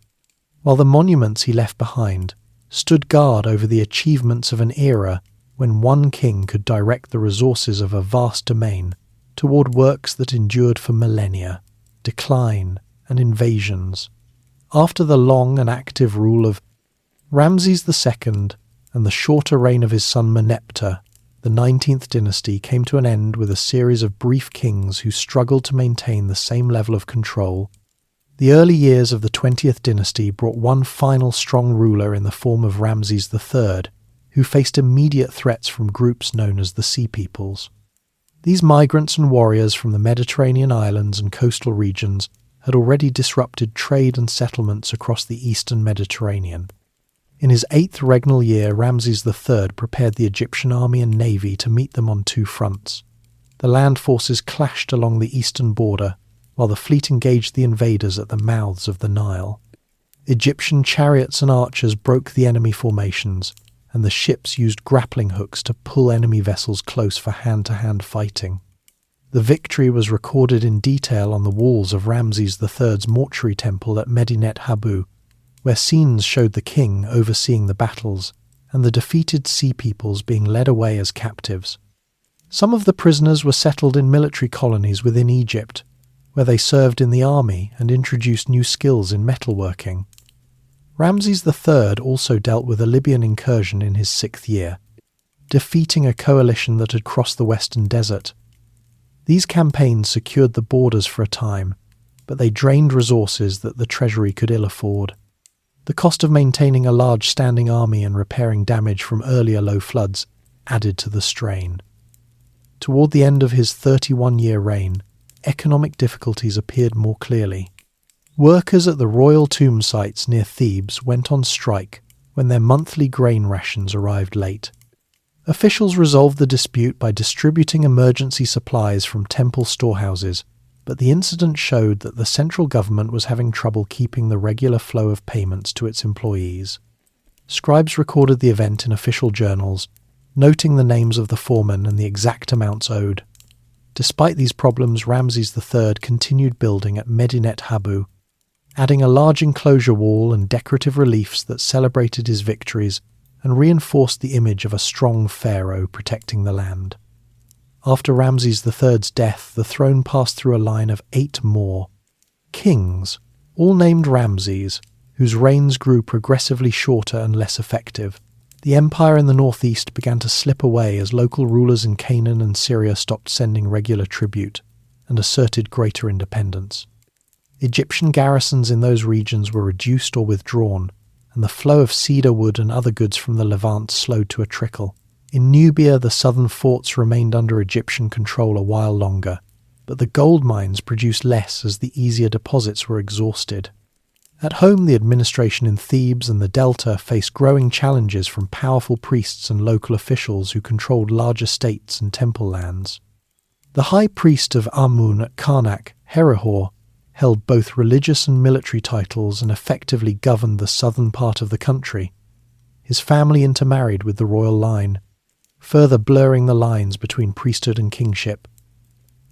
while the monuments he left behind stood guard over the achievements of an era when one king could direct the resources of a vast domain toward works that endured for millennia, decline, and invasions. After the long and active rule of Ramses II and the shorter reign of his son Merneptah, the 19th dynasty came to an end with a series of brief kings who struggled to maintain the same level of control. The early years of the 20th dynasty brought one final strong ruler in the form of Ramses III, who faced immediate threats from groups known as the Sea Peoples. These migrants and warriors from the Mediterranean islands and coastal regions had already disrupted trade and settlements across the eastern Mediterranean. In his 8th regnal year, Ramses III prepared the Egyptian army and navy to meet them on two fronts. The land forces clashed along the eastern border, while the fleet engaged the invaders at the mouths of the Nile. Egyptian chariots and archers broke the enemy formations, and the ships used grappling hooks to pull enemy vessels close for hand-to-hand fighting. The victory was recorded in detail on the walls of Ramses III's mortuary temple at Medinet Habu, where scenes showed the king overseeing the battles and the defeated sea peoples being led away as captives. Some of the prisoners were settled in military colonies within Egypt, where they served in the army and introduced new skills in metalworking. Ramses III also dealt with a Libyan incursion in his 6th year, defeating a coalition that had crossed the Western Desert. These campaigns secured the borders for a time, but they drained resources that the treasury could ill afford. The cost of maintaining a large standing army and repairing damage from earlier low floods added to the strain. Toward the end of his 31-year reign, economic difficulties appeared more clearly. Workers at the royal tomb sites near Thebes went on strike when their monthly grain rations arrived late. Officials resolved the dispute by distributing emergency supplies from temple storehouses, but the incident showed that the central government was having trouble keeping the regular flow of payments to its employees. Scribes recorded the event in official journals, noting the names of the foremen and the exact amounts owed. Despite these problems, Ramses III continued building at Medinet Habu, adding a large enclosure wall and decorative reliefs that celebrated his victories and reinforced the image of a strong pharaoh protecting the land. After Ramses III's death, the throne passed through a line of 8 more kings, all named Ramses, whose reigns grew progressively shorter and less effective. The empire in the northeast began to slip away as local rulers in Canaan and Syria stopped sending regular tribute and asserted greater independence. Egyptian garrisons in those regions were reduced or withdrawn, and the flow of cedar wood and other goods from the Levant slowed to a trickle. In Nubia, the southern forts remained under Egyptian control a while longer, but the gold mines produced less as the easier deposits were exhausted. At home, the administration in Thebes and the Delta faced growing challenges from powerful priests and local officials who controlled large estates and temple lands. The high priest of Amun at Karnak, Herihor, held both religious and military titles and effectively governed the southern part of the country. His family intermarried with the royal line, further blurring the lines between priesthood and kingship.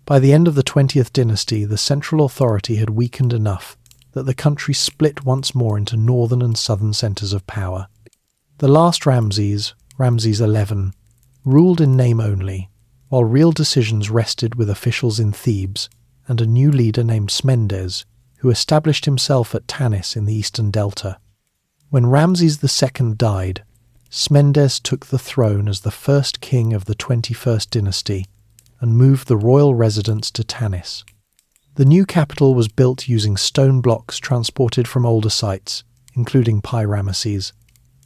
By the end of the 20th dynasty, the central authority had weakened enough that the country split once more into northern and southern centres of power. The last Ramses, Ramses XI, ruled in name only, while real decisions rested with officials in Thebes and a new leader named Smendes, who established himself at Tanis in the eastern delta. When Ramses II died, Smendes took the throne as the first king of the 21st dynasty and moved the royal residence to Tanis. The new capital was built using stone blocks transported from older sites, including Pi-Ramesses,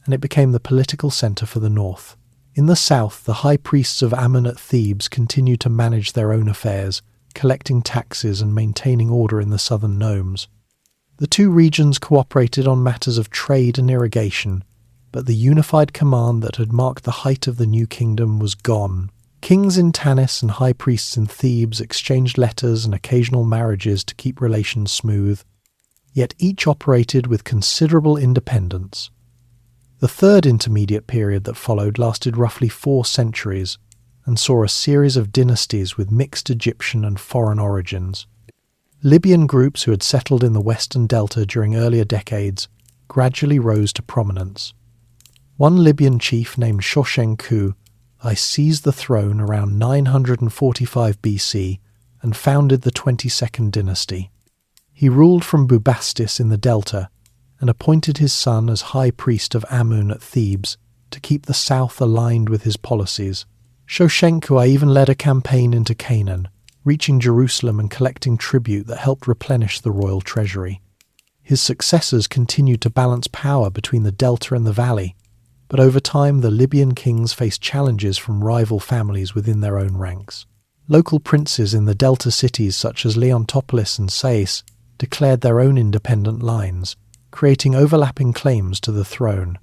and it became the political centre for the north. In the south, the high priests of Amun at Thebes continued to manage their own affairs, collecting taxes and maintaining order in the southern nomes. The two regions cooperated on matters of trade and irrigation, but the unified command that had marked the height of the new kingdom was gone. Kings in Tanis and high priests in Thebes exchanged letters and occasional marriages to keep relations smooth, yet each operated with considerable independence. The third intermediate period that followed lasted roughly 4 centuries and saw a series of dynasties with mixed Egyptian and foreign origins. Libyan groups who had settled in the western delta during earlier decades gradually rose to prominence. One Libyan chief named Shoshenku seized the throne around 945 BC and founded the 22nd dynasty. He ruled from Bubastis in the delta and appointed his son as high priest of Amun at Thebes to keep the south aligned with his policies. Shoshenku even led a campaign into Canaan, reaching Jerusalem and collecting tribute that helped replenish the royal treasury. His successors continued to balance power between the delta and the valley, but over time the Libyan kings faced challenges from rival families within their own ranks. Local princes in the delta cities such as Leontopolis and Sais declared their own independent lines, creating overlapping claims to the throne.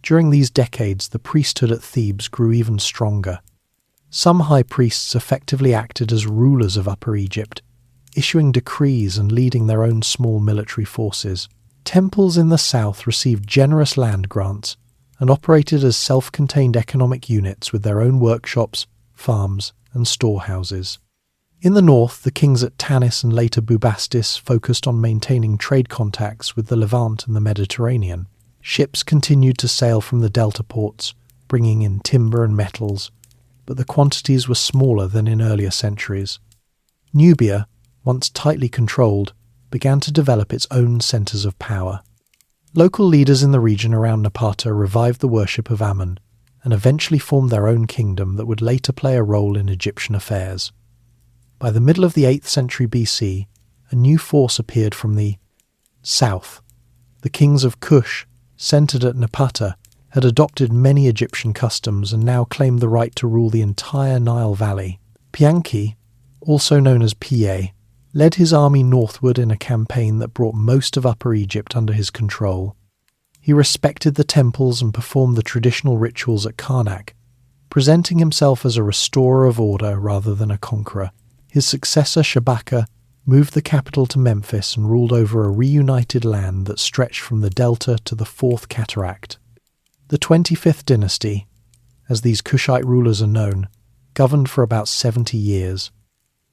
During these decades, the priesthood at Thebes grew even stronger. Some high priests effectively acted as rulers of Upper Egypt, issuing decrees and leading their own small military forces. Temples in the south received generous land grants and operated as self-contained economic units with their own workshops, farms, and storehouses. In the north, the kings at Tanis and later Bubastis focused on maintaining trade contacts with the Levant and the Mediterranean. Ships continued to sail from the delta ports, bringing in timber and metals, but the quantities were smaller than in earlier centuries. Nubia, once tightly controlled, began to develop its own centres of power. Local leaders in the region around Napata revived the worship of Ammon, and eventually formed their own kingdom that would later play a role in Egyptian affairs. By the middle of the 8th century BC, a new force appeared from the south. The kings of Kush, centred at Napata, had adopted many Egyptian customs and now claimed the right to rule the entire Nile Valley. Pianki, also known as Pie, led his army northward in a campaign that brought most of Upper Egypt under his control. He respected the temples and performed the traditional rituals at Karnak, presenting himself as a restorer of order rather than a conqueror. His successor Shabaka moved the capital to Memphis and ruled over a reunited land that stretched from the Delta to the Fourth Cataract. The 25th dynasty, as these Kushite rulers are known, governed for about 70 years.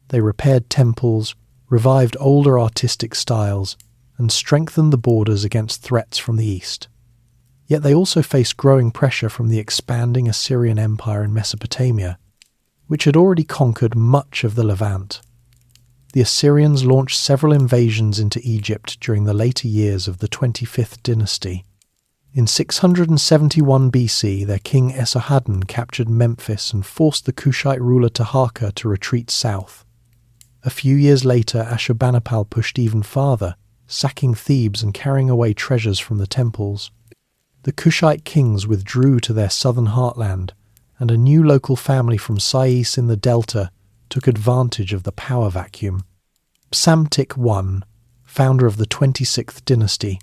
They repaired temples, revived older artistic styles, and strengthened the borders against threats from the east. Yet they also faced growing pressure from the expanding Assyrian Empire in Mesopotamia, which had already conquered much of the Levant. The Assyrians launched several invasions into Egypt during the later years of the 25th dynasty. In 671 BC, their king Esarhaddon captured Memphis and forced the Kushite ruler Taharqa to retreat south. A few years later, Ashurbanipal pushed even farther, sacking Thebes and carrying away treasures from the temples. The Kushite kings withdrew to their southern heartland, and a new local family from Sais in the Delta took advantage of the power vacuum. Psamtik I, founder of the 26th dynasty,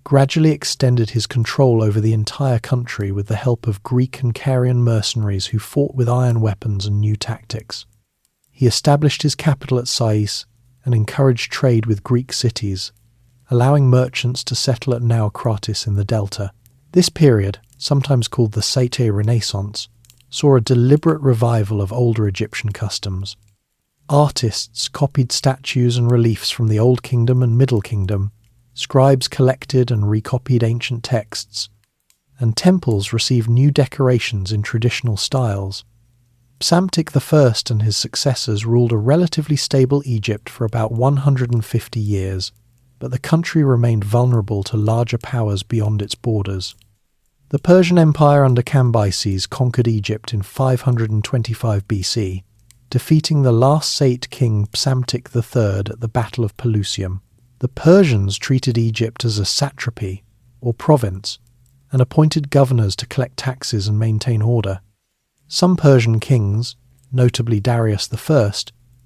gradually extended his control over the entire country with the help of Greek and Carian mercenaries who fought with iron weapons and new tactics. He established his capital at Sais and encouraged trade with Greek cities, allowing merchants to settle at Naucratis in the Delta. This period, sometimes called the Sete Renaissance, saw a deliberate revival of older Egyptian customs. Artists copied statues and reliefs from the Old Kingdom and Middle Kingdom, scribes collected and recopied ancient texts, and temples received new decorations in traditional styles. Psamtik I and his successors ruled a relatively stable Egypt for about 150 years, but the country remained vulnerable to larger powers beyond its borders. The Persian Empire under Cambyses conquered Egypt in 525 BC, defeating the last Sate king Psamtik III at the Battle of Pelusium. The Persians treated Egypt as a satrapy, or province, and appointed governors to collect taxes and maintain order. Some Persian kings, notably Darius I,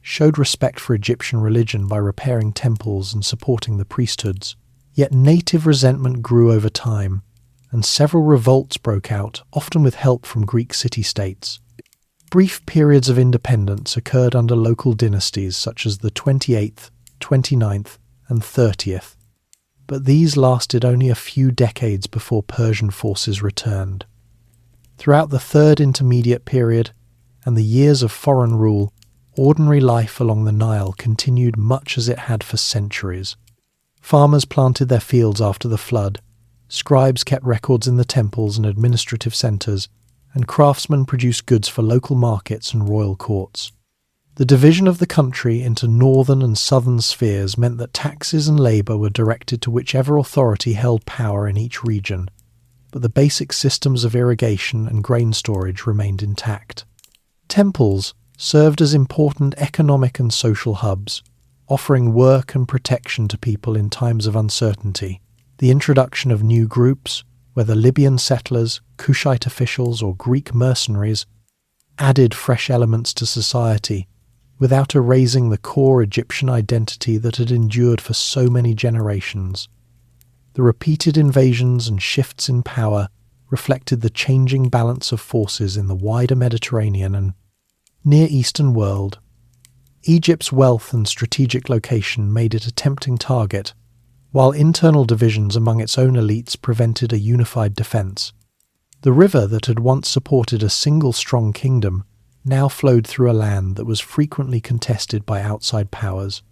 showed respect for Egyptian religion by repairing temples and supporting the priesthoods. Yet native resentment grew over time, and several revolts broke out, often with help from Greek city-states. Brief periods of independence occurred under local dynasties such as the 28th, 29th, and 30th, but these lasted only a few decades before Persian forces returned. Throughout the Third Intermediate Period and the years of foreign rule, ordinary life along the Nile continued much as it had for centuries. Farmers planted their fields after the flood, scribes kept records in the temples and administrative centres, and craftsmen produced goods for local markets and royal courts. The division of the country into northern and southern spheres meant that taxes and labour were directed to whichever authority held power in each region, but the basic systems of irrigation and grain storage remained intact. Temples served as important economic and social hubs, offering work and protection to people in times of uncertainty. The introduction of new groups, whether Libyan settlers, Kushite officials, or Greek mercenaries, added fresh elements to society without erasing the core Egyptian identity that had endured for so many generations. The repeated invasions and shifts in power reflected the changing balance of forces in the wider Mediterranean and Near Eastern world. Egypt's wealth and strategic location made it a tempting target, while internal divisions among its own elites prevented a unified defence. The river that had once supported a single strong kingdom now flowed through a land that was frequently contested by outside powers.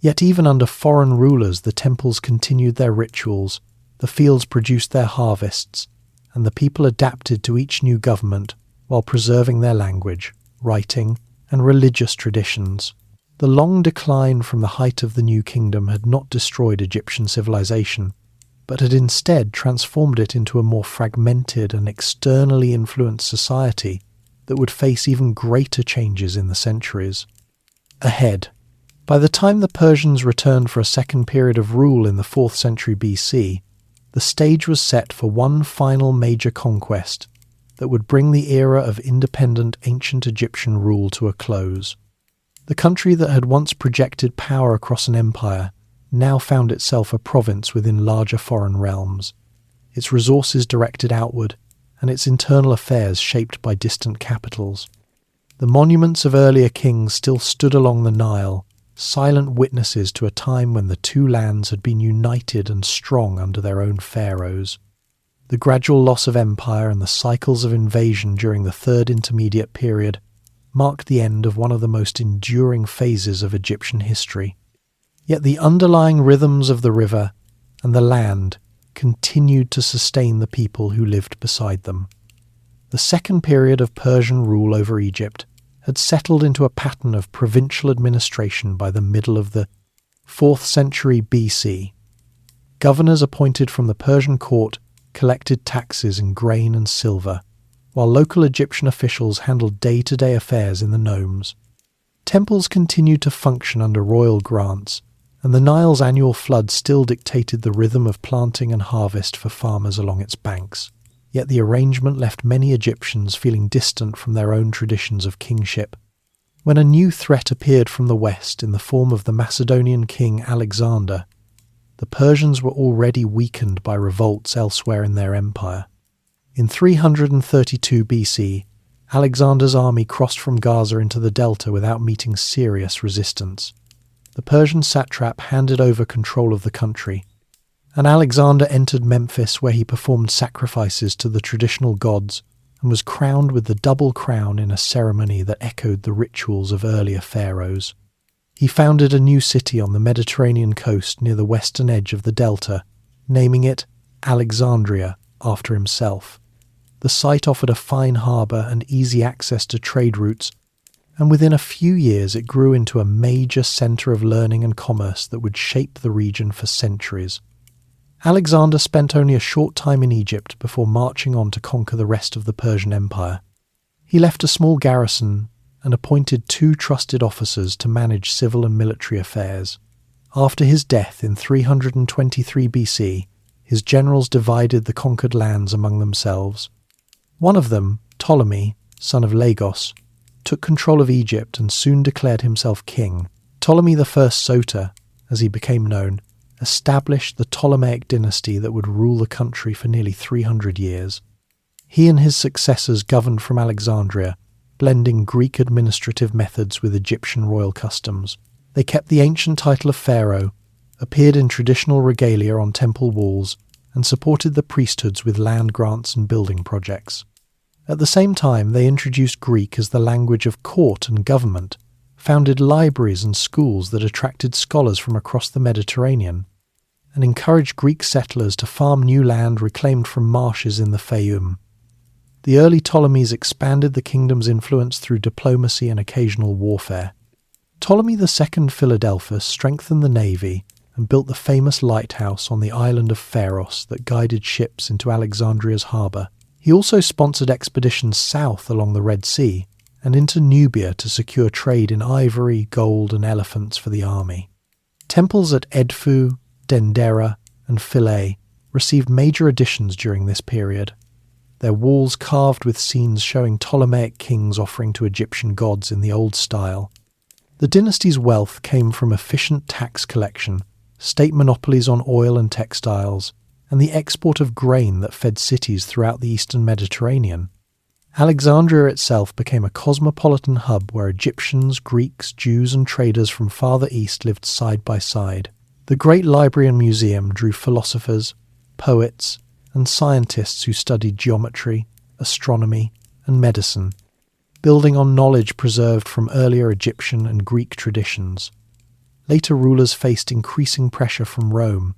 Yet even under foreign rulers, the temples continued their rituals, the fields produced their harvests, and the people adapted to each new government while preserving their language, writing, and religious traditions. The long decline from the height of the New Kingdom had not destroyed Egyptian civilization, but had instead transformed it into a more fragmented and externally influenced society that would face even greater changes in the centuries ahead. By the time the Persians returned for a second period of rule in the 4th century BC, the stage was set for one final major conquest that would bring the era of independent ancient Egyptian rule to a close. The country that had once projected power across an empire now found itself a province within larger foreign realms, its resources directed outward, and its internal affairs shaped by distant capitals. The monuments of earlier kings still stood along the Nile, silent witnesses to a time when the two lands had been united and strong under their own pharaohs. The gradual loss of empire and the cycles of invasion during the Third Intermediate Period marked the end of one of the most enduring phases of Egyptian history. Yet the underlying rhythms of the river and the land continued to sustain the people who lived beside them. The second period of Persian rule over Egypt had settled into a pattern of provincial administration by the middle of the 4th century BC. Governors appointed from the Persian court collected taxes in grain and silver, while local Egyptian officials handled day-to-day affairs in the nomes. Temples continued to function under royal grants, and the Nile's annual flood still dictated the rhythm of planting and harvest for farmers along its banks. Yet the arrangement left many Egyptians feeling distant from their own traditions of kingship. When a new threat appeared from the west in the form of the Macedonian king Alexander, the Persians were already weakened by revolts elsewhere in their empire. In 332 BC, Alexander's army crossed from Gaza into the delta without meeting serious resistance. The Persian satrap handed over control of the country, and Alexander entered Memphis, where he performed sacrifices to the traditional gods and was crowned with the double crown in a ceremony that echoed the rituals of earlier pharaohs. He founded a new city on the Mediterranean coast near the western edge of the delta, naming it Alexandria after himself. The site offered a fine harbour and easy access to trade routes, and within a few years it grew into a major centre of learning and commerce that would shape the region for centuries. Alexander spent only a short time in Egypt before marching on to conquer the rest of the Persian Empire. He left a small garrison and appointed 2 trusted officers to manage civil and military affairs. After his death in 323 BC, his generals divided the conquered lands among themselves. One of them, Ptolemy, son of Lagos, took control of Egypt and soon declared himself king. Ptolemy I Soter, as he became known, established the Ptolemaic dynasty that would rule the country for nearly 300 years. He and his successors governed from Alexandria, blending Greek administrative methods with Egyptian royal customs. They kept the ancient title of pharaoh, appeared in traditional regalia on temple walls, and supported the priesthoods with land grants and building projects. At the same time, they introduced Greek as the language of court and government, founded libraries and schools that attracted scholars from across the Mediterranean, and encouraged Greek settlers to farm new land reclaimed from marshes in the Fayum. The early Ptolemies expanded the kingdom's influence through diplomacy and occasional warfare. Ptolemy II Philadelphus strengthened the navy and built the famous lighthouse on the island of Pharaohs that guided ships into Alexandria's harbour. He also sponsored expeditions south along the Red Sea and into Nubia to secure trade in ivory, gold and elephants for the army. Temples at Edfu, Dendera and Philae received major additions during this period, their walls carved with scenes showing Ptolemaic kings offering to Egyptian gods in the old style. The dynasty's wealth came from efficient tax collection, state monopolies on oil and textiles, and the export of grain that fed cities throughout the eastern Mediterranean. Alexandria itself became a cosmopolitan hub where Egyptians, Greeks, Jews and traders from farther east lived side by side. The Great Library and Museum drew philosophers, poets, and scientists who studied geometry, astronomy, and medicine. building on knowledge preserved from earlier Egyptian and Greek traditions. Later rulers faced increasing pressure from Rome,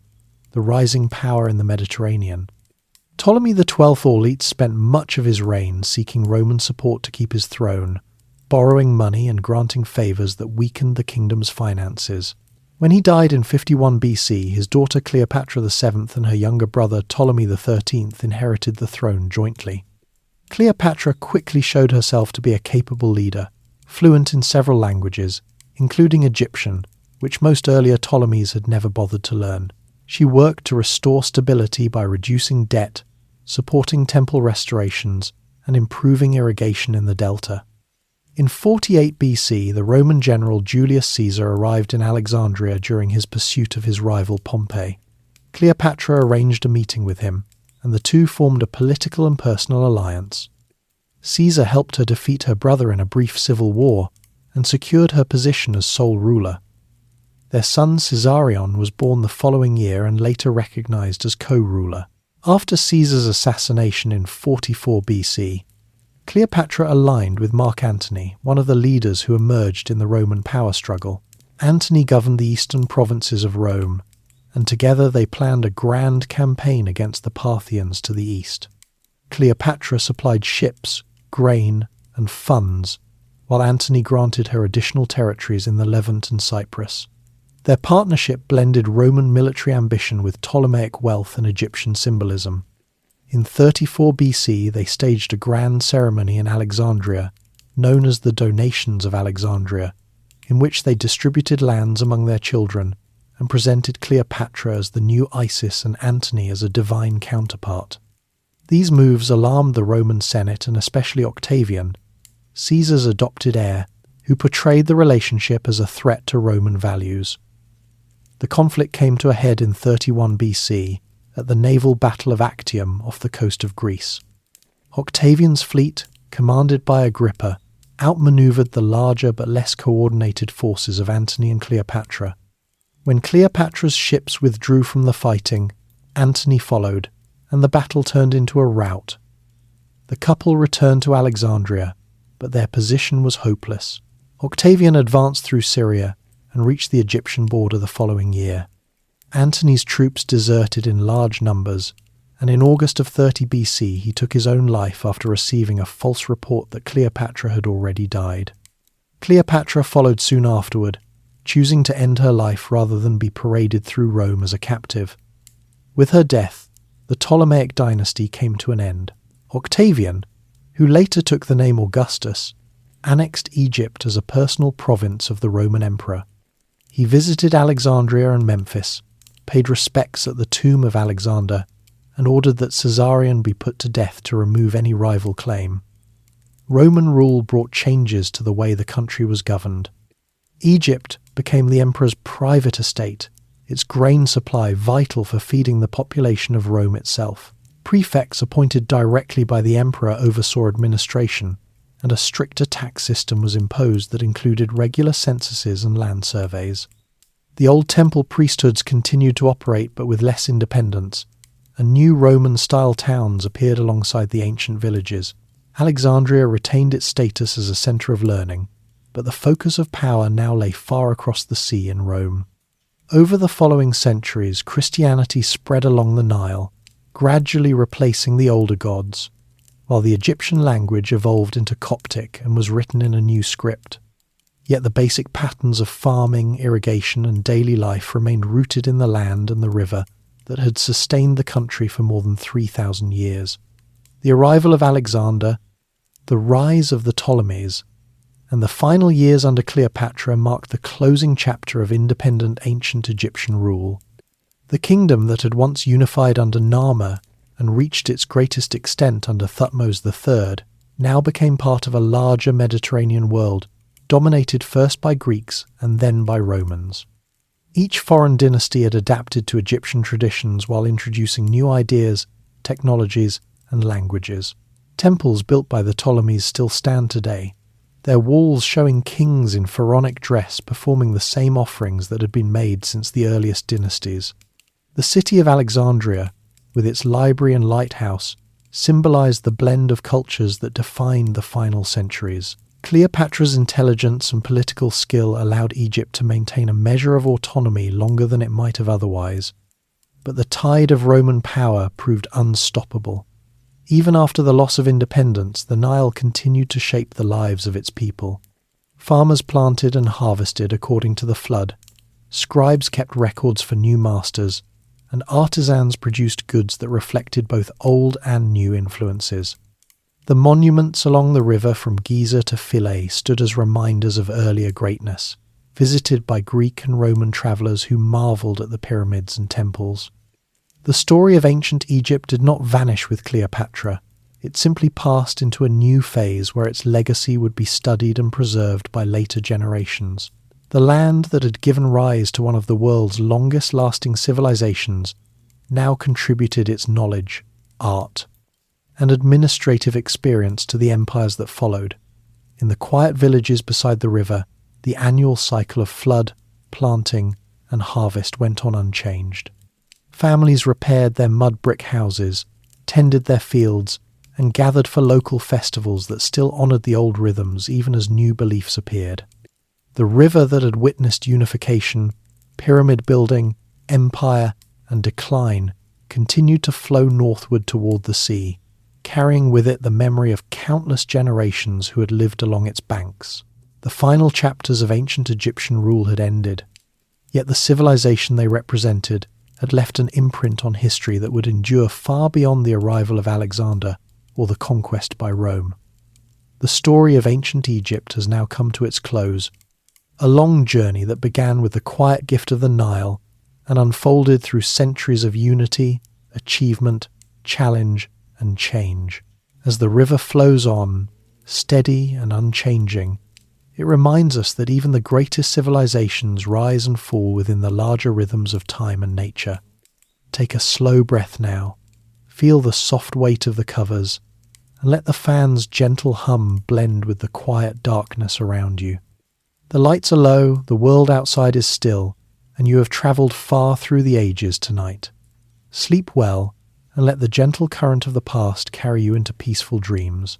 the rising power in the Mediterranean. Ptolemy XII Auletes spent much of his reign seeking Roman support to keep his throne, borrowing money and granting favours that weakened the kingdom's finances. When he died in 51 BC, his daughter Cleopatra VII and her younger brother Ptolemy XIII inherited the throne jointly. Cleopatra quickly showed herself to be a capable leader, fluent in several languages, including Egyptian, which most earlier Ptolemies had never bothered to learn. She worked to restore stability by reducing debt, supporting temple restorations, and improving irrigation in the delta. In 48 BC, the Roman general Julius Caesar arrived in Alexandria during his pursuit of his rival Pompey. Cleopatra arranged a meeting with him, and the two formed a political and personal alliance. Caesar helped her defeat her brother in a brief civil war, and secured her position as sole ruler. Their son Caesarion was born the following year and later recognized as co-ruler. After Caesar's assassination in 44 BC, Cleopatra aligned with Mark Antony, one of the leaders who emerged in the Roman power struggle. Antony governed the eastern provinces of Rome, and together they planned a grand campaign against the Parthians to the east. Cleopatra supplied ships, grain, and funds, while Antony granted her additional territories in the Levant and Cyprus. Their partnership blended Roman military ambition with Ptolemaic wealth and Egyptian symbolism. In 34 BC, they staged a grand ceremony in Alexandria, known as the Donations of Alexandria, in which they distributed lands among their children and presented Cleopatra as the new Isis and Antony as a divine counterpart. These moves alarmed the Roman Senate and especially Octavian, Caesar's adopted heir, who portrayed the relationship as a threat to Roman values. The conflict came to a head in 31 BC at the naval battle of Actium off the coast of Greece. Octavian's fleet, commanded by Agrippa, outmaneuvered the larger but less coordinated forces of Antony and Cleopatra. When Cleopatra's ships withdrew from the fighting, Antony followed, and the battle turned into a rout. The couple returned to Alexandria, but their position was hopeless. Octavian advanced through Syria and reached the Egyptian border the following year. Antony's troops deserted in large numbers, and in August of 30 BC he took his own life after receiving a false report that Cleopatra had already died. Cleopatra followed soon afterward, choosing to end her life rather than be paraded through Rome as a captive. With her death, the Ptolemaic dynasty came to an end. Octavian, who later took the name Augustus, annexed Egypt as a personal province of the Roman emperor. He visited Alexandria and Memphis, paid respects at the tomb of Alexander, and ordered that Caesarion be put to death to remove any rival claim. Roman rule brought changes to the way the country was governed. Egypt became the emperor's private estate, its grain supply vital for feeding the population of Rome itself. Prefects appointed directly by the emperor oversaw administration, and a stricter tax system was imposed that included regular censuses and land surveys. The old temple priesthoods continued to operate but with less independence, and new Roman-style towns appeared alongside the ancient villages. Alexandria retained its status as a centre of learning, but the focus of power now lay far across the sea in Rome. Over the following centuries, Christianity spread along the Nile, gradually replacing the older gods, while the Egyptian language evolved into Coptic and was written in a new script. Yet the basic patterns of farming, irrigation, and daily life remained rooted in the land and the river that had sustained the country for more than 3,000 years. The arrival of Alexander, the rise of the Ptolemies, and the final years under Cleopatra marked the closing chapter of independent ancient Egyptian rule. The kingdom that had once unified under Narmer and reached its greatest extent under Thutmose III now became part of a larger Mediterranean world, dominated first by Greeks and then by Romans. Each foreign dynasty had adapted to Egyptian traditions while introducing new ideas, technologies, and languages. Temples built by the Ptolemies still stand today, their walls showing kings in pharaonic dress performing the same offerings that had been made since the earliest dynasties. The city of Alexandria, with its library and lighthouse, symbolized the blend of cultures that defined the final centuries. Cleopatra's intelligence and political skill allowed Egypt to maintain a measure of autonomy longer than it might have otherwise, but the tide of Roman power proved unstoppable. Even after the loss of independence, the Nile continued to shape the lives of its people. Farmers planted and harvested according to the flood, scribes kept records for new masters, and artisans produced goods that reflected both old and new influences. The monuments along the river from Giza to Philae stood as reminders of earlier greatness, visited by Greek and Roman travellers who marvelled at the pyramids and temples. The story of ancient Egypt did not vanish with Cleopatra. It simply passed into a new phase where its legacy would be studied and preserved by later generations. The land that had given rise to one of the world's longest-lasting civilizations now contributed its knowledge, art, and administrative experience to the empires that followed. In the quiet villages beside the river, the annual cycle of flood, planting, and harvest went on unchanged. Families repaired their mud brick houses, tended their fields, and gathered for local festivals that still honoured the old rhythms even as new beliefs appeared. The river that had witnessed unification, pyramid building, empire, and decline continued to flow northward toward the sea, carrying with it the memory of countless generations who had lived along its banks. The final chapters of ancient Egyptian rule had ended, yet the civilization they represented had left an imprint on history that would endure far beyond the arrival of Alexander or the conquest by Rome. The story of ancient Egypt has now come to its close, a long journey that began with the quiet gift of the Nile and unfolded through centuries of unity, achievement, challenge, and change. As the river flows on, steady and unchanging, it reminds us that even the greatest civilizations rise and fall within the larger rhythms of time and nature. Take a slow breath now, feel the soft weight of the covers, and let the fan's gentle hum blend with the quiet darkness around you. The lights are low, the world outside is still, and you have travelled far through the ages tonight. Sleep well, and let the gentle current of the past carry you into peaceful dreams.